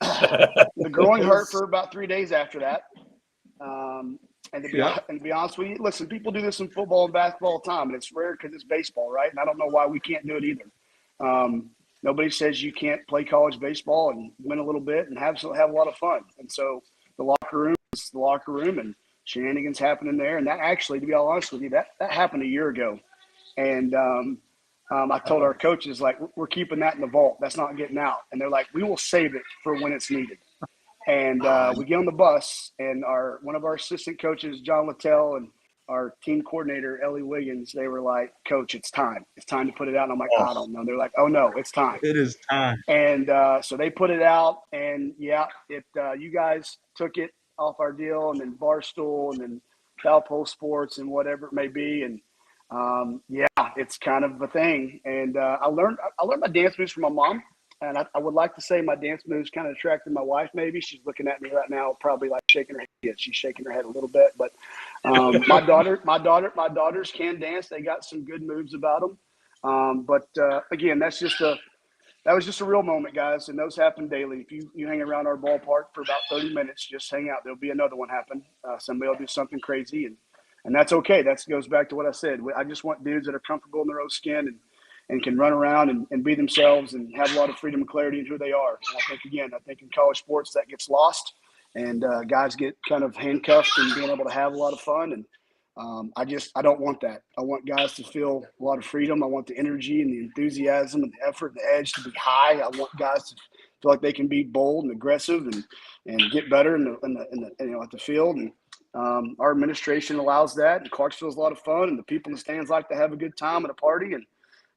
The growing hurt for about 3 days after that. And to be honest with you, listen, people do this in football and basketball all the time, and it's rare because it's baseball, right? And I don't know why we can't do it either. Nobody says you can't play college baseball and win a little bit and have a lot of fun. And so the locker room is the locker room, and shenanigans happening there. And that actually, to be all honest with you, that happened a year ago. And I told our coaches, like, we're keeping that in the vault. That's not getting out. And they're like, we will save it for when it's needed. And we get on the bus, and one of our assistant coaches, John Littell, and our team coordinator, Ellie Wiggins, they were like, Coach, it's time. It's time to put it out. And I'm like, I don't know. They're like, oh, no, it's time. It is time. And so they put it out. And, you guys took it off our deal, and then Barstool, and then Valpo Sports, and whatever it may be. And, it's kind of a thing. And I learned my dance moves from my mom. And I would like to say my dance moves kind of attracted my wife. Maybe she's looking at me right now, probably like shaking her head. She's shaking her head a little bit, but my daughters can dance. They got some good moves about them. But again, that was just a real moment, guys. And those happen daily. If you hang around our ballpark for about 30 minutes, just hang out. There'll be another one happen. Somebody will do something crazy, and that's okay. That goes back to what I said. I just want dudes that are comfortable in their own skin and can run around and be themselves and have a lot of freedom and clarity in who they are. And I think in college sports that gets lost, and guys get kind of handcuffed and being able to have a lot of fun. And I don't want that. I want guys to feel a lot of freedom. I want the energy and the enthusiasm and the effort and the edge to be high. I want guys to feel like they can be bold and aggressive and get better at the field. And our administration allows that. And Clarksville's a lot of fun, and the people in the stands like to have a good time at a party.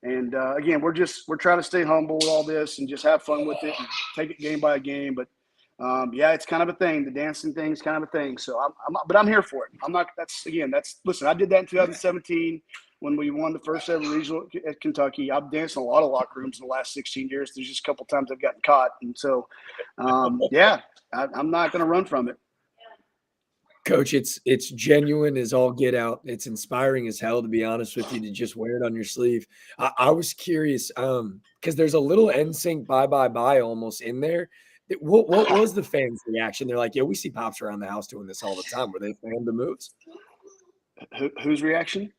And again, we're trying to stay humble with all this and just have fun with it and take it game by game. But it's kind of a thing. The dancing thing is kind of a thing. So I'm here for it. Listen, I did that in 2017 when we won the first ever regional at Kentucky. I've danced in a lot of locker rooms in the last 16 years. There's just a couple times I've gotten caught. And so, yeah, I'm not going to run from it. Coach, it's genuine as all get out. It's inspiring as hell, to be honest with you, to just wear it on your sleeve. I was curious because there's a little NSYNC bye almost in there. What was the fans' reaction? They're like, yeah, we see Pops around the house doing this all the time. Were they a fan of the moves? Whose reaction?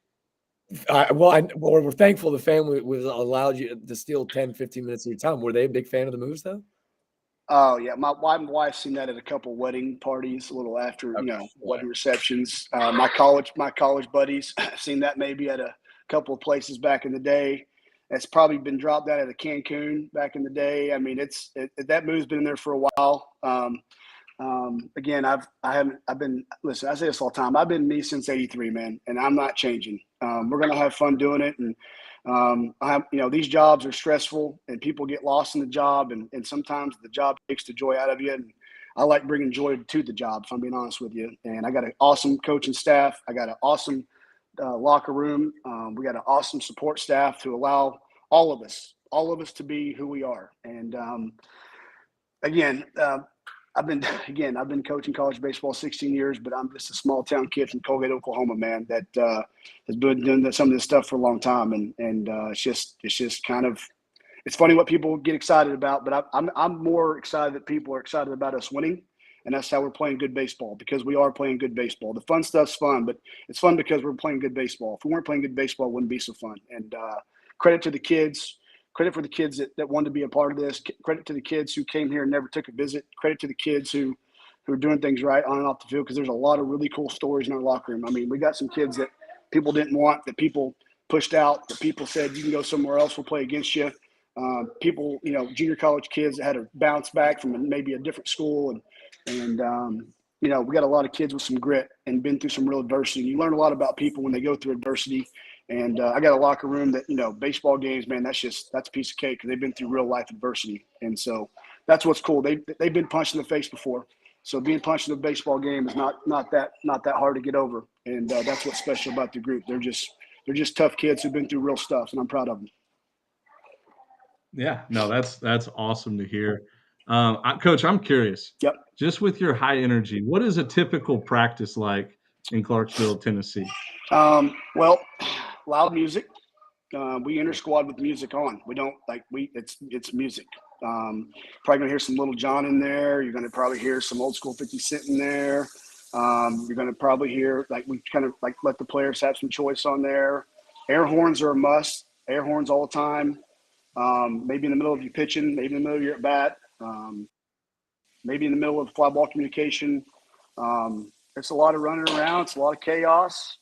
We're thankful the family was allowed you to steal 10, 15 minutes of your time. Were they a big fan of the moves, though? Oh, yeah. My wife's seen that at a couple wedding parties, a little after, wedding receptions. My college buddies seen that maybe at a couple of places back in the day. It's probably been dropped out of the Cancun back in the day. I mean, that move's been in there for a while. Again, listen, I say this all the time. I've been me since '83, man, and I'm not changing. We're going to have fun doing it. And these jobs are stressful and people get lost in the job. And sometimes the job takes the joy out of you. And I like bringing joy to the job, if I'm being honest with you. And I got an awesome coaching staff. I got an awesome locker room. We got an awesome support staff to allow all of us to be who we are. And I've been coaching college baseball 16 years, but I'm just a small town kid from Colgate, Oklahoma, man, that has been doing some of this stuff for a long time. And it's just kind of, it's funny what people get excited about, but I'm more excited that people are excited about us winning. And that's how we're playing good baseball, because we are playing good baseball. The fun stuff's fun, but it's fun because we're playing good baseball. If we weren't playing good baseball, it wouldn't be so fun. And credit to the kids. Credit for the kids that wanted to be a part of this. Credit to the kids who came here and never took a visit. Credit to the kids who are doing things right on and off the field, because there's a lot of really cool stories in our locker room. I mean, we got some kids that people didn't want, that people pushed out, that people said, you can go somewhere else, we'll play against you. People, junior college kids that had to bounce back from maybe a different school. And we got a lot of kids with some grit and been through some real adversity. You learn a lot about people when they go through adversity. And I got a locker room that, baseball games, man, that's a piece of cake, because they've been through real life adversity. And so that's what's cool. They've been punched in the face before. So being punched in a baseball game is not that hard to get over. And that's what's special about the group. They're just tough kids who've been through real stuff, and I'm proud of them. Yeah, no, that's awesome to hear. Coach, I'm curious. Yep. Just with your high energy, what is a typical practice like in Clarksville, Tennessee? Well, loud music. We inter squad with music on. We don't it's music. Probably gonna hear some Little John in there. You're gonna probably hear some old school 50 Cent in there. You're gonna probably hear, we kind of let the players have some choice on there. Air horns are a must. Air horns all the time. Maybe in the middle of you pitching, maybe in the middle of your at bat, maybe in the middle of fly ball communication. It's a lot of running around. It's a lot of chaos.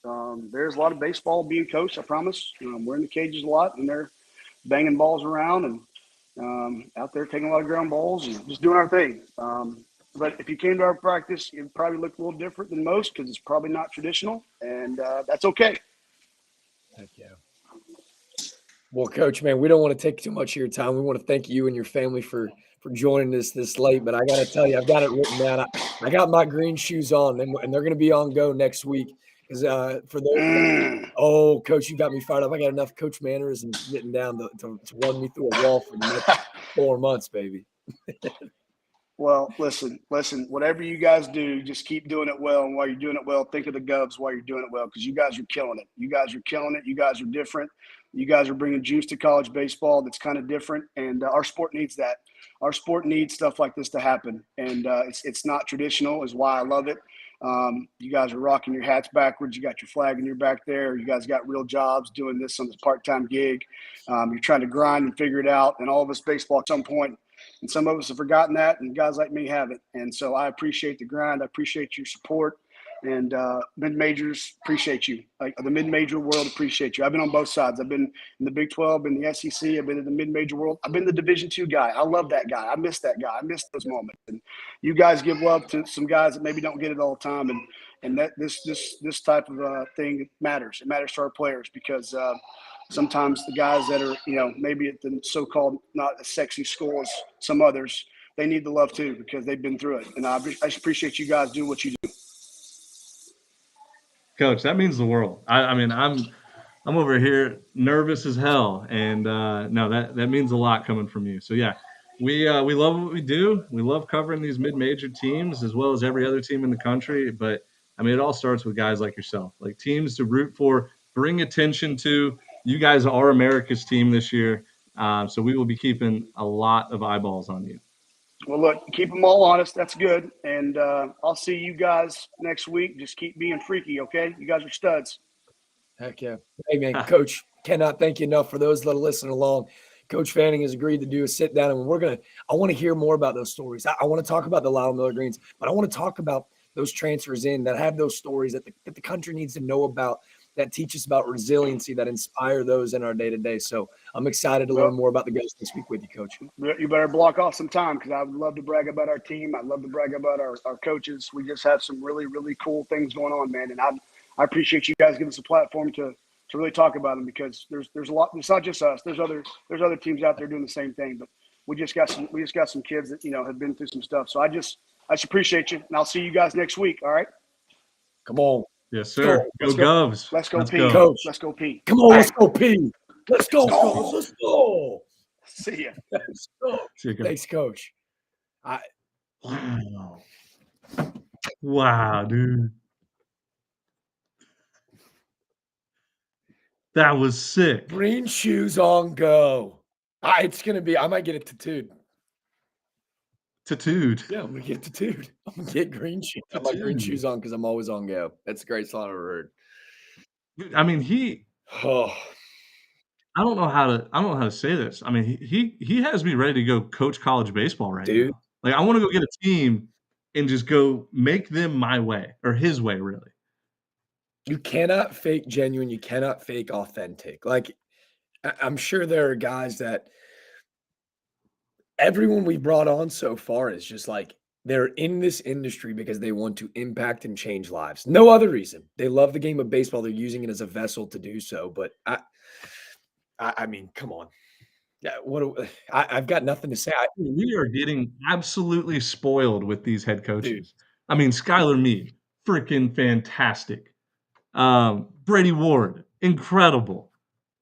There's a lot of baseball being coached, I promise. We're in the cages a lot, and they're banging balls around and out there taking a lot of ground balls and just doing our thing. But if you came to our practice, it would probably look a little different than most, because it's probably not traditional, and that's okay. Heck yeah. Well, Coach, man, we don't want to take too much of your time. We want to thank you and your family for joining us this late. But I got to tell you, I've got it written down. I got my green shoes on, and they're going to be on go next week. Because for those, Coach, you got me fired up. I got enough Coach manners and getting down to run me through a wall for the next 4 months, baby. Well, listen, whatever you guys do, just keep doing it well. And while you're doing it well, think of the Govs while you're doing it well, because you guys are killing it. You guys are killing it. You guys are different. You guys are bringing juice to college baseball that's kind of different. And our sport needs that. Our sport needs stuff like this to happen. And it's not traditional, is why I love it. You guys are rocking your hats backwards. You got your flag in your back there. You guys got real jobs doing this on this part-time gig. You're trying to grind and figure it out. And all of us baseball at some point, and some of us have forgotten that, and guys like me haven't. And so I appreciate the grind. I appreciate your support. And mid-majors appreciate you. Like the mid-major world appreciate you. I've been on both sides. I've been in the Big 12, in the SEC. I've been in the mid-major world. I've been the Division II guy. I love that guy. I miss that guy. I miss those moments. And you guys give love to some guys that maybe don't get it all the time. And that this type of thing matters. It matters to our players, because sometimes the guys that are, maybe at the so-called not as sexy school as some others, they need the love too, because they've been through it. And I just appreciate you guys doing what you do. Coach, that means the world. I mean, I'm over here nervous as hell, and no, that means a lot coming from you. So yeah, we love what we do. We love covering these mid-major teams as well as every other team in the country. But I mean, it all starts with guys like yourself, like teams to root for, bring attention to. You guys are America's team this year, so we will be keeping a lot of eyeballs on you. Well, look, keep them all honest. That's good. And I'll see you guys next week. Just keep being freaky, okay? You guys are studs. Heck yeah. Hey, man, Coach, cannot thank you enough for those that are listening along. Coach Fanning has agreed to do a sit down, and I want to hear more about those stories. I want to talk about the Lyle Miller Greens, but I want to talk about those transfers in that have those stories that the country needs to know about, that teach us about resiliency, that inspire those in our day-to-day. So I'm excited to learn more about the guys this week with you, Coach. You better block off some time because I would love to brag about our team. I'd love to brag about our coaches. We just have some really, really cool things going on, man. And I appreciate you guys giving us a platform to really talk about them because there's a lot. It's not just us. There's other teams out there doing the same thing. But we just got some kids that have been through some stuff. So I just appreciate you, and I'll see you guys next week. All right. Come on. Yes, sir. Go Govs. Let's go, P. Coach. Let's go, P. Come on, let's go, P. Let's go, Coach. Let's go. See ya. Let's go. Thanks, Coach. Wow, dude. That was sick. Green shoes on go. It's going to be – I might get it tattooed. Tattooed? Yeah, I'm going to get it tattooed. I'm going to get green shoes. I like green shoes on because I'm always on go. That's a great song I've ever heard. I mean, I don't know how to say this. I mean, he has me ready to go coach college baseball right now. Like, I want to go get a team and just go make them my way or his way, really. You cannot fake genuine. You cannot fake authentic. Like, I'm sure there are guys that everyone we brought on so far is just like they're in this industry because they want to impact and change lives. No other reason. They love the game of baseball. They're using it as a vessel to do so. But I mean, come on. Yeah, I've got nothing to say. We are getting absolutely spoiled with these head coaches. Dude. I mean, Skylar Meade, freaking fantastic. Brady Ward, incredible.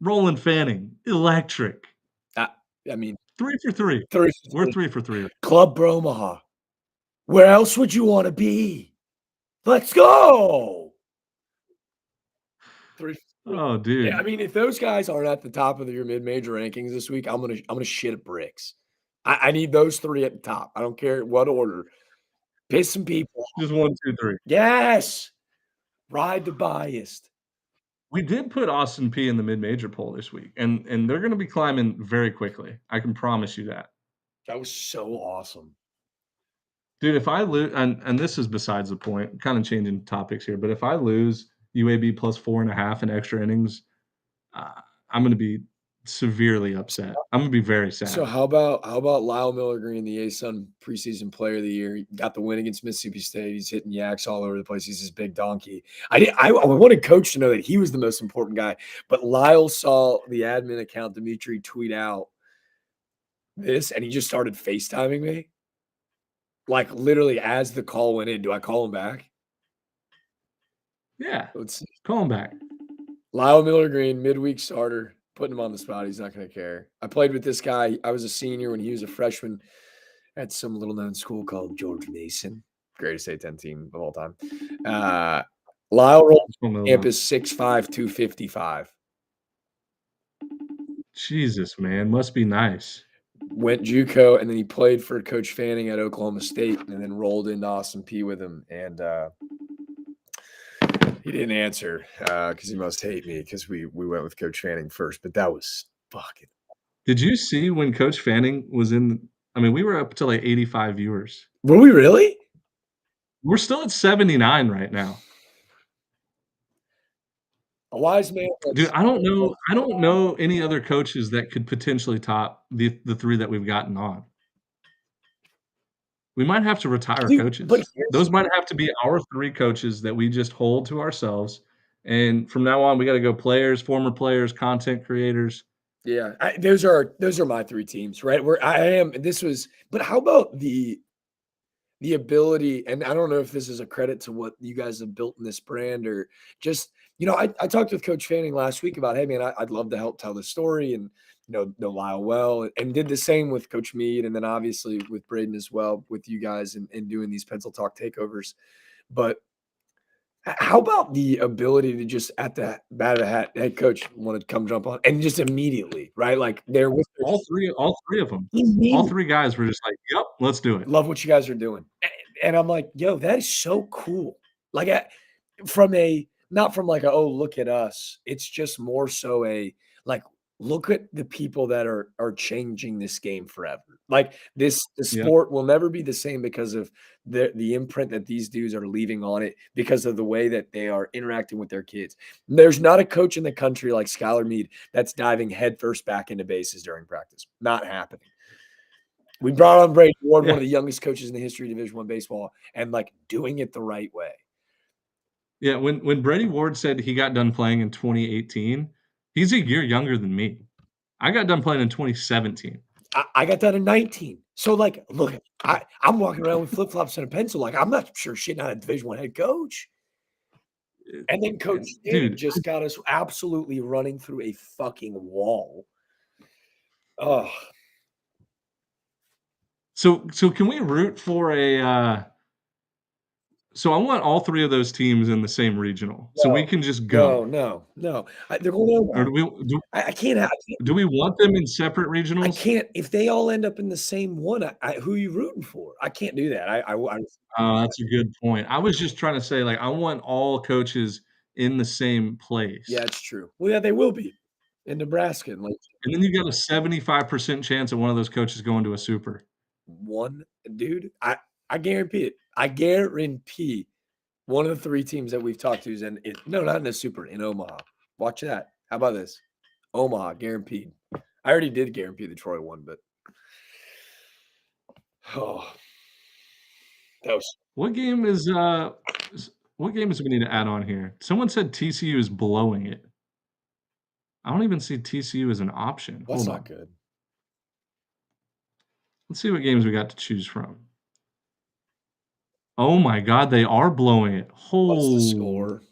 Roland Fanning, electric. I mean, 3 for 3. We're 3 for 3. Club Bromaha. Where else would you want to be? Let's go. 3 for 3. Oh, dude. Yeah, I mean, if those guys aren't at the top of your mid-major rankings this week, I'm gonna shit bricks. I need those 3 at the top. I don't care what order. Piss some people. Just 1, 2, 3. Yes. Ride the biased. We did put Austin P in the mid-major poll this week, and they're going to be climbing very quickly. I can promise you that. That was so awesome. Dude, if I lose, and this is besides the point, kind of changing topics here, but if I lose UAB plus 4.5 in extra innings, I'm going to be severely upset. I'm going to be very sad. So how about Lyle Miller Green, the ASUN preseason player of the year? He got the win against Mississippi State. He's hitting yaks all over the place. He's this big donkey. I wanted Coach to know that he was the most important guy, but Lyle saw the admin account Demetra tweet out this, and he just started FaceTiming me. Like literally as the call went in. Do I call him back? Yeah, let's call him back. Lyle Miller Green, midweek starter. Putting him on the spot. He's not going to care. I played with this guy. I was a senior when he was a freshman at some little-known school called George Mason. Greatest A-10 team of all time. Lyle rolled campus 6'5", 255. Jesus, man. Must be nice. Went JUCO, and then he played for Coach Fanning at Oklahoma State and then rolled into Austin P with him. And he didn't answer because he must hate me because we went with Coach Fanning first. But that was fucking. Did you see when Coach Fanning was in? I mean, we were up to like 85 viewers. Were we really? We're still at 79 right now. A wise man. Dude, I don't know any other coaches that could potentially top the 3 that we've gotten on. We might have to retire coaches. But those might have to be our 3 coaches that we just hold to ourselves. And from now on, we got to go players, former players, content creators. Yeah, those are my 3 teams, right? Where I am. But how about the ability, and I don't know if this is a credit to what you guys have built in this brand or just, I talked with Coach Fanning last week about, hey man, I'd love to help tell the story and know Lyle well, and did the same with Coach Mead, and then obviously with Braden as well, with you guys and doing these pencil talk takeovers. But how about the ability to just at the bat of the hat, hey coach, want to come jump on, and just immediately, right? Like they're with All three of them. All immediately. three guys were just like, "Yep, let's do it." Love what you guys are doing. And I'm like, yo, that is so cool. Like not from like oh, look at us. It's just more so like, look at the people that are changing this game forever. Like the Yep. sport will never be the same because of the imprint that these dudes are leaving on it, because of the way that they are interacting with their kids. There's not a coach in the country like Skylar Mead that's diving headfirst back into bases during practice. Not happening. We brought on Brady Ward, one of the youngest coaches in the history of Division I baseball, and like doing it the right way. Yeah, when Brady Ward said he got done playing in 2018, he's a year younger than me. I got done playing in 2017. I got done in 19. So like, look, I'm walking around with flip flops and a pencil. Like I'm not sure shit not a Division I head coach. And then Coach Fanning just got us absolutely running through a fucking wall. Oh. So can we root for a so I want all three of those teams in the same regional, so we can just go. No. They're going Or I can't. do we want them in separate I regionals? can't. If they all end up in the same one, who are you rooting for? I can't do that. That's a good point. I was just trying to say, like, I want all coaches in the same place. Yeah, it's true. Well, yeah, they will be in Nebraska. And then you got a 75% chance of one of those coaches going to a super. One dude, I guarantee it. I guarantee one of the three teams that we've talked to is not in a super, in Omaha. Watch that. How about this? Omaha, guaranteed. I already did guarantee the Troy one, but that was what game is we need to add on here? Someone said TCU is blowing it. I don't even see TCU as an option. That's Hold not on. good. Let's see what games we got to choose from. Oh my god, they are blowing it. What's the score?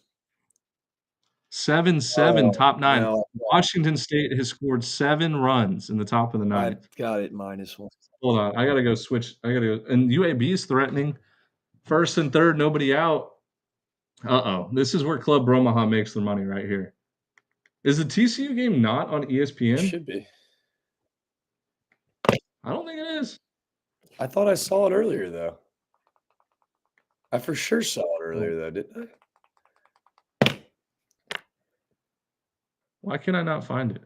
7-7, top 9. No. Washington State has scored 7 runs in the top of the I ninth. got it -1. Hold on, I gotta go switch. And UAB is threatening. 1st and 3rd, nobody out. Uh-oh. This is where Club Bromaha makes their money right here. Is the TCU game not on It ESPN? should be. I don't think it is. I thought I saw it earlier, though. I for sure saw it earlier, though, didn't I? Why can I not find it?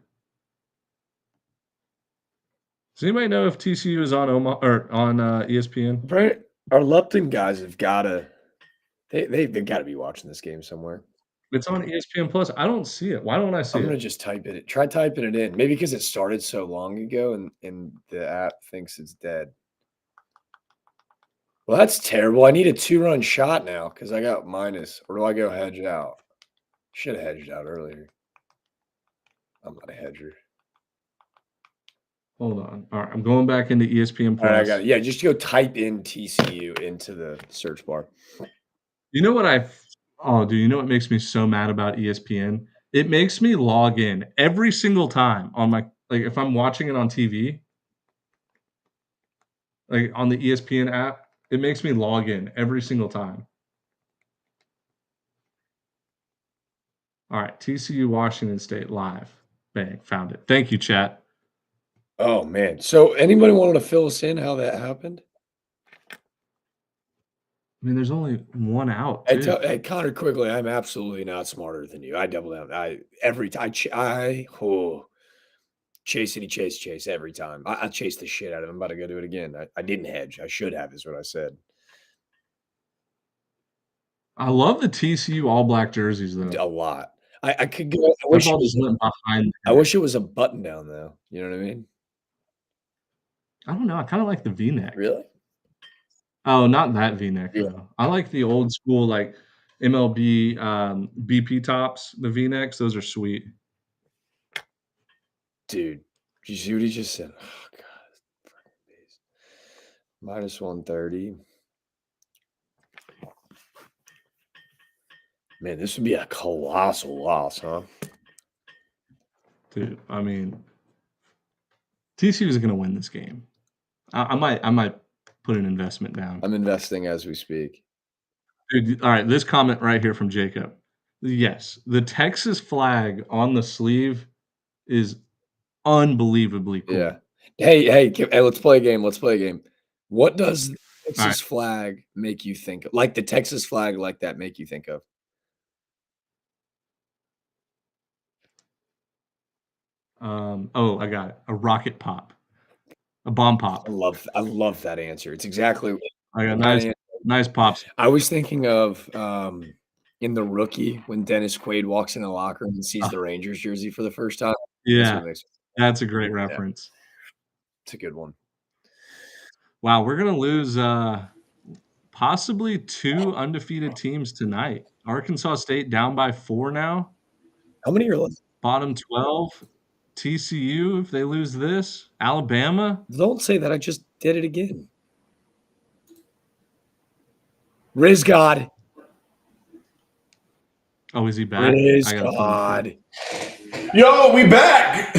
Does anybody know if TCU is on Omaha or on ESPN? Our Lupton guys have gotta they've gotta be watching this game somewhere. It's on ESPN Plus. I don't see it. Why don't I see I'm gonna it? just type it. Try typing it in. Maybe because it started so long ago and the app thinks it's dead. Well, that's terrible. I need a 2-run shot now because I got minus. Or do I go hedge out? Should have hedged out earlier. I'm not a hedger. Hold on. All right, I'm going back into ESPN Plus. All right, I got it. Yeah, just go type in TCU into the search bar. You know what do you know what makes me so mad about ESPN? It makes me log in every single time on my if I'm watching it on TV, like on the ESPN app, it makes me log in every single time. All right, TCU Washington State live. Bang, found it. Thank you, chat. Oh man. So anybody wanted to fill us in how that happened? I mean, there's only one out, too. Hey, Connor, quickly, I'm absolutely not smarter than you. I double down. Chase City, chase every time. I chase the shit out of him. I'm about to go do it again. I didn't hedge. I should have, is what I said. I love the TCU all black jerseys, though. A lot. I could go. I wish it was a button down, though. You know what I mean? I don't know. I kind of like the V-neck. Really? Oh, not that V-neck, Yeah. though. I like the old school, like, MLB, BP tops, the V-necks. Those are sweet. Dude, did you see what he just said? Oh, God. -130. Man, this would be a colossal loss, huh? Dude, I mean, TCU is going to win this game. I might put an investment down. I'm investing as we speak. Dude, all right, this comment right here from Jacob. Yes, the Texas flag on the sleeve is unbelievably cool. Yeah. Hey, let's play a game. Let's play a game. What does the right. Texas flag make you think of? Like the Texas flag like that make you think of? Oh, I got it. A rocket pop. A bomb pop. I love that answer. It's exactly I got nice pops. I was thinking of in The Rookie when Dennis Quaid walks in the locker room and sees the Rangers jersey for the first time. Yeah, that's a great reference. Yeah. It's a good one. Wow, we're going to lose possibly 2 undefeated teams tonight. Arkansas State down by 4 now. How many are left? Bottom 12. TCU, if they lose this. Alabama. Don't say that. I just did it again. Rizz God. Oh, is he back? Rizz God. Yo, we back.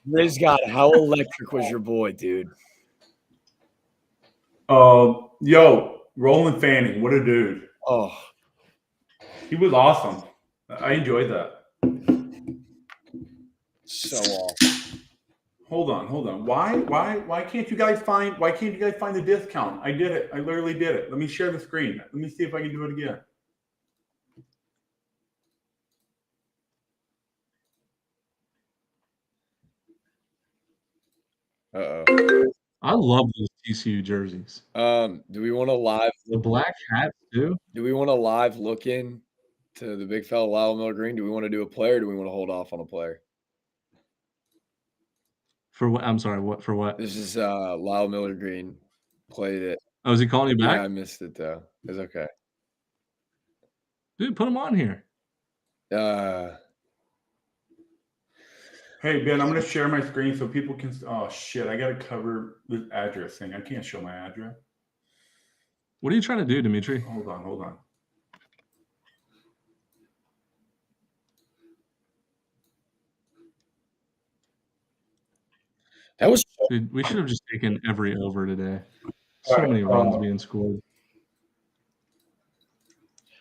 Rizz God, how electric was your boy, dude? Yo, Roland Fanning, what a dude. Oh, he was awesome. I enjoyed that. So awesome. Hold on. Why can't you guys find the discount? I did it. I literally did it. Let me share the screen. Let me see if I can do it again. Uh-oh. I love those TCU jerseys. Do we want to live the black hats too? Do we want to live look in to the big fella Lyle Miller Green? Do we want to do a player or do we want to hold off on a player? For what? I'm sorry, what for what? This is Lyle Miller Green played it. Oh, is he calling you back? Yeah, I missed it though. It's okay. Dude, put him on here. Hey, Ben, I'm going to share my screen so people can – oh, shit. I got to cover this address thing. I can't show my address. What are you trying to do, Demetra? Hold on. That was – dude, we should have just taken every over today. So many runs being scored.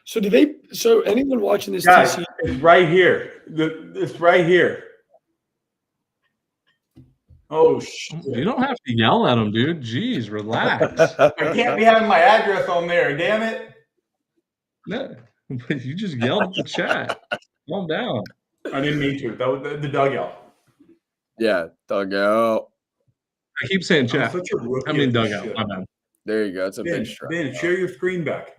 So so anyone watching this guys, TCU? It's right here. It's right here. Oh, shit. You don't have to yell at them, dude. Jeez, relax. I can't be having my address on there. Damn it. No, you just yelled at the chat. Calm down. I didn't mean to. That was the dugout. Yeah, dugout. I keep saying chat. Such a rookie. I mean dugout. My bad. There you go. It's a big strike. Ben, share your screen back.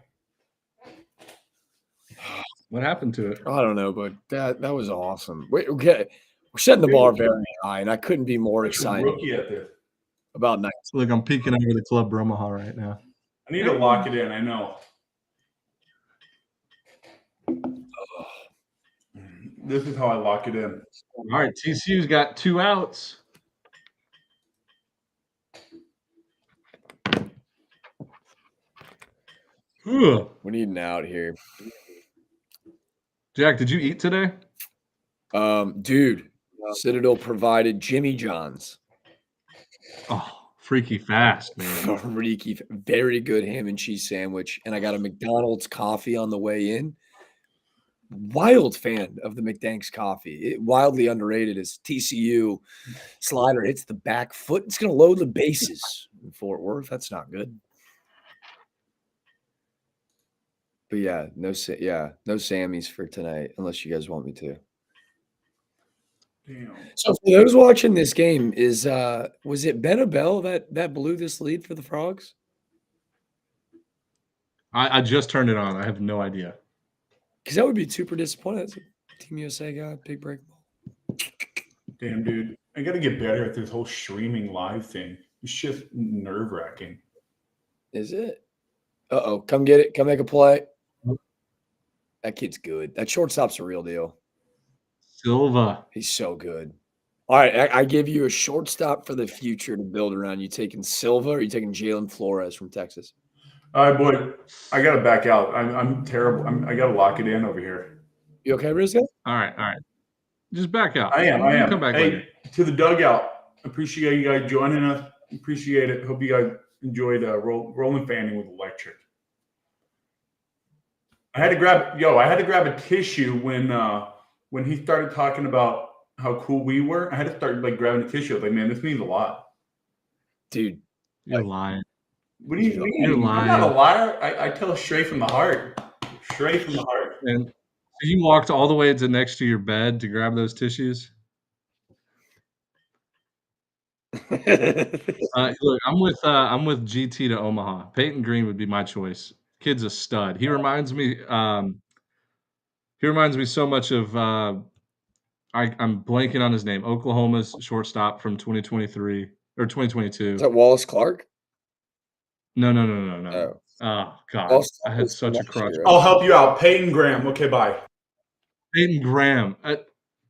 What happened to it? I don't know, but that was awesome. Wait, okay. We're setting the bar very high, and I couldn't be more excited rookie at this. about night. Look, I'm peeking over the Club Bromaha right now. I need to lock it in. I know. This is how I lock it in. All right, TCU's got 2 outs. Ugh. We need an out here. Jack, did you eat today? Dude, Citadel provided Jimmy John's. Oh, freaky fast, man. Freaky, very good ham and cheese sandwich. And I got a McDonald's coffee on the way in. Wild fan of the McDanks coffee. Wildly underrated as TCU slider hits the back foot. It's going to load the bases in Fort Worth. That's not good. But yeah, no Sammys for tonight unless you guys want me to. Damn. So for those watching this game, was it Ben Abell that blew this lead for the Frogs? I just turned it on. I have no idea. Because that would be super disappointing. That's a Team USA guy, big break ball. Damn, dude. I got to get better at this whole streaming live thing. It's just nerve-wracking. Is it? Uh-oh. Come get it. Come make a play. That kid's good. That shortstop's a real deal. Silva. He's so good. All right, I give you a shortstop for the future to build around. You taking Silva or you taking Jalen Flores from Texas? All right, boy. I got to back out. I'm terrible. I got to lock it in over here. You okay, Rizz God? All right. Just back out. I am. You can come back later. To the dugout. Appreciate you guys joining us. Appreciate it. Hope you guys enjoyed Roland Fanning with Electric. I had to grab a tissue when he started talking about how cool we were. I had to start grabbing a tissue. I was like, man, this means a lot. Dude. You're lying. What do you mean? You're lying. I'm not a liar. I tell straight from the heart. Straight from the heart. And you walked all the way to next to your bed to grab those tissues? Look, I'm with GT to Omaha. Peyton Green would be my choice. Kid's a stud. He reminds me so much of I'm blanking on his name. Oklahoma's shortstop from 2023 or 2022. Is that Wallace Clark? No. Oh. Oh God, Wallace I had such a crush. I'll help you out. Peyton Graham. Okay, bye. Peyton Graham.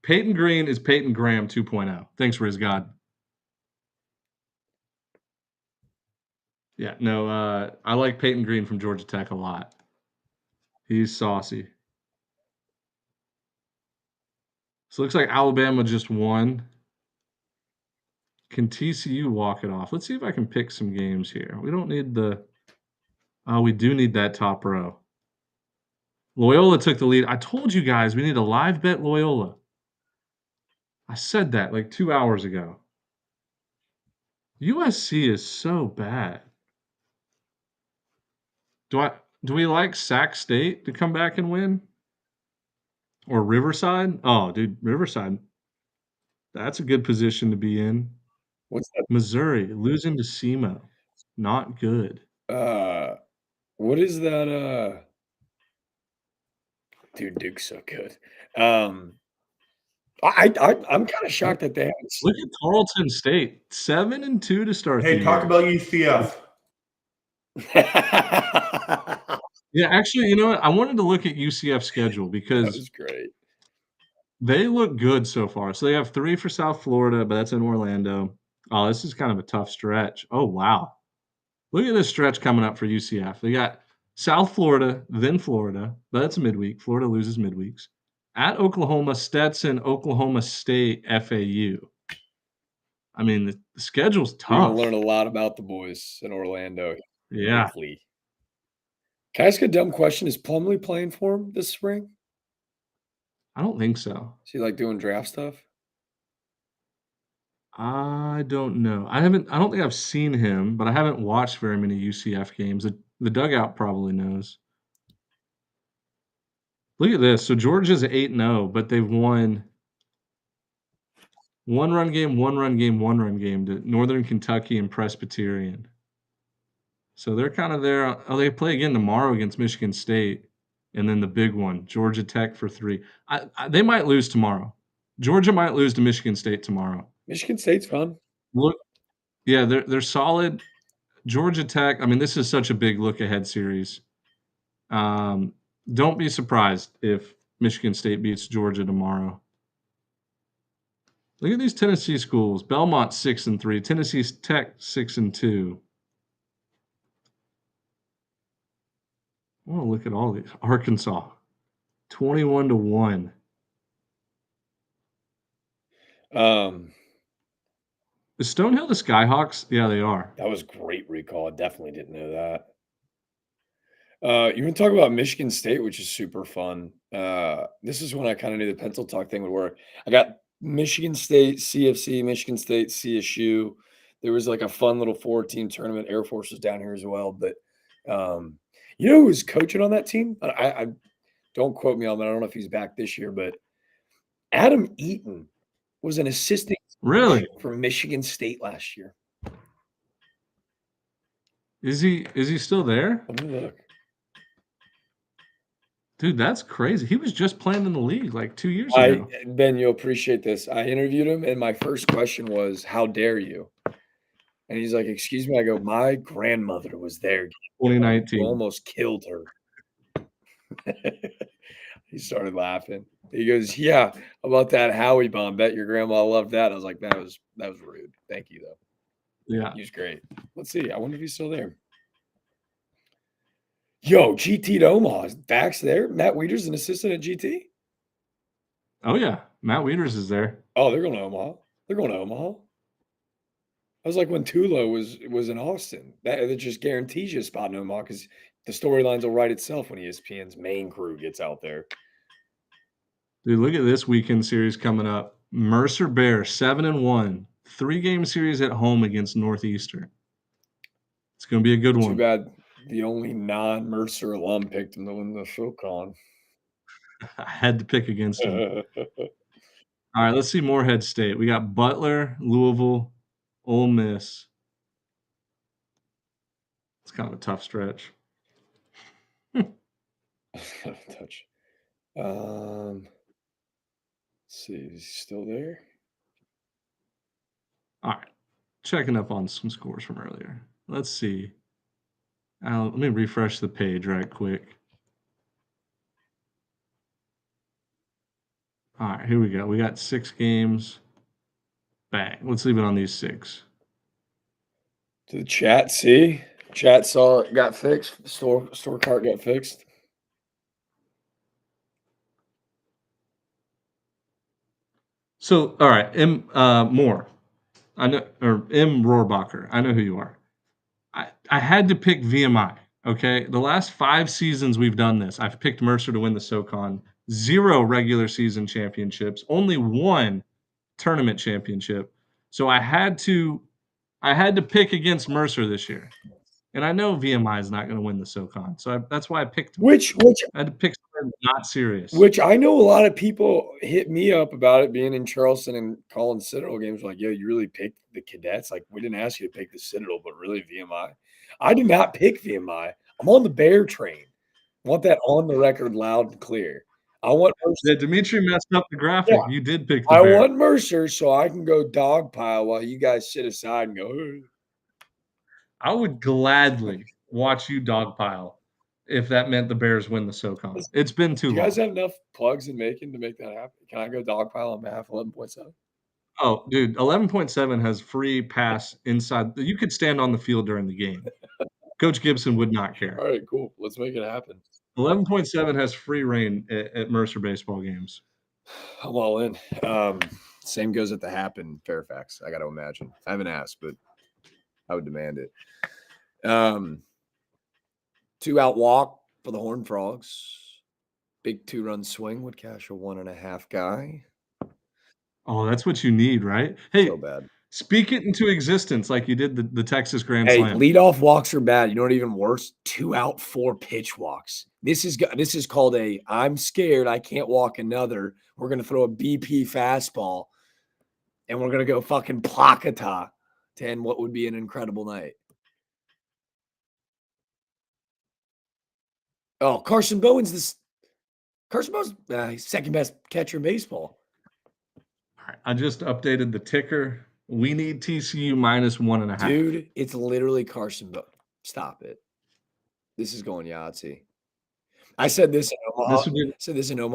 Peyton Green is Peyton Graham 2.0. Thanks, Rizz God. Yeah, no, I like Peyton Green from Georgia Tech a lot. He's saucy. So it looks like Alabama just won. Can TCU walk it off? Let's see if I can pick some games here. We don't need we do need that top row. Loyola took the lead. I told you guys we need a live bet Loyola. I said that like 2 hours ago. USC is so bad. Do we like Sac State to come back and win? Or Riverside? Oh, dude, Riverside. That's a good position to be in. What's that? Missouri losing to SEMO. Not good. What is that? Dude, Duke's so good. I'm kind of shocked that they haven't. Look at Tarleton State, 7-2 to start. Hey, talk about UCF. Yeah, actually, you know what? I wanted to look at UCF's schedule That because was great. they look good so far. So they have 3 for South Florida, but that's in Orlando. Oh, this is kind of a tough stretch. Oh, wow. Look at this stretch coming up for UCF. They got South Florida, then Florida, but that's a midweek. Florida loses midweeks. At Oklahoma, Stetson, Oklahoma State, FAU. I mean, the schedule's You're tough. gonna learn a lot about the boys in Orlando. Yeah. Hopefully. Can I ask a dumb question? Is Plumlee playing for him this spring? I don't think so. Is he like doing draft stuff? I don't know. I don't think I've seen him, but I haven't watched very many UCF games. The dugout probably knows. Look at this. So Georgia's 8-0, but they've won 1-run game, 1-run game, 1-run game to Northern Kentucky and Presbyterian. So they're kind of there. Oh, they play again tomorrow against Michigan State, and then the big one, Georgia Tech for 3. They might lose tomorrow. Georgia might lose to Michigan State tomorrow. Michigan State's fun. Look, yeah, they're solid. Georgia Tech. I mean, this is such a big look ahead series. Don't be surprised if Michigan State beats Georgia tomorrow. Look at these Tennessee schools. Belmont 6-3. Tennessee Tech 6-2. Oh, look at all these. Arkansas 21-1. Is Stonehill the Skyhawks? Yeah, they are. That was great recall. I definitely didn't know that. You want to talk about Michigan State, which is super fun. This is when I kind of knew the pencil talk thing would work. I got Michigan State, CFC, Michigan State, CSU. There was like a fun little 4-team tournament. Air Force was down here as well. But you know who was coaching on that team? I don't quote me on that. I don't know if he's back this year, but Adam Eaton was an assistant Really? for Michigan State last year. Is he still there? Let me look. Dude, that's crazy. He was just playing in the league like 2 years ago. Ben, you'll appreciate this. I interviewed him, and my first question was, "How dare you?" And he's like, "Excuse me." I go, "My grandmother was there. 2019. You almost killed her." He started laughing. He goes, "Yeah, about that Howie bomb. Bet your grandma loved that." I was like, "That was rude. Thank you, though." Yeah. He was great. Let's see. I wonder if he's still there. Yo, GT to Omaha. Dak's there. Matt Wieder's an assistant at GT. Oh yeah, Matt Wieters is there. Oh, they're going to Omaha. They're going to Omaha. I was like when Tula was in Austin. That just guarantees you a spot in Omaha because the storylines will write itself when ESPN's main crew gets out there. Dude, look at this weekend series coming up. Mercer Bears 7-1, 3-game series at home against Northeastern. It's going to be a good Too one. bad the only non-Mercer alum picked him to win the SoCon. I had to pick against him. All right, let's see Morehead State. We got Butler, Louisville, Ole Miss. It's kind of a tough stretch. Touch. Let's see, is he still there? All right, checking up on some scores from earlier. Let's see. Let me refresh the page right quick. All right, here we go. We got 6 games. Bang. Let's leave it on these 6. To the chat, see? Chat saw it got fixed. Store cart got fixed. So, all right, Moore. I know, or M. Rohrbacher. I know who you are. I had to pick VMI. Okay, the last 5 seasons we've done this, I've picked Mercer to win the SoCon. 0 regular season championships, only 1 tournament championship. So I had to pick against Mercer this year, and I know VMI is not going to win the SoCon, so that's why I picked him. Which I had to pick something not serious. Which I know a lot of people hit me up about it being in Charleston and calling Citadel games like, yo, you really picked the Cadets? Like, we didn't ask you to pick the Citadel, but really VMI? I did not pick VMI. I'm on the Bear train. I want that on the record loud and clear. I want Mercer. Yeah, Demetra messed up the graphic. Yeah. You did pick the I Bear. want Mercer so I can go dogpile while you guys sit aside and go, "Hey." I would gladly watch you dogpile if that meant the Bears win the SoCon. It's been too Do long. you guys have enough plugs in Macon to make that happen? Can I go dogpile on behalf of 11.7? Oh, dude, 11.7 has free pass inside. You could stand on the field during the game. Coach Gibson would not care. All right, cool. Let's make it happen. 11.7 has free reign at Mercer baseball games. I'm all in. Same goes at the Hap in Fairfax. I got to imagine. I haven't asked, but I would demand it. 2-out walk for the Horned Frogs. Big 2-run swing would cash a 1.5 guy. Oh, that's what you need, right? Hey, So bad. Speak it into existence like you did the Texas Grand Hey, Slam. leadoff walks are bad. You know what? Even worse, 2-out 4-pitch walks. This is called a I'm scared I can't walk another. We're gonna throw a BP fastball, and we're gonna go fucking placata to end what would be an incredible night. Oh, Carson Bowen's second best catcher in baseball. All right, I just updated the ticker. We need TCU minus 1.5. Dude, it's literally Carson Bowen. Stop it. This is going Yahtzee. I said this in Omaha.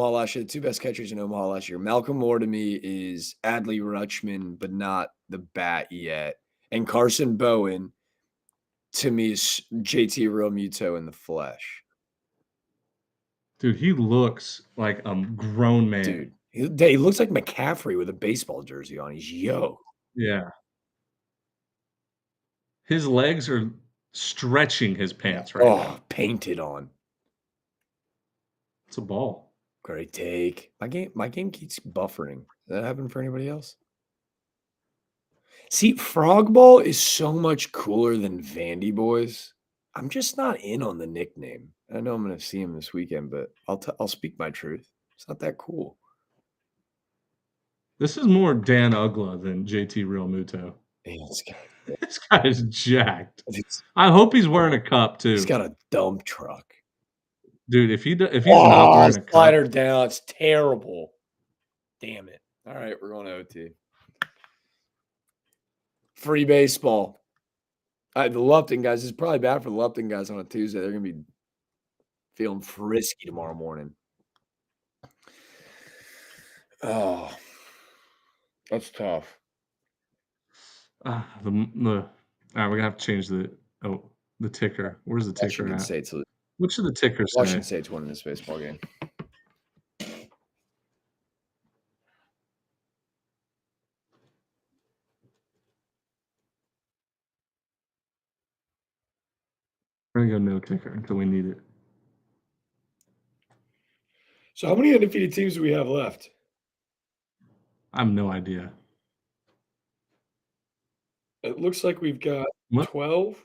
Last year. The 2 best catchers in Omaha last year. Malcolm Moore to me is Adley Rutschman, but not the bat yet. And Carson Bowen to me is JT Realmuto in the flesh. Dude, he looks like a grown man. Dude, he looks like McCaffrey with a baseball jersey on. He's yoked. Yeah. His legs are stretching his pants right now. Painted on. It's a ball. Great take. My game keeps buffering. Does that happen for anybody else? See, Frog Ball is so much cooler than Vandy Boys. I'm just not in on the nickname. I know I'm going to see him this weekend, but I'll speak my truth. It's not that cool. This is more Dan Ugla than JT Realmuto. This guy is jacked. I hope he's wearing a cup too. He's got a dump truck. Dude, if he's not wearing a cup. Slider down. It's terrible. Damn it. All right, we're going to OT. Free baseball. The Lupton guys, it's probably bad for the Lupton guys on a Tuesday. They're going to be feeling frisky tomorrow morning. Oh, that's tough. All right, we're going to have to change the ticker. Where's the ticker at? What should the ticker say? Washington State's winning this baseball game. We're gonna go no ticker until we need it. So how many undefeated teams do we have left? I have no idea. It looks like we've got What? 12.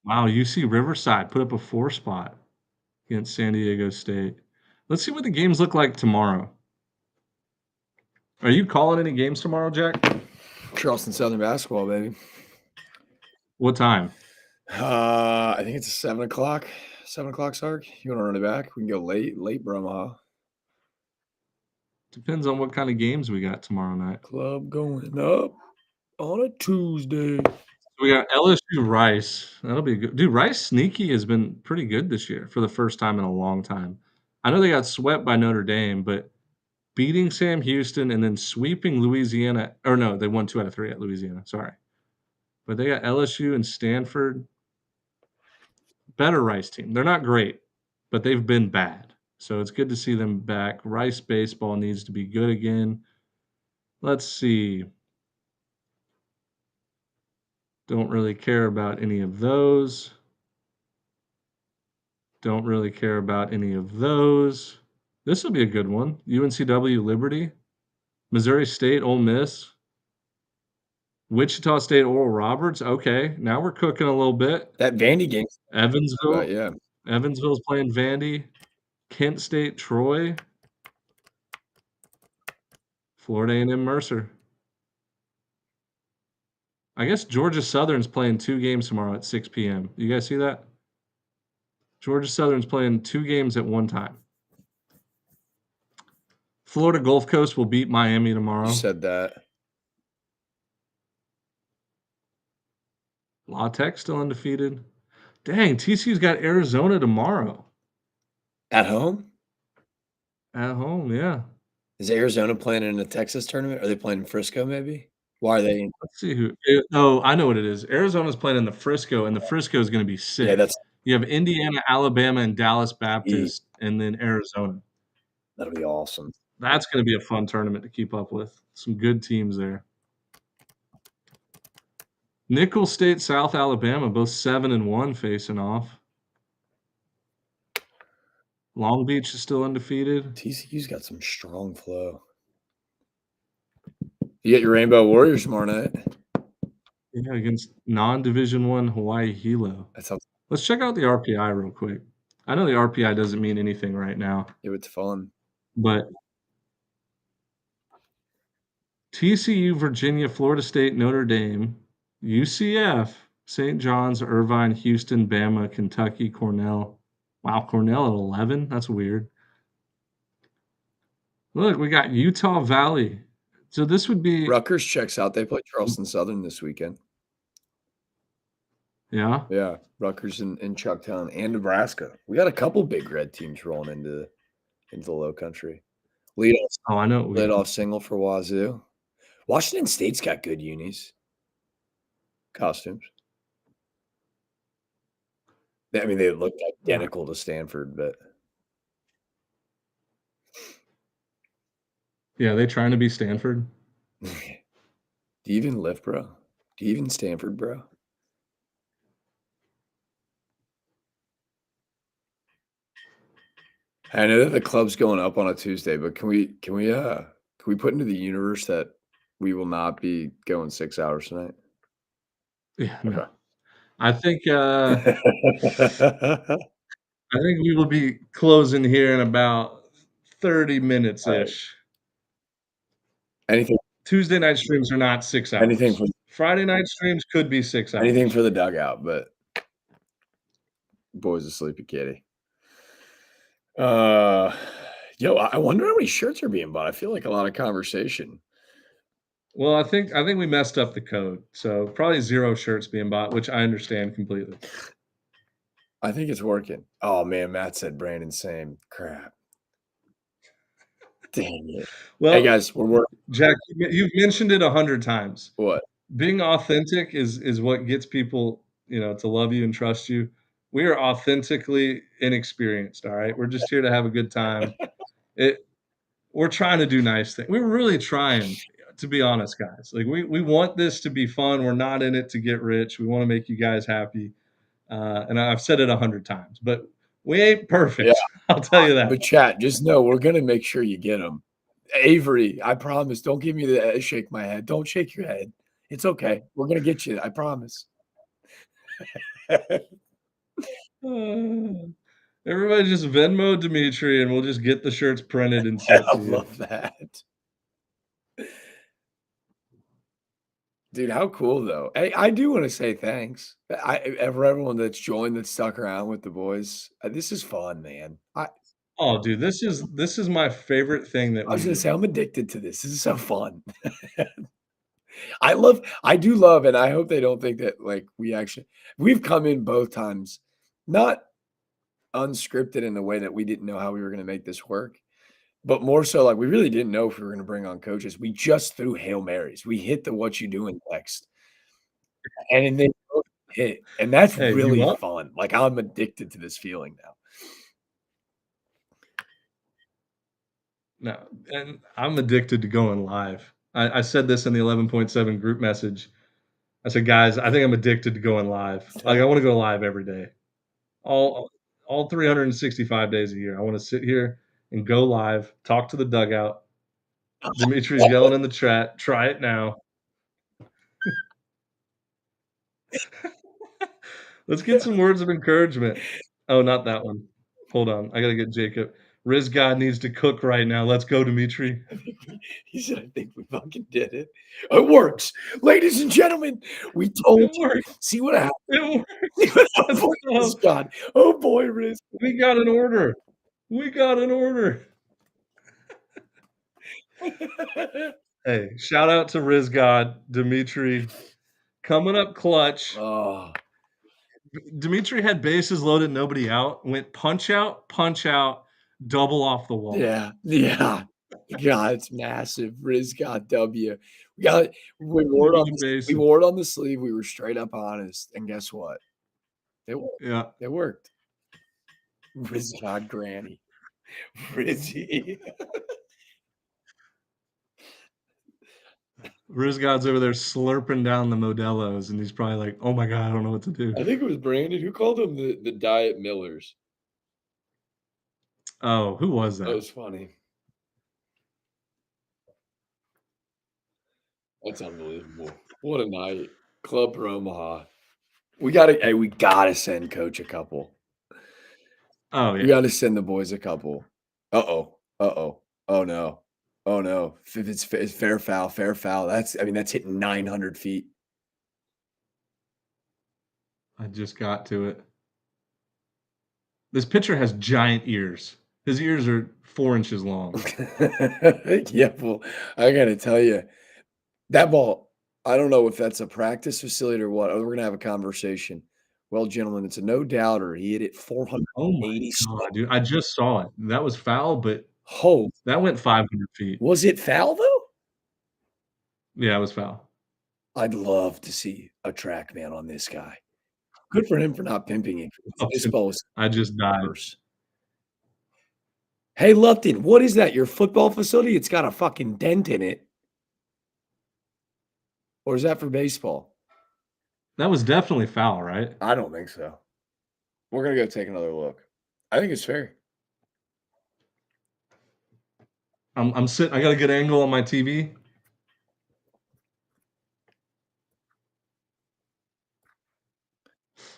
Wow, UC Riverside put up a 4 spot against San Diego State. Let's see what the games look like tomorrow. Are you calling any games tomorrow, Jack? Charleston Southern basketball, baby. What time? I think it's 7 o'clock. 7 o'clock, Sark. You want to run it back? We can go late Bromaha. Depends on what kind of games we got tomorrow night. Club going up on a Tuesday. We got LSU Rice. That'll be good. Dude, Rice sneaky has been pretty good this year for the first time in a long time. I know they got swept by Notre Dame, but beating Sam Houston and then sweeping Louisiana, or no, they won 2 out of 3 at Louisiana. Sorry. But they got LSU and Stanford. Better Rice team. They're not great, but they've been bad. So it's good to see them back. Rice baseball needs to be good again. Let's see. Don't really care about any of those. Don't really care about any of those. This will be a good one. UNCW Liberty. Missouri State Ole Miss. Wichita State Oral Roberts. Okay, now we're cooking a little bit. That Vandy game. Evansville. Yeah. Evansville's playing Vandy. Kent State Troy. Florida A&M Mercer. I guess Georgia Southern's playing 2 games tomorrow at 6 p.m. You guys see that? Georgia Southern's playing 2 games at one time. Florida Gulf Coast will beat Miami tomorrow. You said that. La Tech still undefeated. Dang, TCU's got Arizona tomorrow. At home? At home, yeah. Is Arizona playing in a Texas tournament? Are they playing in Frisco maybe? Why are they? Let's see who. Oh, I know what it is. Arizona's playing in the Frisco, and the Frisco is going to be sick. Yeah, that's. You have Indiana, Alabama, and Dallas Baptist, and then Arizona. That'll be awesome. That's going to be a fun tournament to keep up with. Some good teams there. Nicholls State, South Alabama, both 7-1 facing off. Long Beach is still undefeated. TCU's got some strong flow. You get your Rainbow Warriors tomorrow night. Yeah, against non-Division I Hawaii Hilo. That sounds. Let's check out the RPI real quick. I know the RPI doesn't mean anything right now. It's fun. But TCU, Virginia, Florida State, Notre Dame, UCF, St. John's, Irvine, Houston, Bama, Kentucky, Cornell. Wow, Cornell at 11? That's weird. Look, we got Utah Valley. So this would be Rutgers checks out. They play Charleston Southern this weekend. Yeah. Yeah, Rutgers and Chucktown and Nebraska. We got a couple big red teams rolling into the Low Country. Lead off single for Wazoo. Washington State's got good unis. Costumes. I mean, they look identical to Stanford, but yeah, they trying to be Stanford. Do you even live, bro? Do you even Stanford, bro? I know that the club's going up on a Tuesday, but can we put into the universe that we will not be going 6 hours tonight? Yeah, no. Okay. I think we will be closing here in about 30 minutes ish. Anything. Tuesday night streams are not 6 hours. Anything for Friday night streams could be 6 hours. anything for the dugout, but boy's a sleepy kitty. I wonder how many shirts are being bought. I feel like a lot of conversation. Well, I think we messed up the code. So probably 0 shirts being bought, which I understand completely. I think it's working. Oh man, Matt said Brandon same. Crap. Dang it. Well, hey guys, we're working. Jack, you've mentioned it 100 times. What? Being authentic is what gets people, to love you and trust you. We are authentically inexperienced, all right? We're just here to have a good time. We're trying to do nice things. We're really trying, to be honest, guys. Like, we want this to be fun. We're not in it to get rich. We wanna make you guys happy. And I've said it 100 times, but we ain't perfect. Yeah. I'll tell you that. But chat, just know we're gonna make sure you get them. Avery, I promise. Don't give me the shake my head. Don't shake your head. It's okay. We're gonna get you. I promise. Everybody just Venmo Demetra, and we'll just get the shirts printed and I sent to you. love that. Dude, how cool though. Hey, I do want to say thanks. For everyone that's joined, that stuck around with the boys. This is fun, man. Oh, dude, this is my favorite thing that I was we gonna do. say I'm addicted to this. This is so fun. I do love, and I hope they don't think that like we've come in both times, not unscripted in the way that we didn't know how we were gonna make this work, but more so like we really didn't know if we were gonna bring on coaches. We just threw Hail Marys. We hit the what you doing next. And then both hit. And that's Hey, you really want fun. Like I'm addicted to this feeling now. No, and I'm addicted to going live. I said this in the 11.7 group message. I said, "Guys, I think I'm addicted to going live. Like, I wanna go live every day. All 365 days a year. I wanna sit here and go live, talk to the dugout. Demetri's yelling in the chat, "Try it now." Let's get some words of encouragement. Oh, not that one. Hold on, I gotta get Jacob. Rizz God needs to cook right now. Let's go, Demetri. He said, I think we fucking did it. It works. Ladies and gentlemen, we told It you. worked. See what happened. It worked. See what Let's happened. go. Rizz God. Oh boy, Riz. We got an order. We got an order. Hey, shout out to Rizz God, Demetri. Coming up clutch. Oh, Demetri had bases loaded, nobody out. Went punch out, double off the wall. yeah. Yeah. God, it's massive. Riz God W. We wore it on the sleeve. We were straight up honest. And guess what? It worked. Yeah. It worked. Rizz God Granny. Rizzy. Rizz God's over there slurping down the Modelo's, and he's probably like, "Oh my god, I don't know what to do." I think it was Brandon. Who called them the Diet Millers? Oh, who was That that? was funny. That's unbelievable. What a night. Club Bromaha. We gotta send Coach a couple. Oh, We yeah. gotta send the boys a couple. Uh-oh. Uh-oh. Oh no. Oh no. If it's fair foul, fair foul. That's hitting 900 feet. I just got to it. This pitcher has giant ears. His ears are 4 inches long. Yeah, well, I gotta tell you, that ball, I don't know if that's a practice facility or what. We're gonna have a conversation. Well, gentlemen, it's a no doubter. He hit it Oh my 480. god, dude! I just saw it. That was foul, but Oh, that went 500 feet. was it foul though? Yeah, it was foul. I'd love to see a track man on this guy. Good for him for not pimping it. This ball was I just died. worse. Hey, Lupton, what is that? Your football facility? It's got a fucking dent in it. Or is that for baseball? That was definitely foul, right? I don't think so. We're gonna go take another look. I think it's fair. I'm sitting. I got a good angle on my TV.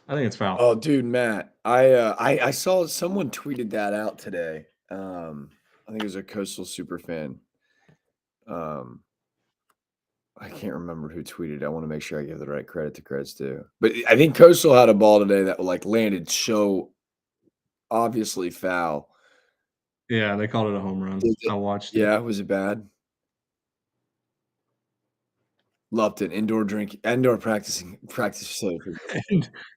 I think it's foul. Oh, dude, Matt, I saw someone tweeted that out today. I think it was a Coastal super fan. I can't remember who tweeted. I want to make sure I give the right credit to credit's due. But I think Coastal had a ball today that like landed so obviously foul. Yeah, they called it a home run. I watched it. Yeah, was it bad? Loved it. Indoor practice facility.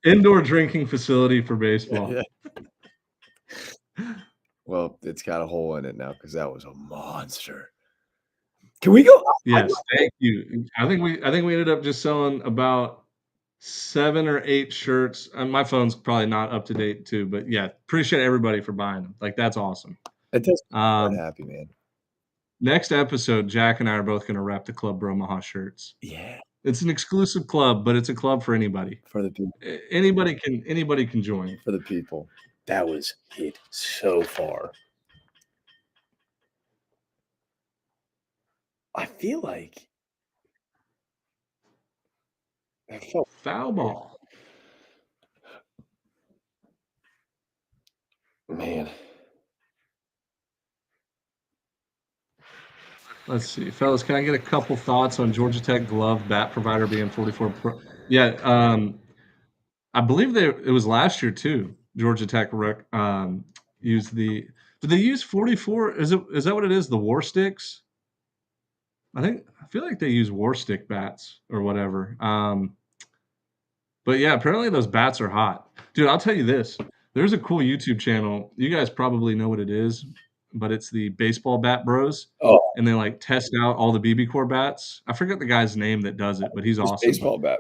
Indoor drinking facility for baseball. Yeah. Well, it's got a hole in it now because that was a monster. Can we go? Yes, thank you. I think we ended up just selling about 7 or 8 shirts. My phone's probably not up to date too, but yeah, appreciate everybody for buying them. Like, that's awesome. It does make my heart happy, man. Next episode, Jack and I are both going to rep the Club Bromaha shirts. Yeah. It's an exclusive club, but it's a club for anybody. For the people. Anybody can join. For the people. That was hit so far. I feel like foul ball. Man. Let's see, fellas. Can I get a couple thoughts on Georgia Tech glove bat provider being 44 Pro? Yeah, I believe it was last year too. Georgia Tech used the. Did they use 44? Is that what it is? The War Sticks? I feel like they use War Stick bats or whatever. But yeah, apparently those bats are hot, dude. I'll tell you this. There's a cool YouTube channel. You guys probably know what it is, but it's the Baseball Bat Bros. Oh. And they like test out all the BB Core bats. I forget the guy's name that does it, but he's awesome. Baseball bat.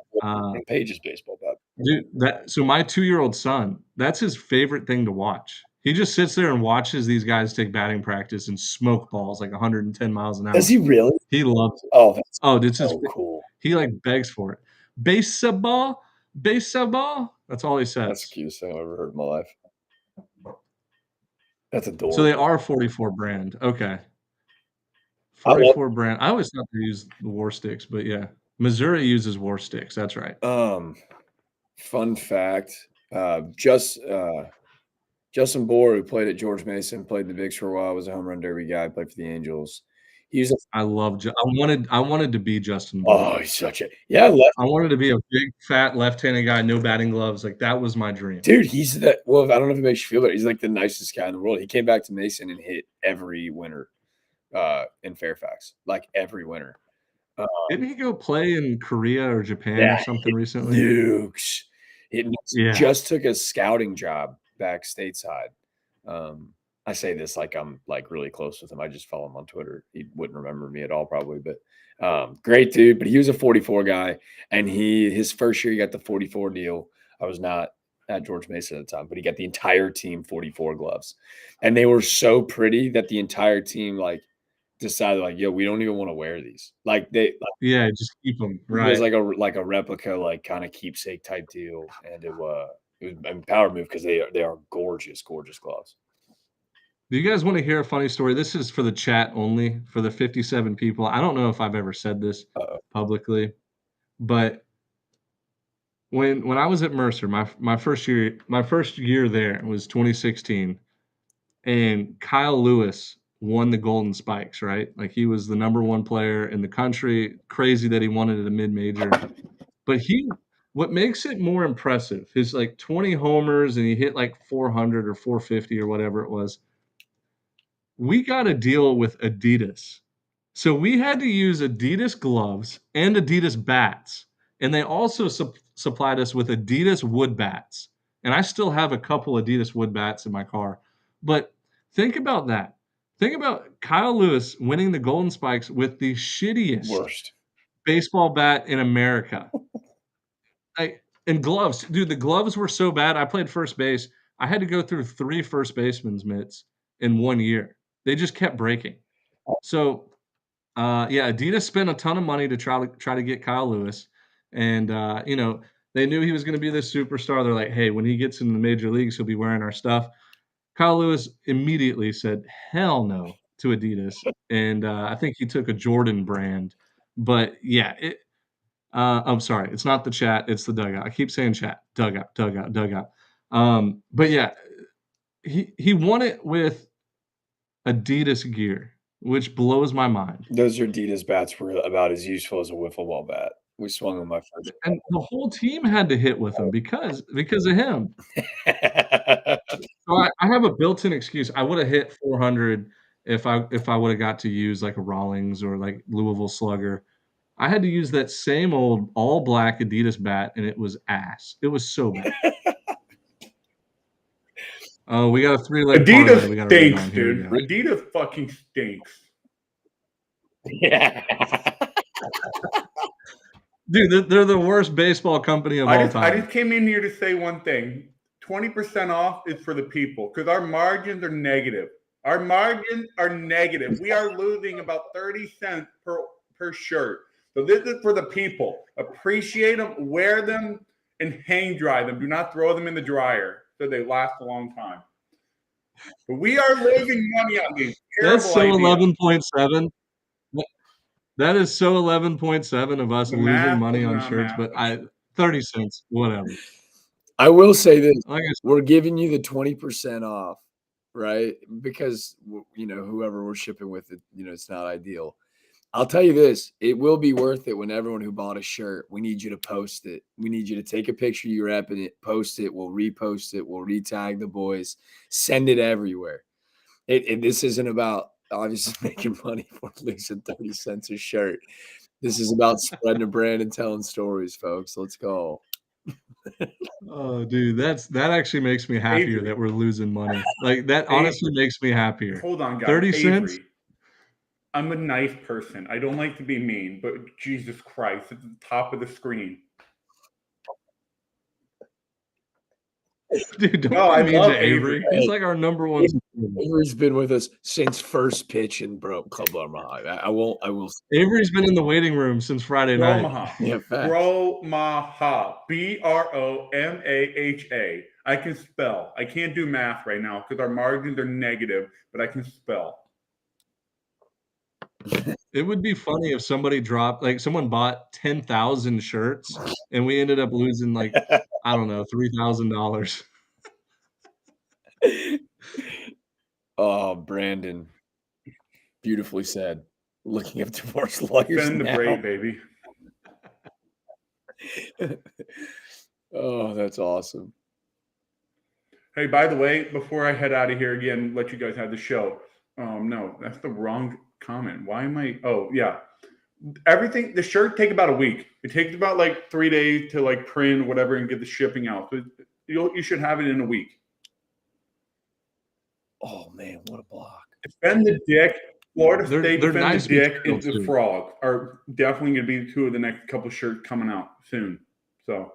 Page's baseball bat. Dude, so my 2-year-old son, that's his favorite thing to watch. He just sits there and watches these guys take batting practice and smoke balls like 110 miles an hour. Does he really? He loves it. Oh, that's so cool. He like begs for it. Baseball. That's all he says. That's the cutest thing I've ever heard in my life. That's adorable. So they are 44 brand. Okay. 44 brand. I always thought they used the War Sticks, but yeah. Missouri uses War Sticks. That's right. Fun fact. Justin Bohr, who played at George Mason, played the Bigs for a while, was a home run derby guy, played for the Angels. I wanted to be Justin Bohr. Oh, he's such a I wanted to be a big, fat, left-handed guy, no batting gloves. Like, that was my dream. Dude, he's I don't know if it makes you feel better. He's like the nicest guy in the world. He came back to Mason and hit every winter in Fairfax, like every winter. Didn't he go play in Korea or Japan or something recently? Nukes. Just took a scouting job back stateside. I say this like I'm like really close with him. I just follow him on Twitter. He wouldn't remember me at all probably, but great dude. But he was a 44 guy, and his first year he got the 44 deal. I was not at George Mason at the time, but he got the entire team 44 gloves, and they were so pretty that the entire team like decided like, yo, we don't even want to wear these. Like just keep them. Right. It was like a replica, like kind of keepsake type deal, and it was a power move because they are gorgeous gloves. Do you guys want to hear a funny story? This is for the chat only, for the 57 people. I don't know if I've ever said this publicly, but when I was at Mercer, my first year there was 2016, and Kyle Lewis won the Golden Spikes, right? Like, he was the number 1 player in the country. Crazy that he won it at a mid-major. But what makes it more impressive, his like 20 homers and he hit like 400 or 450 or whatever it was. We got a deal with Adidas. So we had to use Adidas gloves and Adidas bats. And they also supplied us with Adidas wood bats. And I still have a couple Adidas wood bats in my car. But think about that. Think about Kyle Lewis winning the Golden Spikes with the worst baseball bat in America. And gloves. Dude, the gloves were so bad. I played first base. I had to go through 3 first baseman's mitts in 1 year. They just kept breaking. So, Adidas spent a ton of money to try to get Kyle Lewis. And, they knew he was going to be this superstar. They're like, hey, when he gets in the major leagues, he'll be wearing our stuff. Kyle Lewis immediately said, hell no to Adidas. And I think he took a Jordan brand. But, yeah, I'm sorry. It's not the chat. It's the dugout. I keep saying chat. Dugout. But, yeah, he won it with Adidas gear, which blows my mind. Those Adidas bats were about as useful as a wiffle ball bat. We swung them my first. And the whole team had to hit with them because of him. So I have a built-in excuse. I would have hit 400 if I would have got to use like a Rawlings or like Louisville Slugger. I had to use that same old all black Adidas bat, and it was ass. It was so bad. Oh, we got a 3-leg Adidas stinks, dude. Adidas fucking stinks. Yeah. Dude, they're the worst baseball company of all time. I just came in here to say one thing. 20% off is for the people because our margins are negative. Our margins are negative. We are losing about 30 cents per shirt. So this is for the people. Appreciate them, wear them, and hang dry them. Do not throw them in the dryer so they last a long time. But we are losing money on these. That's so Terrible idea. 11.7. That is so 11.7 of us The losing math money was on not shirts, math. but 30 cents, whatever. I will say this: Like I said, we're giving you the 20% off, right? Because whoever we're shipping with, it's not ideal. I'll tell you this: it will be worth it when everyone who bought a shirt. We need you to post it. We need you to take a picture you repping it, post it. We'll repost it. We'll retag the boys. Send it everywhere. This isn't about obviously making money for losing 30 cents a shirt. This is about spreading a brand and telling stories, folks. Let's go. oh, dude, that actually makes me happier Avery. that we're losing money. Like that honestly makes me happier. Hold on, guys. 30 Avery. cents? I'm a nice person. I don't like to be mean, but Jesus Christ, it's at the top of the screen. Dude, don't No, I be mean love to Avery. Avery. He's like our number one. Avery's been with us since first pitch in Club Bromaha. I will. Avery's been in the waiting room since Friday night. Bromaha. Yeah, facts. Bromaha. Bromaha. I can spell. I can't do math right now because our margins are negative, but I can spell. It would be funny if somebody someone bought 10,000 shirts and we ended up losing I don't know, $3,000. Oh, Brandon. Beautifully said. Looking up divorce lawyers Send the now. braid, baby. Oh, that's awesome. Hey, by the way, before I head out of here again, let you guys have the show. No, that's the wrong comment. Why am I? Oh, yeah. Everything, the shirt take about a week. It takes about 3 days to print or whatever and get the shipping out. So you should have it in a week. Oh man, what a block! Defend the Dick, Florida State, they're Defend nice the Dick, material, and the too. Frog are definitely going to be two of the next couple shirts coming out soon. So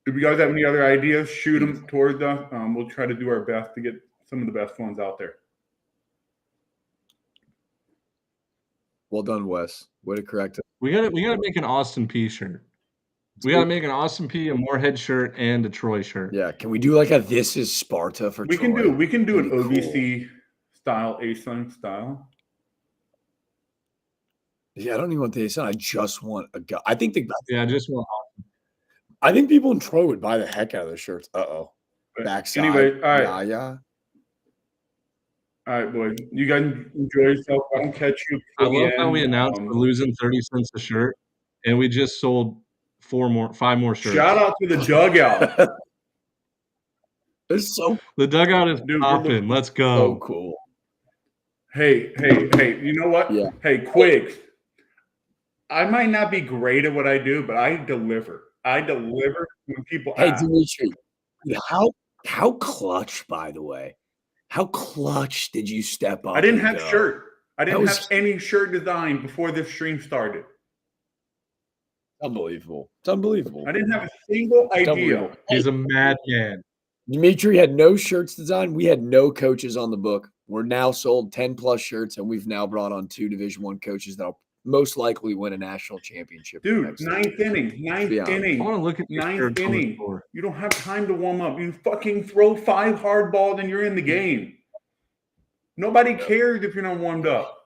if you guys have any other ideas, shoot them towards us. We'll try to do our best to get some of the best ones out there. Well done, Wes. Way to correct it. We gotta make an Austin P shirt. We gotta make an Austin P, a Morehead shirt, and a Troy shirt. Yeah, can we do a "This is Sparta" for We Troy? can do an That'd be OVC style, A-Sun style. Yeah, I don't even want the A-Sun. I just want a guy. I think just one. I think people in Troy would buy the heck out of those shirts. Backside. Anyway, all right. Yeah. All right, boys. You guys enjoy yourself. I don't catch you. I love how we announced we're losing 30 cents a shirt, and we just sold 5 more shirts. Shout out to the dugout. It's the dugout is popping. Let's go. So cool. Hey, you know what? Yeah. Hey, Quigs. I might not be great at what I do, but I deliver. I deliver when people ask. Demetri, how clutch, by the way. How clutch did you step up? I didn't have shirt. I didn't have any shirt design before this stream started. Unbelievable. It's unbelievable. I didn't have a single idea. He's a madman. Demetri had no shirts designed. We had no coaches on the book. We're now sold 10 plus shirts, and we've now brought on 2 Division I coaches that'll most likely win a national championship. Dude, ninth inning. I want to look at ninth inning. You don't have time to warm up. You fucking throw 5 hard balls and you're in the game. Nobody cares if you're not warmed up.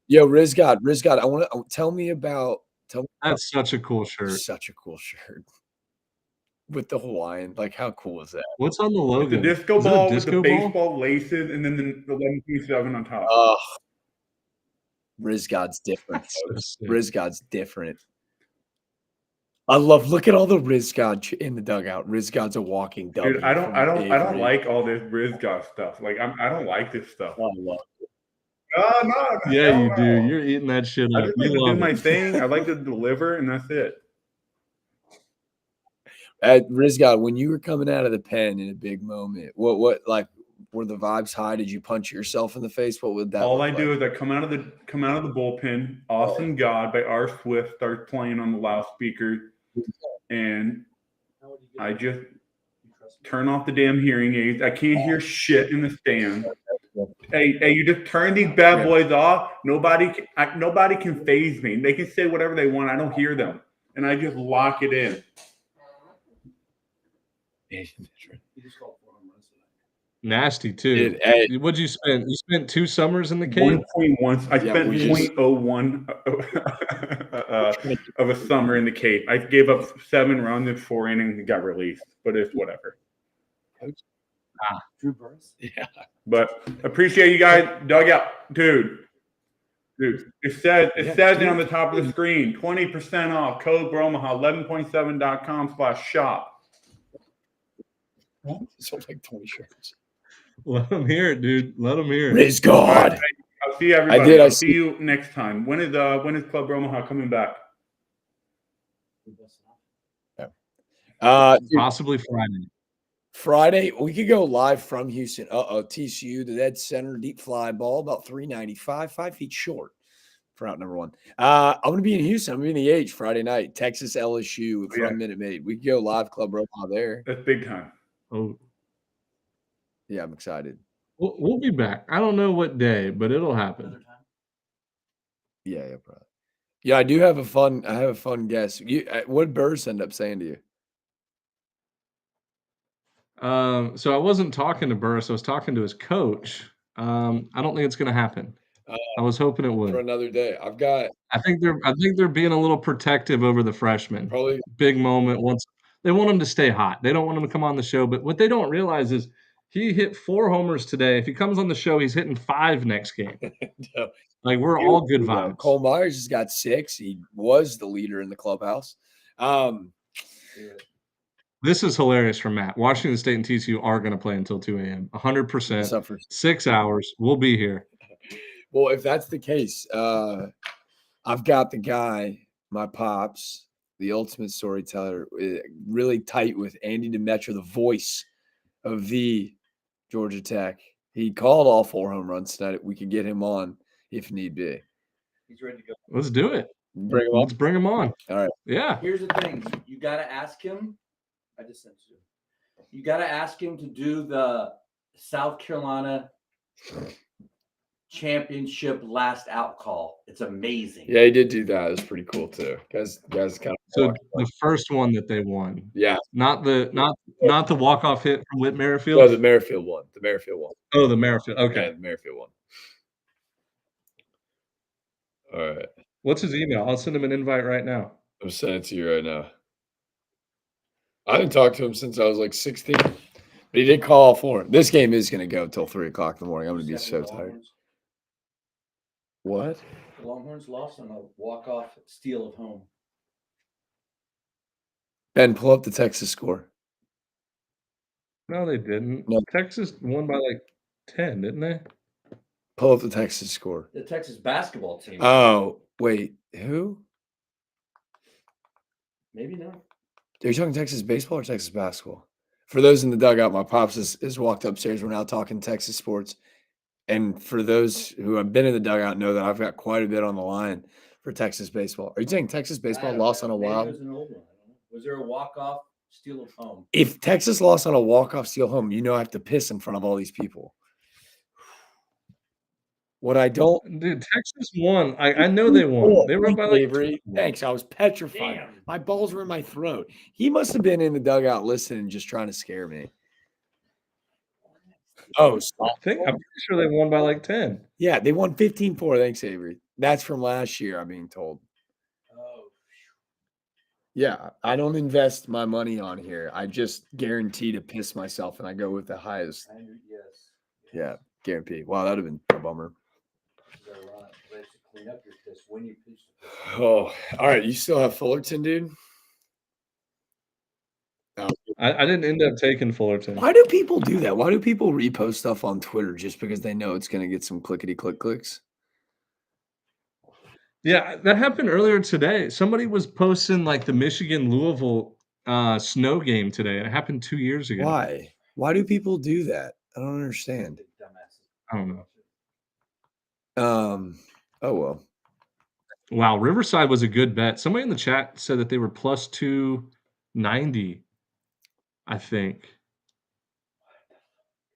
Yo, Rizz God, I want to tell me about. That's such a cool shirt. Such a cool shirt with the Hawaiian. How cool is that? What's on the logo? The disco ball with the baseball laces, and then the 11.7 on top. Oh, Rizz God's different. Rizz God's different. I love. Look at all the Rizz God in the dugout. Rizz God's a walking W. Dude, I don't like all this Rizz God stuff. I don't like this stuff. I love it. No. Yeah, you do. You're eating that shit up. I just like to do my thing. I like to deliver, and that's it. At Rizz God, when you were coming out of the pen in a big moment, what were the vibes high? Did you punch yourself in the face? What would that All look I do like? is I come out of the bullpen. Awesome God by R. Swift starts playing on the loudspeaker, and I just turn off the damn hearing aids. I can't hear shit in the stand. Hey, you just turn these bad boys off. Nobody can faze me. They can say whatever they want. I don't hear them, and I just lock it in. Nasty too. Dude, hey. What'd you spend? You spent 2 summers in the Cape? 1.1. I spent 0.01 of a summer in the Cape. I gave up 7 runs in 4 innings and got released, but it's whatever. Drew Burns? Yeah. But appreciate you guys. Dugout, dude. It says it on the top of the screen. 20% off. Code Bromaha. 11.7.com/shop. Sounds like 20 shirts. Let them hear it, dude. Let them hear it. Rizz God. Right, I'll see everybody. I'll see you next time. When is Club Bromaha coming back? Possibly Friday. Friday, we could go live from Houston. TCU, the dead center, deep fly ball, about 395, 5 feet short for out number 1. I'm going to be in Houston. I'm going to be in the H Friday night. Texas-LSU from Minute Maid. We could go live Club Bromaha there. That's big time. Oh, yeah, I'm excited. We'll be back. I don't know what day, but it'll happen. Yeah, probably. Yeah, I have a fun guess. What did Burrs end up saying to you? So I wasn't talking to Burris. I was talking to his coach. I don't think it's going to happen. I was hoping it would. For another day. I think they're being a little protective over the freshmen. Probably big moment. Once they want him to stay hot. They don't want him to come on the show. But what they don't realize is he hit 4 homers today. If he comes on the show, he's hitting 5 next game. No. Like we're all good vibes. Cole Myers has got 6. He was the leader in the clubhouse. This is hilarious from Matt. Washington State and TCU are going to play until 2 a.m. 100%. 6 hours. We'll be here. Well, if that's the case, I've got the guy, my pops, the ultimate storyteller, really tight with Andy Demetra, the voice of the Georgia Tech. He called all 4 home runs tonight. We could get him on if need be. He's ready to go. Let's do it. Let's bring him on. All right. Yeah. Here's the thing. You got to ask him. I just sent you. You got to ask him to do the South Carolina championship last out call. It's amazing. Yeah, he did do that. It was pretty cool too. Guys kind of so the first one that they won. Yeah. Not the walk-off hit from Whit Merrifield. No, the Merrifield one. The Merrifield one. Oh, the Merrifield. Okay. Yeah, the Merrifield one. All right. What's his email? I'll send him an invite right now. I'm sending it to you right now. I didn't talk to him since I was like 16, but he did call all 4. This game is going to go until 3 o'clock in the morning. I'm going to be so tired. What? The Longhorns lost on a walk-off steal of home. Ben, pull up the Texas score. No, they didn't. No. Texas won by like 10, didn't they? Pull up the Texas score. The Texas basketball team. Oh, wait. Who? Maybe not. Are you talking Texas baseball or Texas basketball? For those in the dugout, my pops has walked upstairs. We're now talking Texas sports. And for those who have been in the dugout know that I've got quite a bit on the line for Texas baseball. Are you saying Texas baseball lost on a wild? It was an old one. I don't know. Was there a walk-off steal of home? If Texas lost on a walk-off steal home, I have to piss in front of all these people. What I don't, dude, Texas won. I know they won. They were by like Avery. Thanks. I was petrified. Damn. My balls were in my throat. He must have been in the dugout listening, just trying to scare me. Oh, I'm pretty sure they won by like 10. Yeah, they won 15-4. Thanks, Avery. That's from last year, I'm being told. Oh. Yeah, I don't invest my money on here. I just guarantee to piss myself, and I go with the highest. Yes. Yeah, guarantee. Wow, that would have been a bummer. Clean up your piss when you piss. Oh, all right. You still have Fullerton, dude? No. I didn't end up taking Fullerton. Why do people do that? Why do people repost stuff on Twitter just because they know it's going to get some clickety-click clicks? Yeah, that happened earlier today. Somebody was posting like the Michigan-Louisville snow game today. It happened 2 years ago. Why? Why do people do that? I don't understand. I don't know. Oh well. Wow, Riverside was a good bet. Somebody in the chat said that they were plus 290, I think.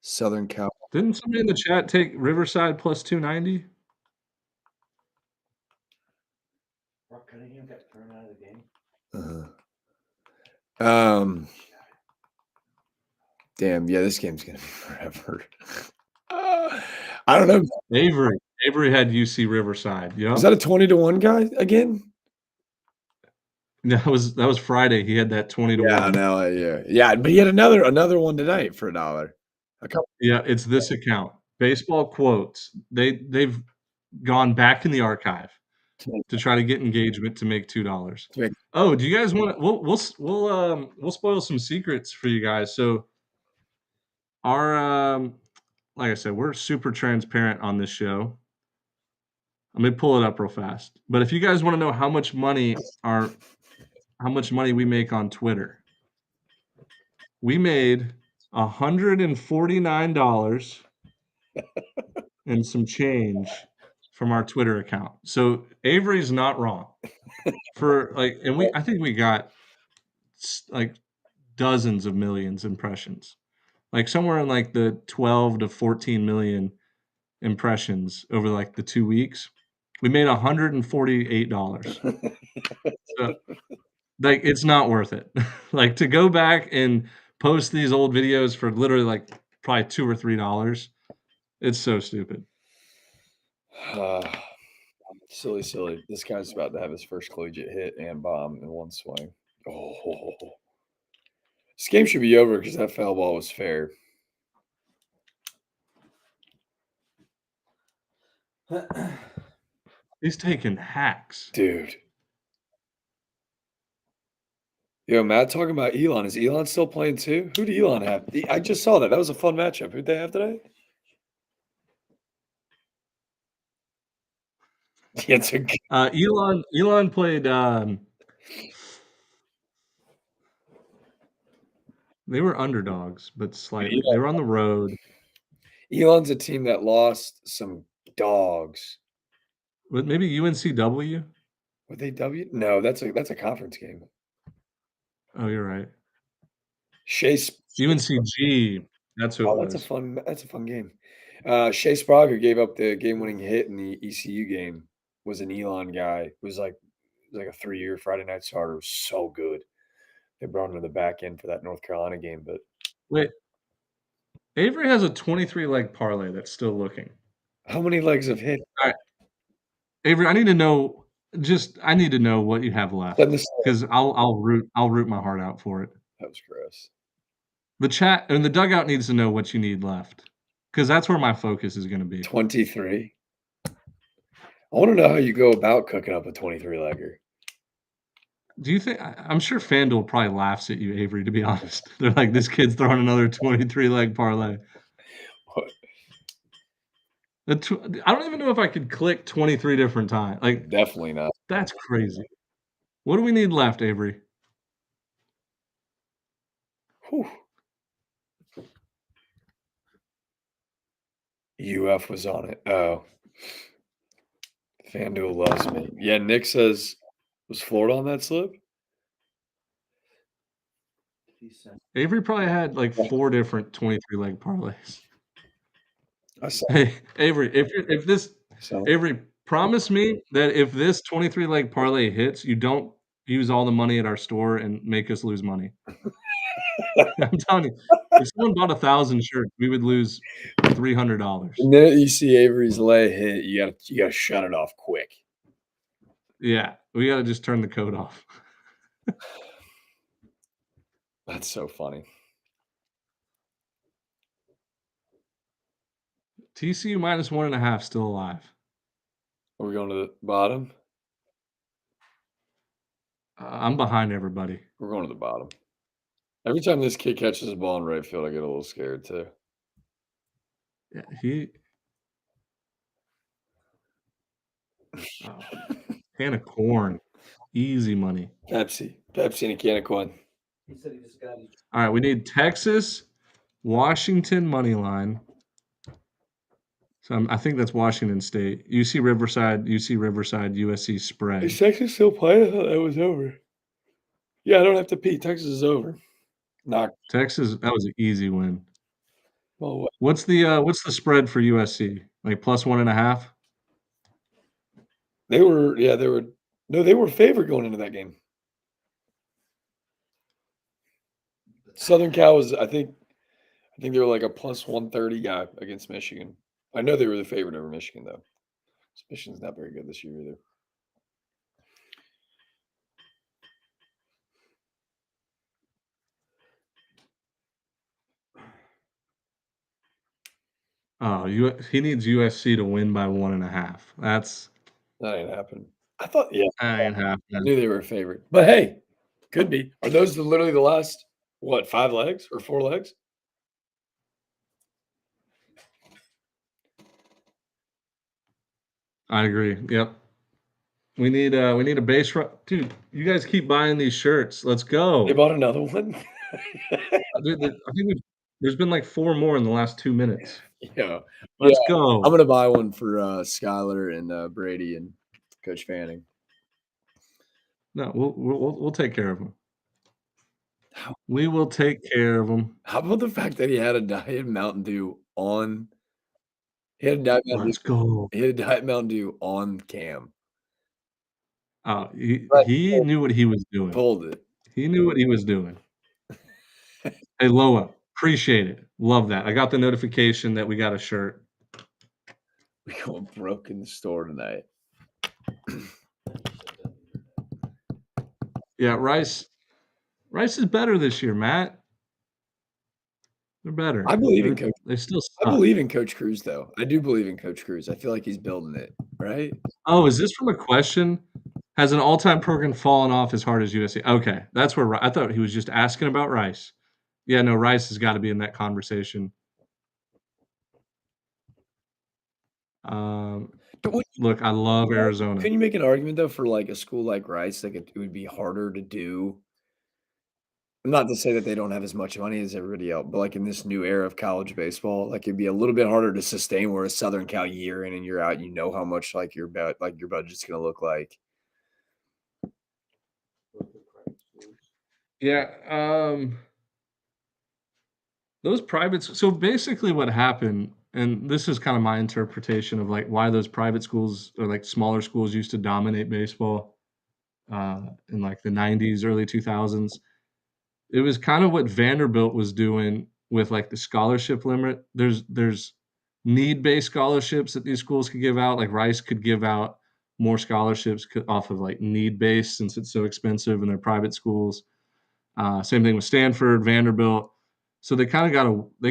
Southern Cal. Didn't somebody in the chat take Riverside plus 290? Mark Cunningham got thrown out of the game. Damn, yeah, this game's gonna be forever. I don't know. Avery had UC Riverside. Yeah, Was that a 20-1 guy again? that was Friday. He had that 20 to Yeah, 1. no, yeah, but he had another one tonight for $1. Yeah, it's this account. Baseball quotes. They've gone back in the archive to try to get engagement to make $2. Oh, do you guys want to? We'll spoil some secrets for you guys. So our like I said, we're super transparent on this show. Let me pull it up real fast. But if you guys want to know how much money we make on Twitter, we made $149 and some change from our Twitter account. So Avery's not wrong. I think we got like dozens of millions impressions. Like somewhere in like the 12 to 14 million impressions over like the 2 weeks. We made $148. So, like it's not worth it. Like to go back and post these old videos for literally like probably $2 or $3. It's so stupid. Silly. This guy's about to have his first collegiate hit and bomb in one swing. Oh, this game should be over because that foul ball was fair. He's taking hacks. Dude. Yo, Matt talking about Elon. Is Elon still playing too? Who did Elon have? I just saw that. That was a fun matchup. Who'd they have today? Yeah, it's a Elon played they were underdogs, but slightly. They were on the road. Elon's a team that lost some dogs. But maybe UNCW? Were they W? No, that's a conference game. Oh, you're right. UNCG. That's who it was. That's a fun game. Shea Sprague, who gave up the game-winning hit in the ECU game, was an Elon guy. It was like a 3-year Friday night starter. It was so good. They brought him to the back end for that North Carolina game, but wait. Avery has a 23-leg parlay that's still looking. How many legs have hit? All right. Avery, I need to know what you have left because I'll root my heart out for it. That was gross. The chat and the dugout needs to know what you need left because that's where my focus is going to be. 23. I want to know how you go about cooking up a 23-legger. Do you think? I'm sure FanDuel probably laughs at you, Avery. To be honest, they're like, "This kid's throwing another 23-leg parlay." What? I don't even know if I could click 23 different times. Like, definitely not. That's crazy. What do we need left, Avery? Whew. UF was on it. Oh. FanDuel loves me. Yeah, Nick says, was Florida on that slip? Avery probably had like 4 different 23-leg parlays. Hey, Avery, Avery, promise me that if this 23-leg parlay hits, you don't use all the money at our store and make us lose money. I'm telling you, if someone bought 1,000 shirts, we would lose $300. The minute you see Avery's lay hit, you gotta shut it off quick. Yeah, we gotta just turn the code off. That's so funny. TCU -1.5 still alive. Are we going to the bottom? I'm behind everybody. We're going to the bottom. Every time this kid catches a ball in right field, I get a little scared too. Yeah, can of corn, easy money. Pepsi and a can of corn. He said he just got it. All right, we need Texas Washington money line. So I think that's Washington State. UC Riverside, USC spread. Is Texas still playing? I thought that was over. Yeah, I don't have to pee. Texas is over. Texas, that was an easy win. Well, What's the spread for USC? Like +1.5? they were favored going into that game. Southern Cal was, I think they were like a +130 guy against Michigan. I know they were the favorite over Michigan though. Michigan's not very good this year either. Oh, he needs USC to win by 1.5. That ain't happening. I thought, yeah, That ain't I happening. knew they were a favorite. But hey, could be. Are those literally the last, 5 legs or 4 legs? I agree. Yep. We need a base run. Dude, you guys keep buying these shirts. Let's go. They bought another one. Dude, I think there's been like 4 more in the last 2 minutes. Yeah. Let's go. I'm gonna buy one for Skylar and Brady and Coach Fanning. No, we'll take care of them. We will take care of them. How about the fact that he had a Diet Mountain Dew on? He had a Diet Mountain Let's Dew. go. He had a Diet Mountain Dew on cam. He knew what he was doing. Pulled it. He knew what he was doing. Hey, Loa, appreciate it. Love that. I got the notification that we got a shirt. We going broke in the store tonight. Yeah, Rice is better this year, Matt. They're better. I believe in Coach. They still I suck. believe in Coach Cruz, though. I do believe in Coach Cruz. I feel like he's building it, right? Oh, is this from a question? Has an all-time program fallen off as hard as USC? Okay, that's where I thought he was just asking about Rice. Yeah, no, Rice has got to be in that conversation. Look, I love Arizona. Can you make an argument though for like a school like Rice? Like it would be harder to do. Not to say that they don't have as much money as everybody else, but like in this new era of college baseball, like it'd be a little bit harder to sustain. Whereas Southern Cal, year in and year out, you know how much like your budget's going to look like. Yeah, those privates. So basically, what happened, and this is kind of my interpretation of like why those private schools or like smaller schools used to dominate baseball in like the 90s, early 2000s. It was kind of what Vanderbilt was doing with like the scholarship limit. There's need-based scholarships that these schools could give out. Like Rice could give out more scholarships off of like need-based since it's so expensive in their private schools. Same thing with Stanford, Vanderbilt. So they kind of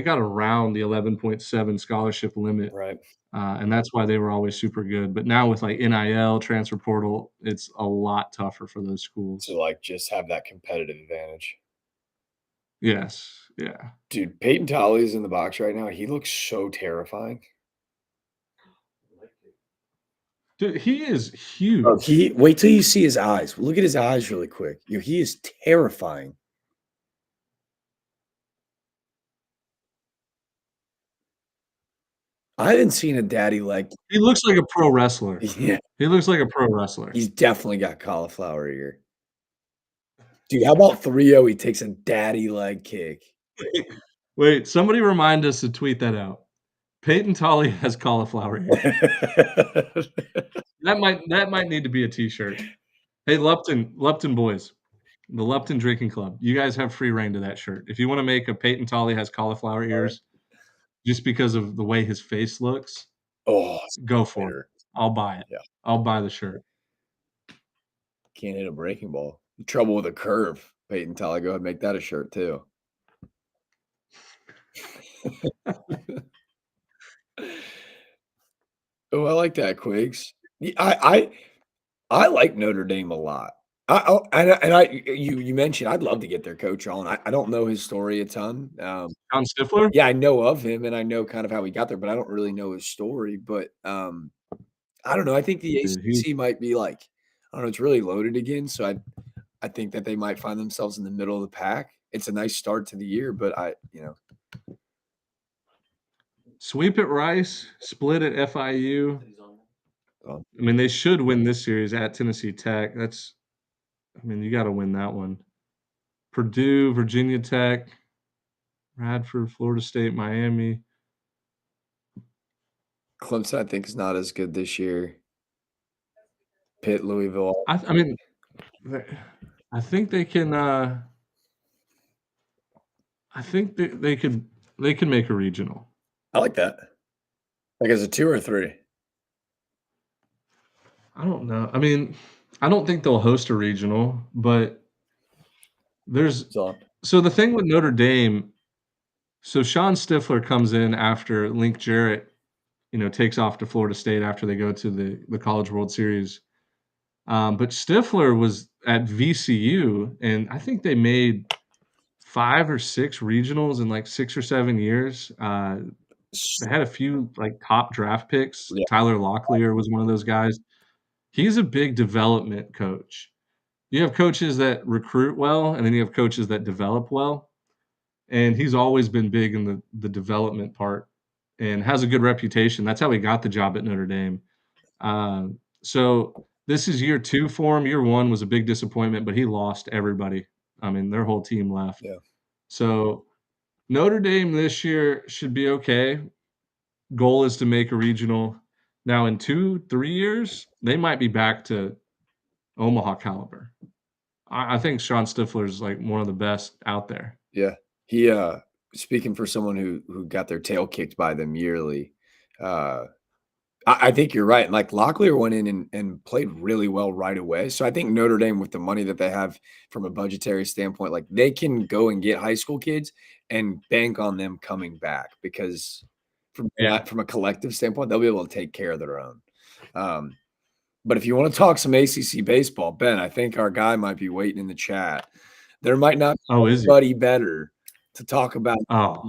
got around the 11.7 scholarship limit, Right. and that's why they were always super good. But now with like NIL, transfer portal, it's a lot tougher for those schools. So like just have that competitive advantage. Yes, yeah. Dude, Peyton Tolley's in the box right now. He looks so terrifying. Dude, he is huge. Oh, wait till you see his eyes. Look at his eyes really quick. He is terrifying. I haven't seen a daddy like. He looks like a pro wrestler. Yeah, He looks like a pro wrestler. he's definitely got cauliflower ear. Dude, how about 3-0? He takes a daddy leg kick. Wait, somebody remind us to tweet that out. Peyton Tolley has cauliflower ear. That might need to be a T-shirt. Hey, Lupton boys, the Lupton Drinking Club. You guys have free reign to that shirt. If you want to make a Peyton Tolley has cauliflower ears, just because of the way his face looks, go for it. I'll buy it. Yeah. I'll buy the shirt. Can't hit a breaking ball. Trouble with a curve. Peyton Tolley, go ahead and make that a shirt too. Oh, I like that, Quigs. I like Notre Dame a lot. You mentioned I'd love to get their coach on. I don't know his story a ton. John Stifler? Yeah, I know of him and I know kind of how he got there, but I don't really know his story. But I don't know. I think the ACC might be like, I don't know, it's really loaded again. So I think that they might find themselves in the middle of the pack. It's a nice start to the year, but Sweep at Rice, split at FIU. Oh. I mean, they should win this series at Tennessee Tech. You got to win that one. Purdue, Virginia Tech, Radford, Florida State, Miami. Clemson, I think, is not as good this year. Pitt, Louisville. I think they can. I think they can make a regional. I like that. Like as a 2 or 3. I don't know. I mean, I don't think they'll host a regional, but so the thing with Notre Dame. So Sean Stifler comes in after Link Jarrett, takes off to Florida State after they go to the College World Series. But Stifler was at VCU, and I think they made 5 or 6 regionals in like 6 or 7 years. They had a few like top draft picks. Yeah. Tyler Locklear was one of those guys. He's a big development coach. You have coaches that recruit well, and then you have coaches that develop well. And he's always been big in the development part and has a good reputation. That's how he got the job at Notre Dame. So this is year 2 for him. Year 1 was a big disappointment, but he lost everybody. I mean, their whole team left. Yeah. So Notre Dame this year should be okay. Goal is to make a regional. Now in 2-3 years, they might be back to Omaha caliber. I think Sean Stifler is like one of the best out there. Yeah. He speaking for someone who got their tail kicked by them yearly, I think you're right. Like Locklear went in and played really well right away. So I think Notre Dame, with the money that they have from a budgetary standpoint, like they can go and get high school kids and bank on them coming back because from a collective standpoint, they'll be able to take care of their own. But if you want to talk some ACC baseball, Ben, I think our guy might be waiting in the chat. There might not be anybody better to talk about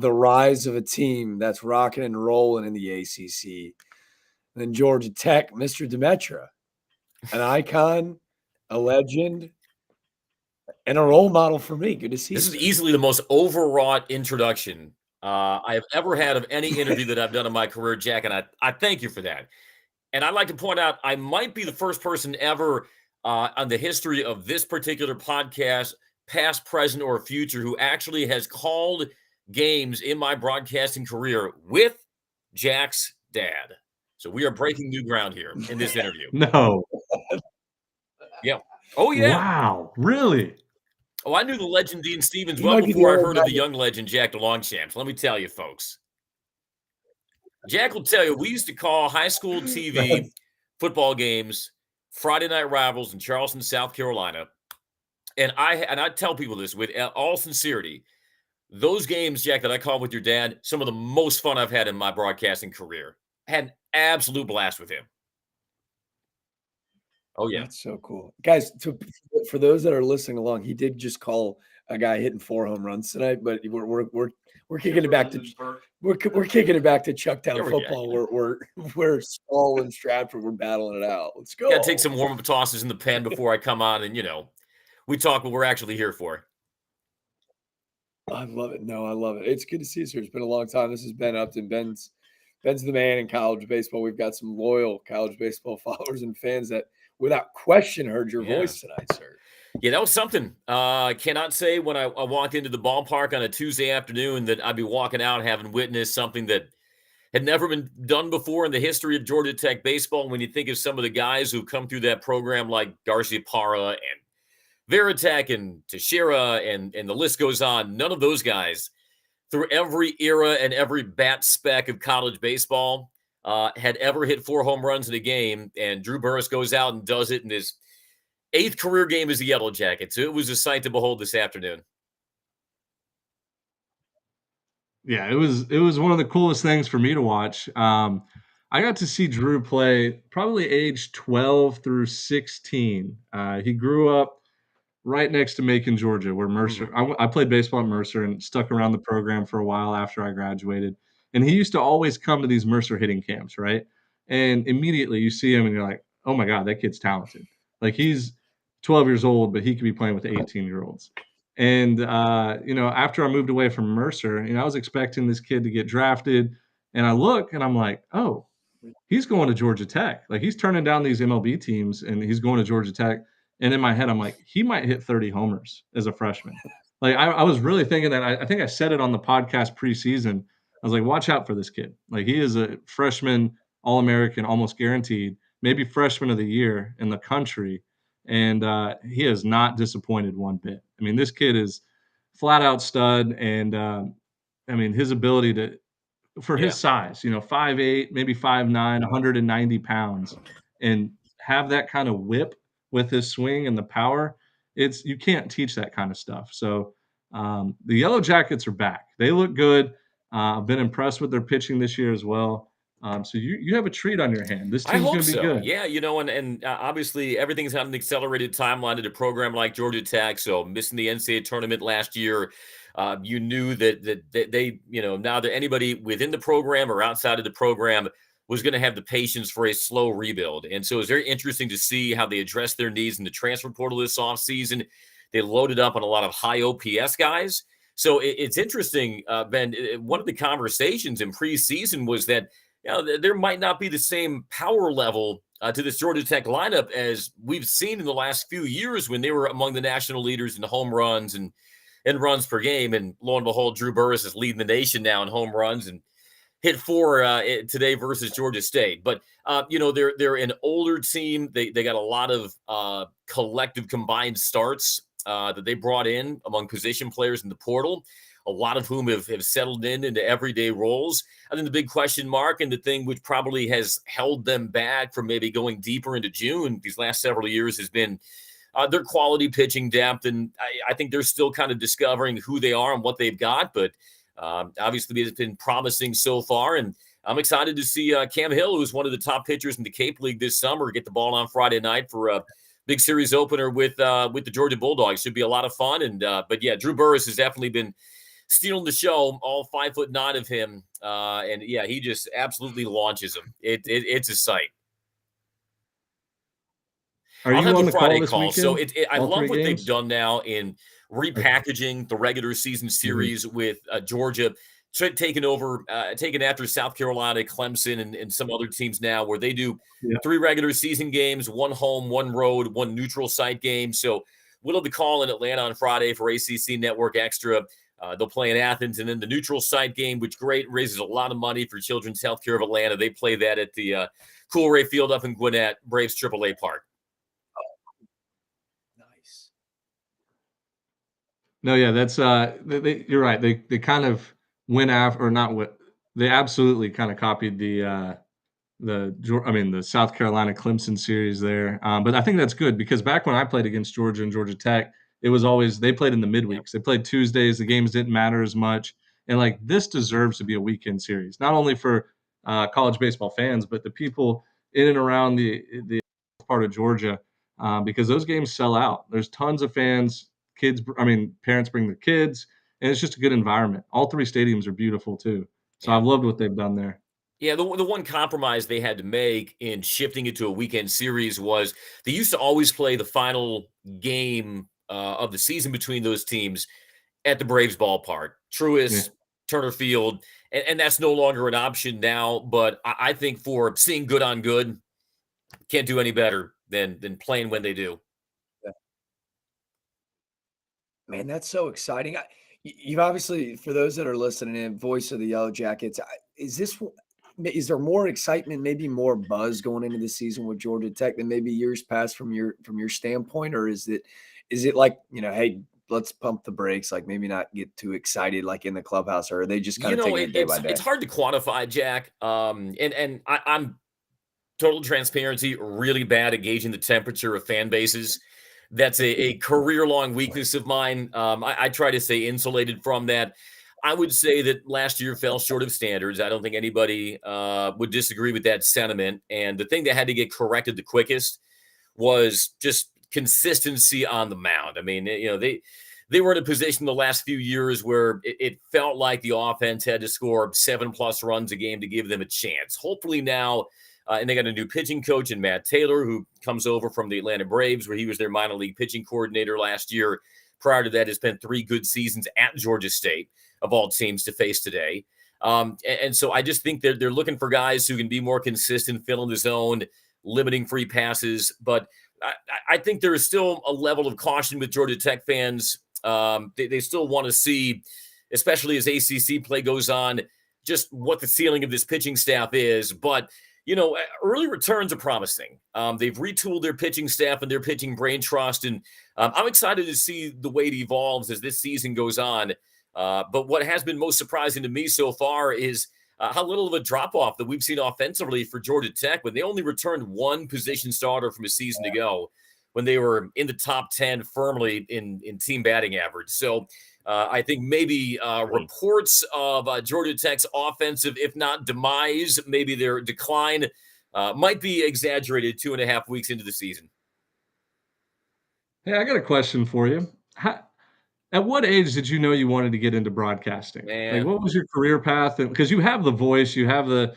the rise of a team that's rocking and rolling in the ACC than Georgia Tech, Mr. Demetra, an icon, a legend, and a role model for me. Good to see you. This is easily the most overwrought introduction I have ever had of any interview that I've done in my career, Jack, and I thank you for that. And I'd like to point out I might be the first person ever on the history of this particular podcast, past, present, or future, who actually has called games in my broadcasting career with Jack's dad. So we are breaking new ground here in this interview. No. Yeah. Oh, yeah. Wow. Really? Oh, I knew the legend Dean Stevens well before I heard of the young legend Jack DeLongchamp. Let me tell you, folks. Jack will tell you, we used to call high school TV football games Friday Night Rivals in Charleston, South Carolina. And I tell people this with all sincerity. Those games, Jack, that I called with your dad, some of the most fun I've had in my broadcasting career. Had an absolute blast with him. Oh, yeah. That's so cool. Guys, for those that are listening along, he did just call a guy hitting 4 home runs tonight, but we're kicking it back to we're kicking it back to Chucktown football. We're Skull and Stratford. We're battling it out. Let's go. Got to take some warm-up tosses in the pen before I come on and, we talk what we're actually here for. I love it. No, I love it. It's good to see you, sir. It's been a long time. This is Ben Upton. Ben's the man in college baseball. We've got some loyal college baseball followers and fans that, without question, heard your voice tonight, sir. Yeah, that was something. I cannot say when I walked into the ballpark on a Tuesday afternoon that I'd be walking out having witnessed something that had never been done before in the history of Georgia Tech baseball. When you think of some of the guys who come through that program like Garcia Parra and Veritek and Teixeira and the list goes on, none of those guys through every era and every bat spec of college baseball had ever hit 4 home runs in a game. And Drew Burris goes out and does it in his 8th career game as a Yellow Jacket. So it was a sight to behold this afternoon. Yeah, it was one of the coolest things for me to watch. I got to see Drew play probably age 12 through 16. He grew up right next to Macon, Georgia, where Mercer. I played baseball at Mercer and stuck around the program for a while after I graduated. And he used to always come to these Mercer hitting camps, right? And immediately you see him and you're like, oh my God, that kid's talented. Like he's 12 years old, but he could be playing with 18-year-olds. And, after I moved away from Mercer, I was expecting this kid to get drafted And I look and I'm like, oh, he's going to Georgia Tech. Like, he's turning down these MLB teams and he's going to Georgia Tech. And in my head, I'm like, he might hit 30 homers as a freshman. Like, I was really thinking that. I think I said it on the podcast preseason. I was like, watch out for this kid. Like, he is a freshman All-American, almost guaranteed, maybe freshman of the year in the country. And he has not disappointed one bit. I mean, this kid is flat out stud. And I mean, his ability to, for his size, 5'8", maybe 5'9", 190 pounds, and have that kind of whip with his swing and the power, you can't teach that kind of stuff. So the Yellow Jackets are back. They look good. I've been impressed with their pitching this year as well. So you have a treat on your hand. This I team's hope going to be so. good. Yeah, and obviously everything's on an accelerated timeline at a program like Georgia Tech. So missing the NCAA tournament last year, you knew that they, now that anybody within the program or outside of the program was going to have the patience for a slow rebuild. And so it's very interesting to see how they address their needs in the transfer portal this offseason. They loaded up on a lot of high OPS guys. So it's interesting, Ben. One of the conversations in preseason was that there might not be the same power level to this Georgia Tech lineup as we've seen in the last few years when they were among the national leaders in home runs and runs per game. And lo and behold, Drew Burress is leading the nation now in home runs and hit 4 today versus Georgia State. But, they're an older team. They got a lot of collective combined starts that they brought in among position players in the portal, a lot of whom have settled into everyday roles. I think the big question mark and the thing which probably has held them back from maybe going deeper into June these last several years has been their quality pitching depth. And I think they're still kind of discovering who they are and what they've got. But obviously it's been promising so far. And I'm excited to see Cam Hill, who's one of the top pitchers in the Cape League this summer, get the ball on Friday night for a big series opener with the Georgia Bulldogs. Should be a lot of fun. And but yeah, Drew Burress has definitely been stealing the show, all 5'9" of him. And yeah, he just absolutely launches him. It's a sight. Are I'll you have on the the Friday call this call. weekend? So I All love 3 what they've games? done now in repackaging the regular season series with Georgia, taking after South Carolina, Clemson, and some other teams now, where they do 3 regular season games, 1 home, 1 road, 1 neutral site game. So we'll have the call in Atlanta on Friday for ACC Network Extra. They'll play in Athens, and then the neutral site game, which raises a lot of money for Children's Healthcare of Atlanta. They play that at the Cool Ray Field up in Gwinnett, Braves AAA Park. Nice. No, yeah, that's you're right. They kind of went after, or not what they absolutely kind of copied the South Carolina Clemson series there. But I think that's good because back when I played against Georgia and Georgia Tech, it was always they played in the midweeks. They played Tuesdays. The games didn't matter as much. And like this deserves to be a weekend series, not only for college baseball fans, but the people in and around the part of Georgia, because those games sell out. There's tons of fans. Parents bring their kids, and it's just a good environment. All 3 stadiums are beautiful too. So I've loved what they've done there. Yeah, the one compromise they had to make in shifting it to a weekend series was they used to always play the final game of the season between those teams at the Braves ballpark, Truist, Turner Field, and that's no longer an option now. But I think for seeing good on good, can't do any better than playing when they do. Yeah. Man, that's so exciting. You've obviously, for those that are listening in, voice of the Yellow Jackets, is there more excitement, maybe more buzz going into the season with Georgia Tech than maybe years past from your standpoint? Or is it like, hey, let's pump the brakes, like maybe not get too excited like in the clubhouse, or are they just kind of taking it day by day? It's hard to quantify, Jack. And I'm total transparency, really bad at gauging the temperature of fan bases. That's a career-long weakness of mine. I try to stay insulated from that. I would say that last year fell short of standards. I don't think anybody would disagree with that sentiment. And the thing that had to get corrected the quickest was just consistency on the mound. I mean, they were in a position the last few years where it felt like the offense had to score 7+ runs a game to give them a chance. Hopefully now, and they got a new pitching coach in Matt Taylor, who comes over from the Atlanta Braves, where he was their minor league pitching coordinator last year. Prior to that, has spent 3 good seasons at Georgia State, of all teams to face today. And so I just think they're looking for guys who can be more consistent, fill in the zone, limiting free passes. But I think there is still a level of caution with Georgia Tech fans. They still want to see, especially as ACC play goes on, just what the ceiling of this pitching staff is. But, early returns are promising. They've retooled their pitching staff and their pitching brain trust. And I'm excited to see the way it evolves as this season goes on. But what has been most surprising to me so far is how little of a drop-off that we've seen offensively for Georgia Tech when they only returned one position starter from a season ago when they were in the top 10 firmly in team batting average. So I think maybe reports of Georgia Tech's offensive, if not demise, maybe their decline might be exaggerated 2.5 weeks into the season. Hey, I got a question for you. At what age did you know you wanted to get into broadcasting? Man. Like, what was your career path? Because you have the voice, you have the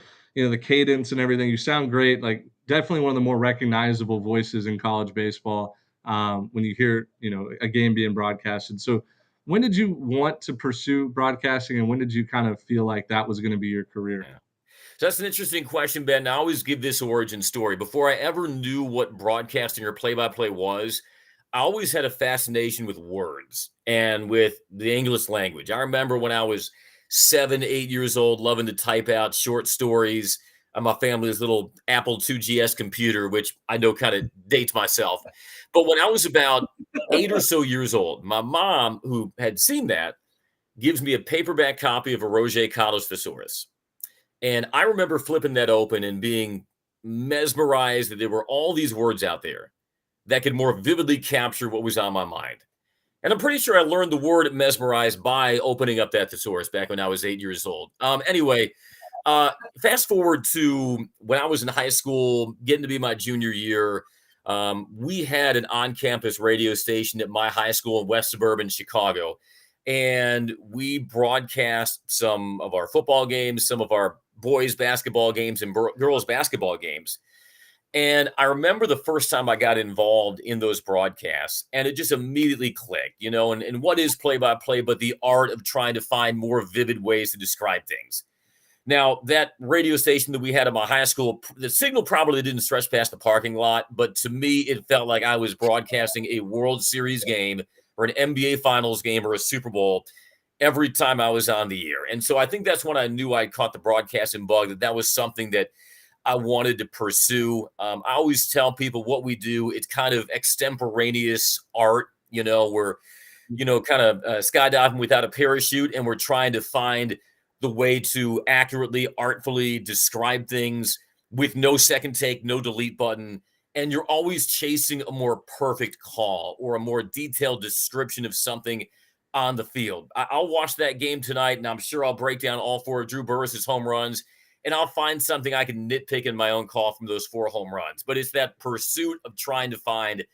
cadence and everything. You sound great. Like, definitely one of the more recognizable voices in college baseball when you hear, a game being broadcasted. So when did you want to pursue broadcasting, and when did you kind of feel like that was going to be your career? Yeah. So that's an interesting question, Ben. I always give this origin story. Before I ever knew what broadcasting or play-by-play was, I always had a fascination with words and with the English language. I remember when I was 7, 8 years old, loving to type out short stories on my family's little Apple IIgs computer, which I know kind of dates myself. But when I was about 8 or so years old, my mom, who had seen that, gives me a paperback copy of a Roger Carlos Thesaurus. And I remember flipping that open and being mesmerized that there were all these words out there that could more vividly capture what was on my mind. And I'm pretty sure I learned the word mesmerized by opening up that thesaurus back when I was 8 years old. Anyway, fast forward to when I was in high school, getting to be my junior year, we had an on-campus radio station at my high school in West Suburban Chicago. And we broadcast some of our football games, some of our boys basketball games, and girls basketball games. And I remember the first time I got involved in those broadcasts, and it just immediately clicked, and what is play-by-play but the art of trying to find more vivid ways to describe things. Now, that radio station that we had at my high school, the signal probably didn't stretch past the parking lot, but to me, it felt like I was broadcasting a World Series game or an NBA Finals game or a Super Bowl every time I was on the air. And so I think that's when I knew I caught the broadcasting bug, that was something that I wanted to pursue. I always tell people what we do, it's kind of extemporaneous art, we're, kind of skydiving without a parachute, and we're trying to find the way to accurately, artfully describe things with no second take, no delete button. And you're always chasing a more perfect call or a more detailed description of something on the field. I'll watch that game tonight, and I'm sure I'll break down all 4 of Drew Burress's home runs, and I'll find something I can nitpick in my own call from those 4 home runs. But it's that pursuit of trying to find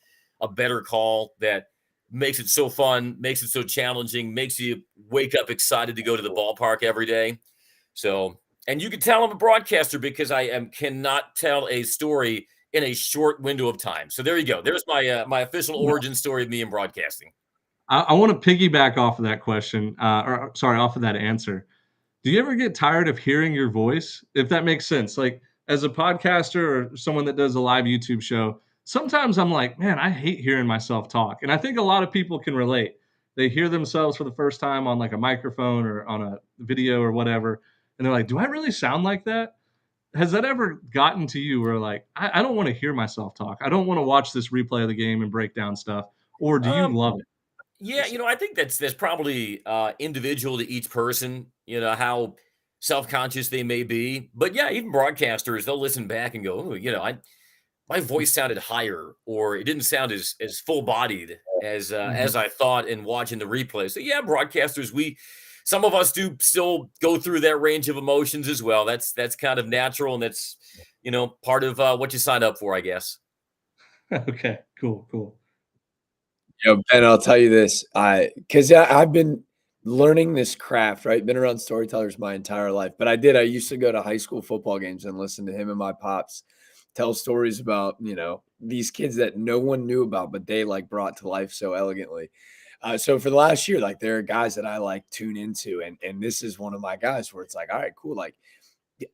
a better call that makes it so fun, makes it so challenging, makes you wake up excited to go to the ballpark every day. So, and you can tell I'm a broadcaster because I cannot tell a story in a short window of time. So there you go. There's my official origin story of me in broadcasting. I want to piggyback off of that question, off of that answer. Do you ever get tired of hearing your voice? If that makes sense. Like, as a podcaster or someone that does a live YouTube show, sometimes I'm like, man, I hate hearing myself talk. And I think a lot of people can relate. They hear themselves for the first time on like a microphone or on a video or whatever. And they're like, do I really sound like that? Has that ever gotten to you where like, I don't want to hear myself talk. I don't want to watch this replay of the game and break down stuff. Or do you love it? Yeah, I think that's probably individual to each person, how self-conscious they may be. But yeah, even broadcasters, they'll listen back and go, oh, my voice sounded higher, or it didn't sound as full-bodied as I thought in watching the replay. So yeah, broadcasters, some of us do still go through that range of emotions as well. That's kind of natural, and that's part of what you signed up for, I guess. Okay, cool. Ben, I'll tell you this, because I've been learning this craft, right? Been around storytellers my entire life, but I used to go to high school football games and listen to him and my pops tell stories about, these kids that no one knew about, but they like brought to life so elegantly. So for the last year, like there are guys that I like tune into, and this is one of my guys where it's like, all right, cool. Like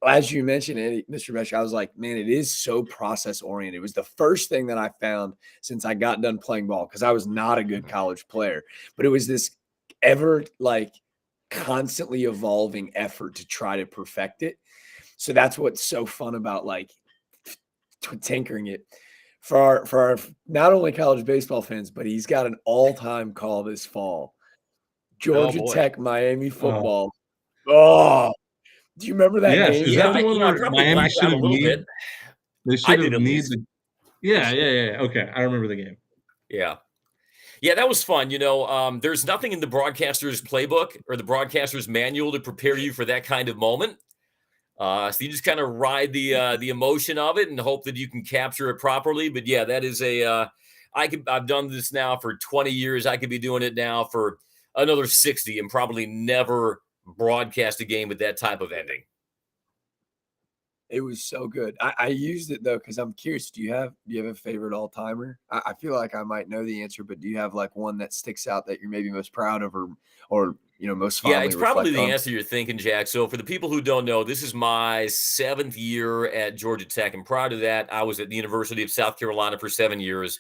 as you mentioned, Mr. Besh, I was like, man, it is so process oriented. It was the first thing that I found since I got done playing ball because I was not a good college player, but it was this ever like constantly evolving effort to try to perfect it. So that's what's so fun about like tinkering it for our not only college baseball fans, but he's got an all-time call this fall. Georgia boy. Tech, Miami football. Oh, do you remember that Yes, game? is that the one I where probably Miami blacked out should a have little bit. They I should did have at need least. the yeah. Okay, I remember the game. Yeah. Yeah, that was fun. There's nothing in the broadcaster's playbook or the broadcaster's manual to prepare you for that kind of moment. So you just kind of ride the emotion of it and hope that you can capture it properly. But yeah, that is I've done this now for 20 years. I could be doing it now for another 60 and probably never broadcast a game with that type of ending. It was so good. I used it though because I'm curious. Do you have a favorite all timer? I feel like I might know the answer, but do you have like one that sticks out that you're maybe most proud of, or most fondly Yeah, it's probably reflect the on? answer you're thinking, Jack. So for the people who don't know, this is my 7th year at Georgia Tech, and prior to that, I was at the University of South Carolina for 7 years,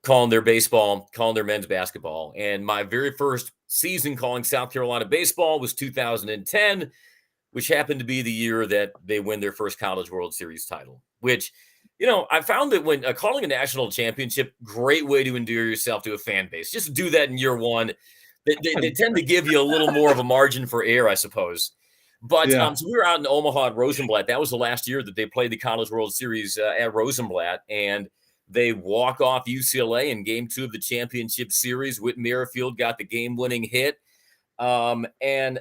calling their baseball, calling their men's basketball. And my very first season calling South Carolina baseball was 2010, which happened to be the year that they win their first College World Series title, which, I found that when calling a national championship, great way to endear yourself to a fan base. Just do that in year one. They tend to give you a little more of a margin for error, I suppose. But Yeah. so we were out in Omaha at Rosenblatt. That was the last year that they played the College World Series at Rosenblatt, and they walk off UCLA in Game 2 of the championship series. Whit Merrifield got the game-winning hit. And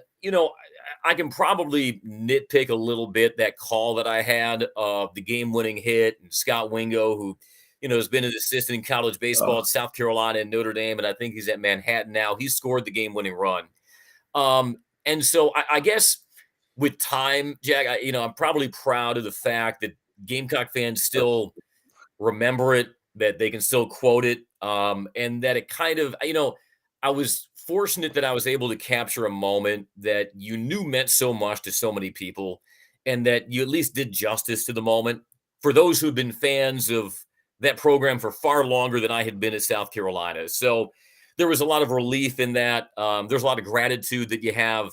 I can probably nitpick a little bit that call that I had of the game-winning hit, and Scott Wingo, who has been an assistant in college baseball at South Carolina and Notre Dame, and I think he's at Manhattan now. He scored the game-winning run. And so I guess with time, Jack, I'm probably proud of the fact that Gamecock fans still remember it, that they can still quote it, and that it kind of, I was fortunate that I was able to capture a moment that you knew meant so much to so many people, and that you at least did justice to the moment for those who've been fans of that program for far longer than I had been at South Carolina. So there was a lot of relief in that. There's a lot of gratitude that you have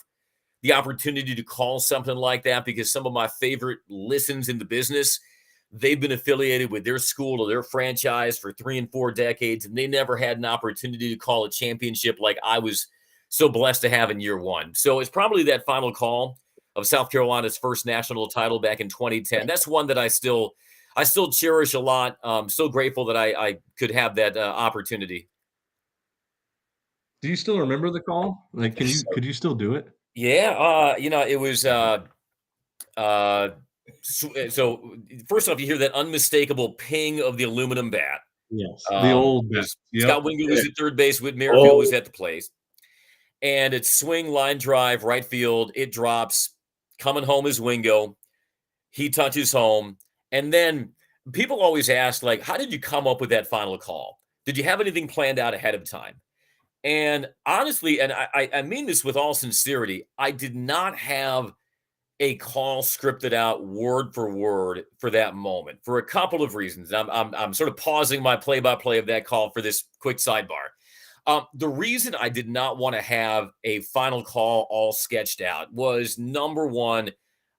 the opportunity to call something like that, because some of my favorite listens in the business, they've been affiliated with their school or their franchise for 3 and 4 decades, and they never had an opportunity to call a championship like I was so blessed to have in year one. So it's probably that final call of South Carolina's first national title back in 2010. That's one that I still cherish a lot. I'm so grateful that I could have that opportunity. Do you still remember the call? Like, could you still do it? Yeah, it was so first off, you hear that unmistakable ping of the aluminum bat. Yes, the old bat. Scott Wingo was at third base, Whit Merrifield was at the plate. And it's swing, line drive, right field. It drops. Coming home is Wingo. He touches home. And then people always ask, like, how did you come up with that final call? Did you have anything planned out ahead of time? And honestly, and I mean this with all sincerity, I did not have a call scripted out word for word for that moment for a couple of reasons. I'm sort of pausing my play-by-play of that call for this quick sidebar. The reason I did not want to have a final call all sketched out was, number one,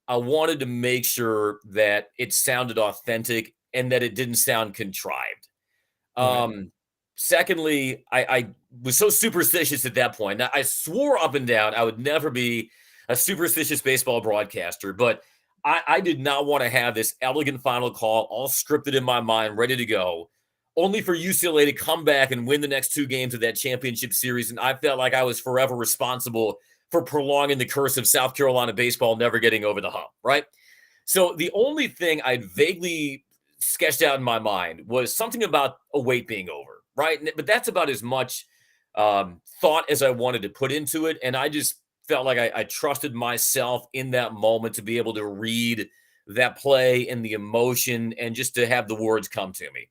I wanted to make sure that it sounded authentic and that it didn't sound contrived. Right. Secondly, I was so superstitious at that point. Now, I swore up and down I would never be a superstitious baseball broadcaster, but I did not want to have this elegant final call all scripted in my mind, ready to go, only for UCLA to come back and win the next 2 games of that championship series. And I felt like I was forever responsible for prolonging the curse of South Carolina baseball never getting over the hump, right? So the only thing I'd vaguely sketched out in my mind was something about a wait being over, right? But that's about as much thought as I wanted to put into it. And I just felt like I trusted myself in that moment to be able to read that play and the emotion and just to have the words come to me.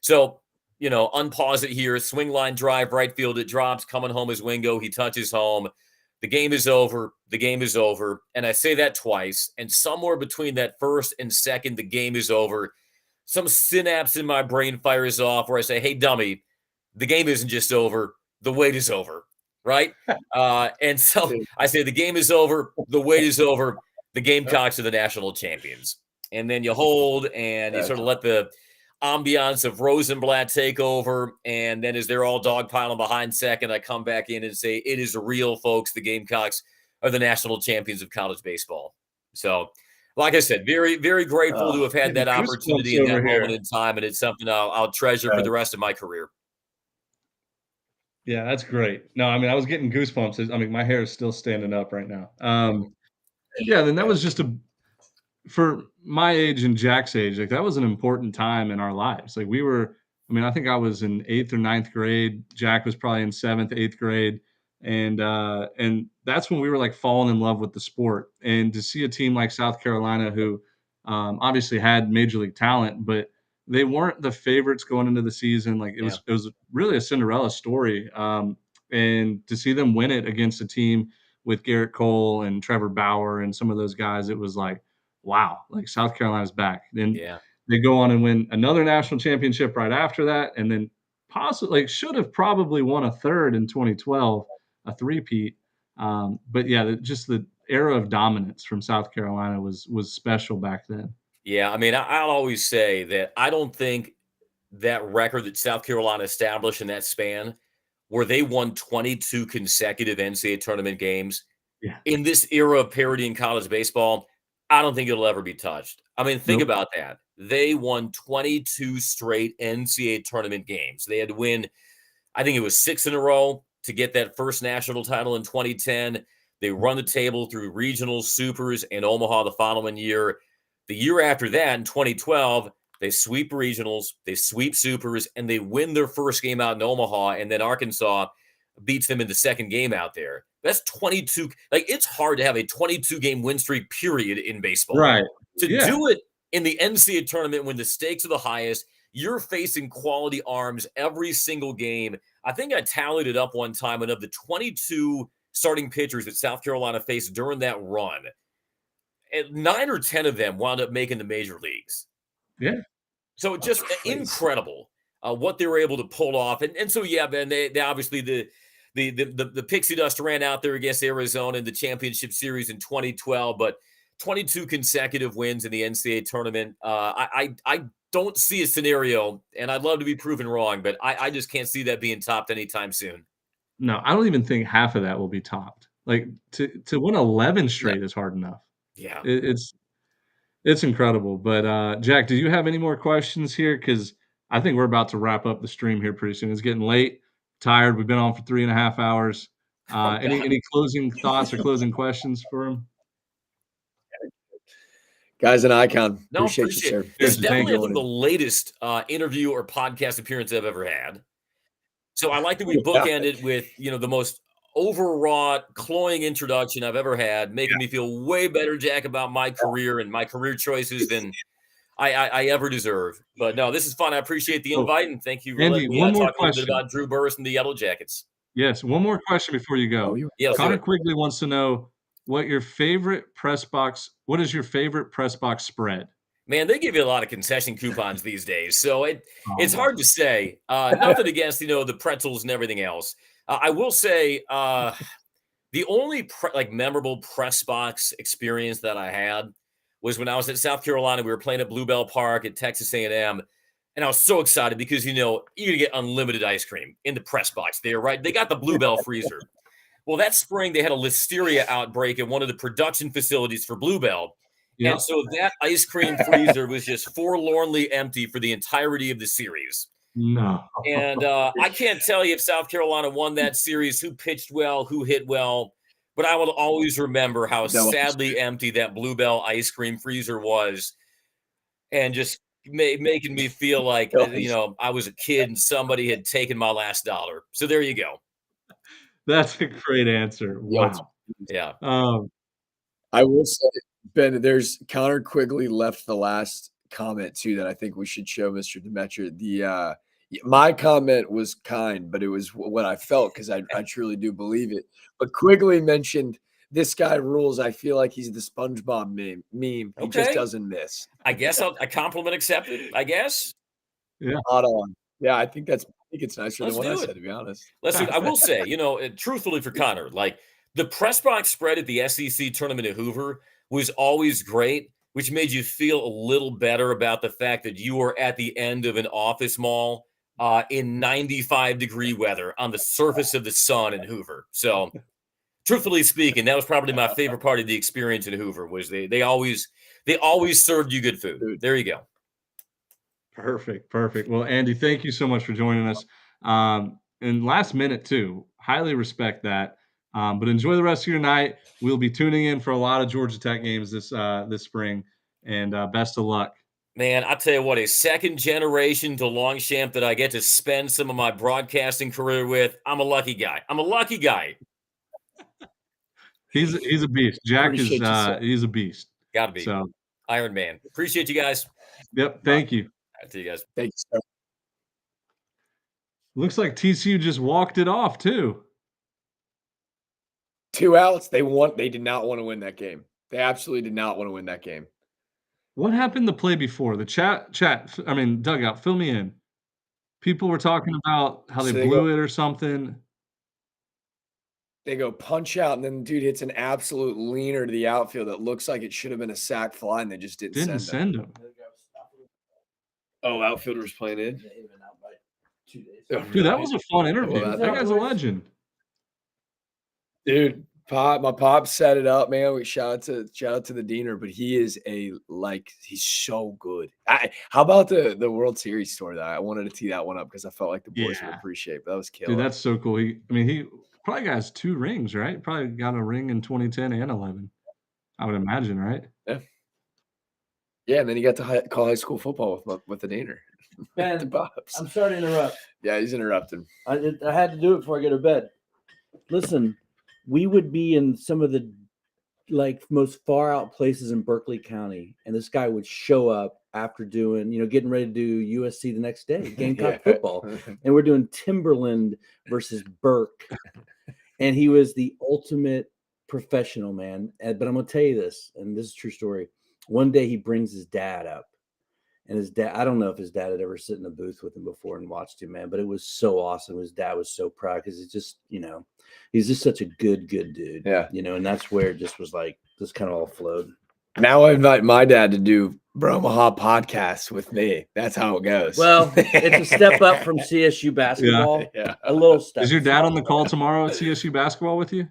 So unpause it here. Swing line drive, right field. It drops. Coming home is Wingo. He touches home. The game is over. The game is over. And I say that twice. And somewhere between that first and second, the game is over, some synapse in my brain fires off where I say, hey, dummy, the game isn't just over. The wait is over. Right. And so I say the game is over. The wait is over. The Gamecocks are the national champions. And then you hold and you sort of let the ambiance of Rosenblatt take over. And then as they're all dogpiling behind second, I come back in and say, it is real, folks. The Gamecocks are the national champions of college baseball. So, like I said, very, very grateful to have had that opportunity in that moment in time. And it's something I'll treasure for the rest of my career. Yeah, that's great. No, I mean, I was getting goosebumps. I mean, my hair is still standing up right now. Yeah, then that was just for my age and Jack's age, like that was an important time in our lives. Like I think I was in 8th or 9th grade. Jack was probably in 7th, 8th grade. And that's when we were like falling in love with the sport. And to see a team like South Carolina, who obviously had major league talent, but they weren't the favorites going into the season. Like it was really a Cinderella story. And to see them win it against a team with Garrett Cole and Trevor Bauer and some of those guys, it was like, wow, like South Carolina's back. Then they go on and win another national championship right after that. And then possibly should have probably won a third in 2012, a three-peat. But yeah, just the era of dominance from South Carolina was special back then. Yeah, I mean, I'll always say that I don't think that record that South Carolina established in that span, where they won 22 consecutive NCAA tournament games in this era of parity in college baseball, I don't think it'll ever be touched. I mean, think about that. They won 22 straight NCAA tournament games. They had to win, I think it was 6 in a row to get that first national title in 2010. They run the table through regionals, supers, and Omaha the following year. The year after that, in 2012, they sweep regionals, they sweep supers, and they win their first game out in Omaha, and then Arkansas beats them in the second game out there. That's 22. Like, it's hard to have a 22-game win streak, period, in baseball. Right. To do it in the NCAA tournament when the stakes are the highest, you're facing quality arms every single game. I think I tallied it up one time, and of the 22 starting pitchers that South Carolina faced during that run, 9 or 10 of them wound up making the major leagues. Yeah. So just incredible what they were able to pull off. And so, yeah, man, they obviously the pixie dust ran out there against Arizona in the championship series in 2012, but 22 consecutive wins in the NCAA tournament. I don't see a scenario, and I'd love to be proven wrong, but I just can't see that being topped anytime soon. No, I don't even think half of that will be topped. Like to win 11 straight is hard enough. Yeah. It's incredible. But Jack, do you have any more questions here? Because I think we're about to wrap up the stream here pretty soon. It's getting late, tired. We've been on for 3.5 hours. Any closing thoughts or closing questions for him? Guys, an icon. No, appreciate you, sir. It's definitely the latest interview or podcast appearance I've ever had. So I like that we bookended with, the most overwrought, cloying introduction I've ever had, making me feel way better, Jack, about my career and my career choices than I ever deserve. But no, this is fun. I appreciate the invite, and thank you for letting me talk a little bit about Drew Burress and the Yellow Jackets. Yes, one more question before you go. Connor Quigley wants to know what is your favorite press box spread? Man, they give you a lot of concession coupons these days, so it's hard to say. Nothing against, the pretzels and everything else. I will say the only memorable press box experience that I had was when I was at South Carolina. We were playing at Bluebell Park at Texas A&M, and I was so excited because, you're going to get unlimited ice cream in the press box there, right? They got the Bluebell freezer. Well, that spring, they had a listeria outbreak at one of the production facilities for Bluebell. Yep. And so that ice cream freezer was just forlornly empty for the entirety of the series. No. And I can't tell you if South Carolina won that series, who pitched well, who hit well, but I will always remember how sadly empty that Bluebell ice cream freezer was, and just making me feel like, I was a kid and somebody had taken my last dollar. So there you go. That's a great answer. Wow. Yeah. I will say, Ben, there's Connor Quigley left the last comment too that I think we should show Mr. Demetra. My comment was kind, but it was what I felt because I truly do believe it. But Quigley mentioned this guy rules. I feel like he's the SpongeBob meme. He just Okay. doesn't miss. I guess a compliment accepted, I guess. Yeah. Spot on. Yeah, I think it's nicer Let's than what I do it. said, to be honest. Let's see. I will say, truthfully for Connor, like the press box spread at the SEC tournament at Hoover was always great, which made you feel a little better about the fact that you were at the end of an office mall in 95-degree weather on the surface of the sun in Hoover. So, truthfully speaking, that was probably my favorite part of the experience in Hoover. Was they always served you good food. There you go. Perfect. Well, Andy, thank you so much for joining us. And last minute too, highly respect that. But enjoy the rest of your night. We'll be tuning in for a lot of Georgia Tech games this spring, and best of luck. Man, I tell you what, a second generation DeLongchamp that I get to spend some of my broadcasting career with. I'm a lucky guy. He's a beast. Jack Appreciate you, sir. he's a beast. Gotta be. So, Iron Man. Appreciate you guys. yep. Thank you. All right, see you guys. Thank you, sir. Looks like TCU just walked it off too. 2 outs. They did not want to win that game. They absolutely did not want to win that game. What happened the play before? The dugout, fill me in. People were talking about how they So they blew it or something. They go punch out, and then dude hits an absolute leaner to the outfield that looks like it should have been a sac fly, and they just didn't send him. Oh, outfielder was playing in? Dude, that was a fun interview. Well, that guy's a legend. Dude, my pop set it up, man. We shout out to the Diener, but he is he's so good. How about the World Series story? That I wanted to tee that one up because I felt like the boys would appreciate. But that was killer. Dude, that's so cool. He probably got 2 rings, right? Probably got a ring in 2010 and 11. I would imagine, right? Yeah. Yeah, and then he got to call high school football with the Diener. Ben, I'm sorry to interrupt. Yeah, he's interrupting. I had to do it before I go to bed. Listen, we would be in some of the most far out places in Berkeley County, and this guy would show up after doing, getting ready to do USC the next day, Gamecock football, and we're doing Timberland versus Burke, and he was the ultimate professional, man. But I'm gonna tell you this, and this is a true story. One day he brings his dad up, and his dad, I don't know if his dad had ever sit in a booth with him before and watched him, man, but it was so awesome. His dad was so proud because it's just, he's just such a good dude. Yeah. And that's where it just was just kind of all flowed. Now I invite my dad to do Bromaha podcasts with me. That's how it goes. Well, it's a step up from CSU basketball. Yeah. A little step. Is your dad on the call tomorrow at CSU basketball with you?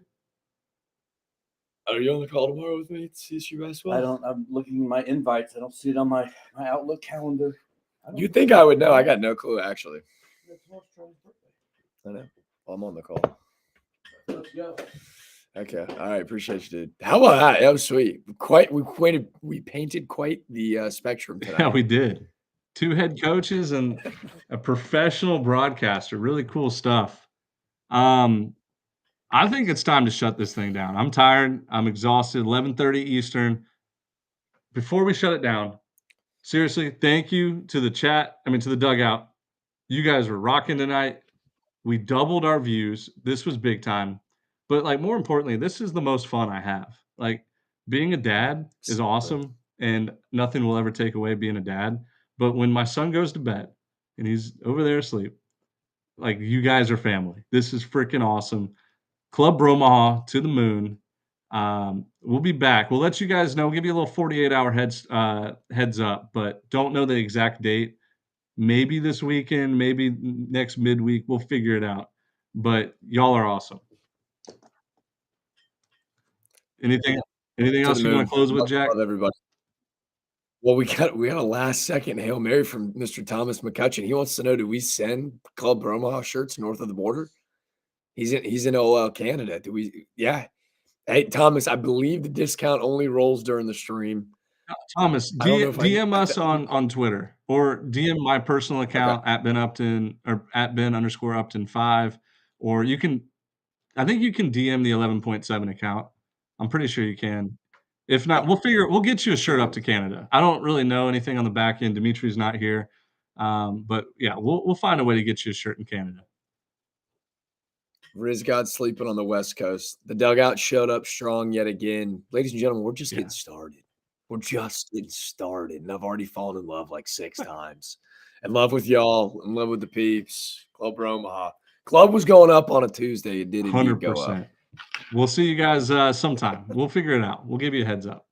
Are you on the call tomorrow with me at CSU basketball? I'm looking at my invites. I don't see it on my Outlook calendar. You'd think I would know. I got no clue, actually. I know. Well, I'm on the call. Let's go. Okay. All right. Appreciate you, dude. How about that? That was sweet. We painted quite the spectrum tonight. Yeah, we did. 2 head coaches and a professional broadcaster. Really cool stuff. I think it's time to shut this thing down. I'm tired. I'm exhausted. 11:30 Eastern. Before we shut it down, seriously, thank you to the chat. To the dugout. You guys were rocking tonight. We doubled our views. This was big time. But more importantly, this is the most fun I have. Being a dad is awesome, and nothing will ever take away being a dad. But when my son goes to bed and he's over there asleep, you guys are family. This is freaking awesome. Club Bromaha to the moon. We'll be back. We'll let you guys know. We'll give you a little 48-hour heads up, but don't know the exact date. Maybe this weekend, maybe next midweek. We'll figure it out. But y'all are awesome. Anything else you want to close with, Jack? Love everybody. Well, we got a last second Hail Mary from Mr. Thomas McCutcheon. He wants to know, do we send Club Bromaha shirts north of the border? He's in OL Canada. Do we? Yeah. Hey, Thomas, I believe the discount only rolls during the stream. Thomas, DM us on Twitter or DM my personal account at Ben Upton or at Ben_Upton5, or I think you can DM the 11.7 account. I'm pretty sure you can. If not, we'll get you a shirt up to Canada. I don't really know anything on the back end. Dimitri's not here. But yeah, we'll find a way to get you a shirt in Canada. Rizz God sleeping on the West Coast. The dugout showed up strong yet again. Ladies and gentlemen, we're just getting started. We're just getting started. And I've already fallen in love like 6 times. In love with y'all, in love with the peeps. Club Bromaha. Club was going up on a Tuesday. It did indeed go up. 100%. We'll see you guys sometime. We'll figure it out. We'll give you a heads up.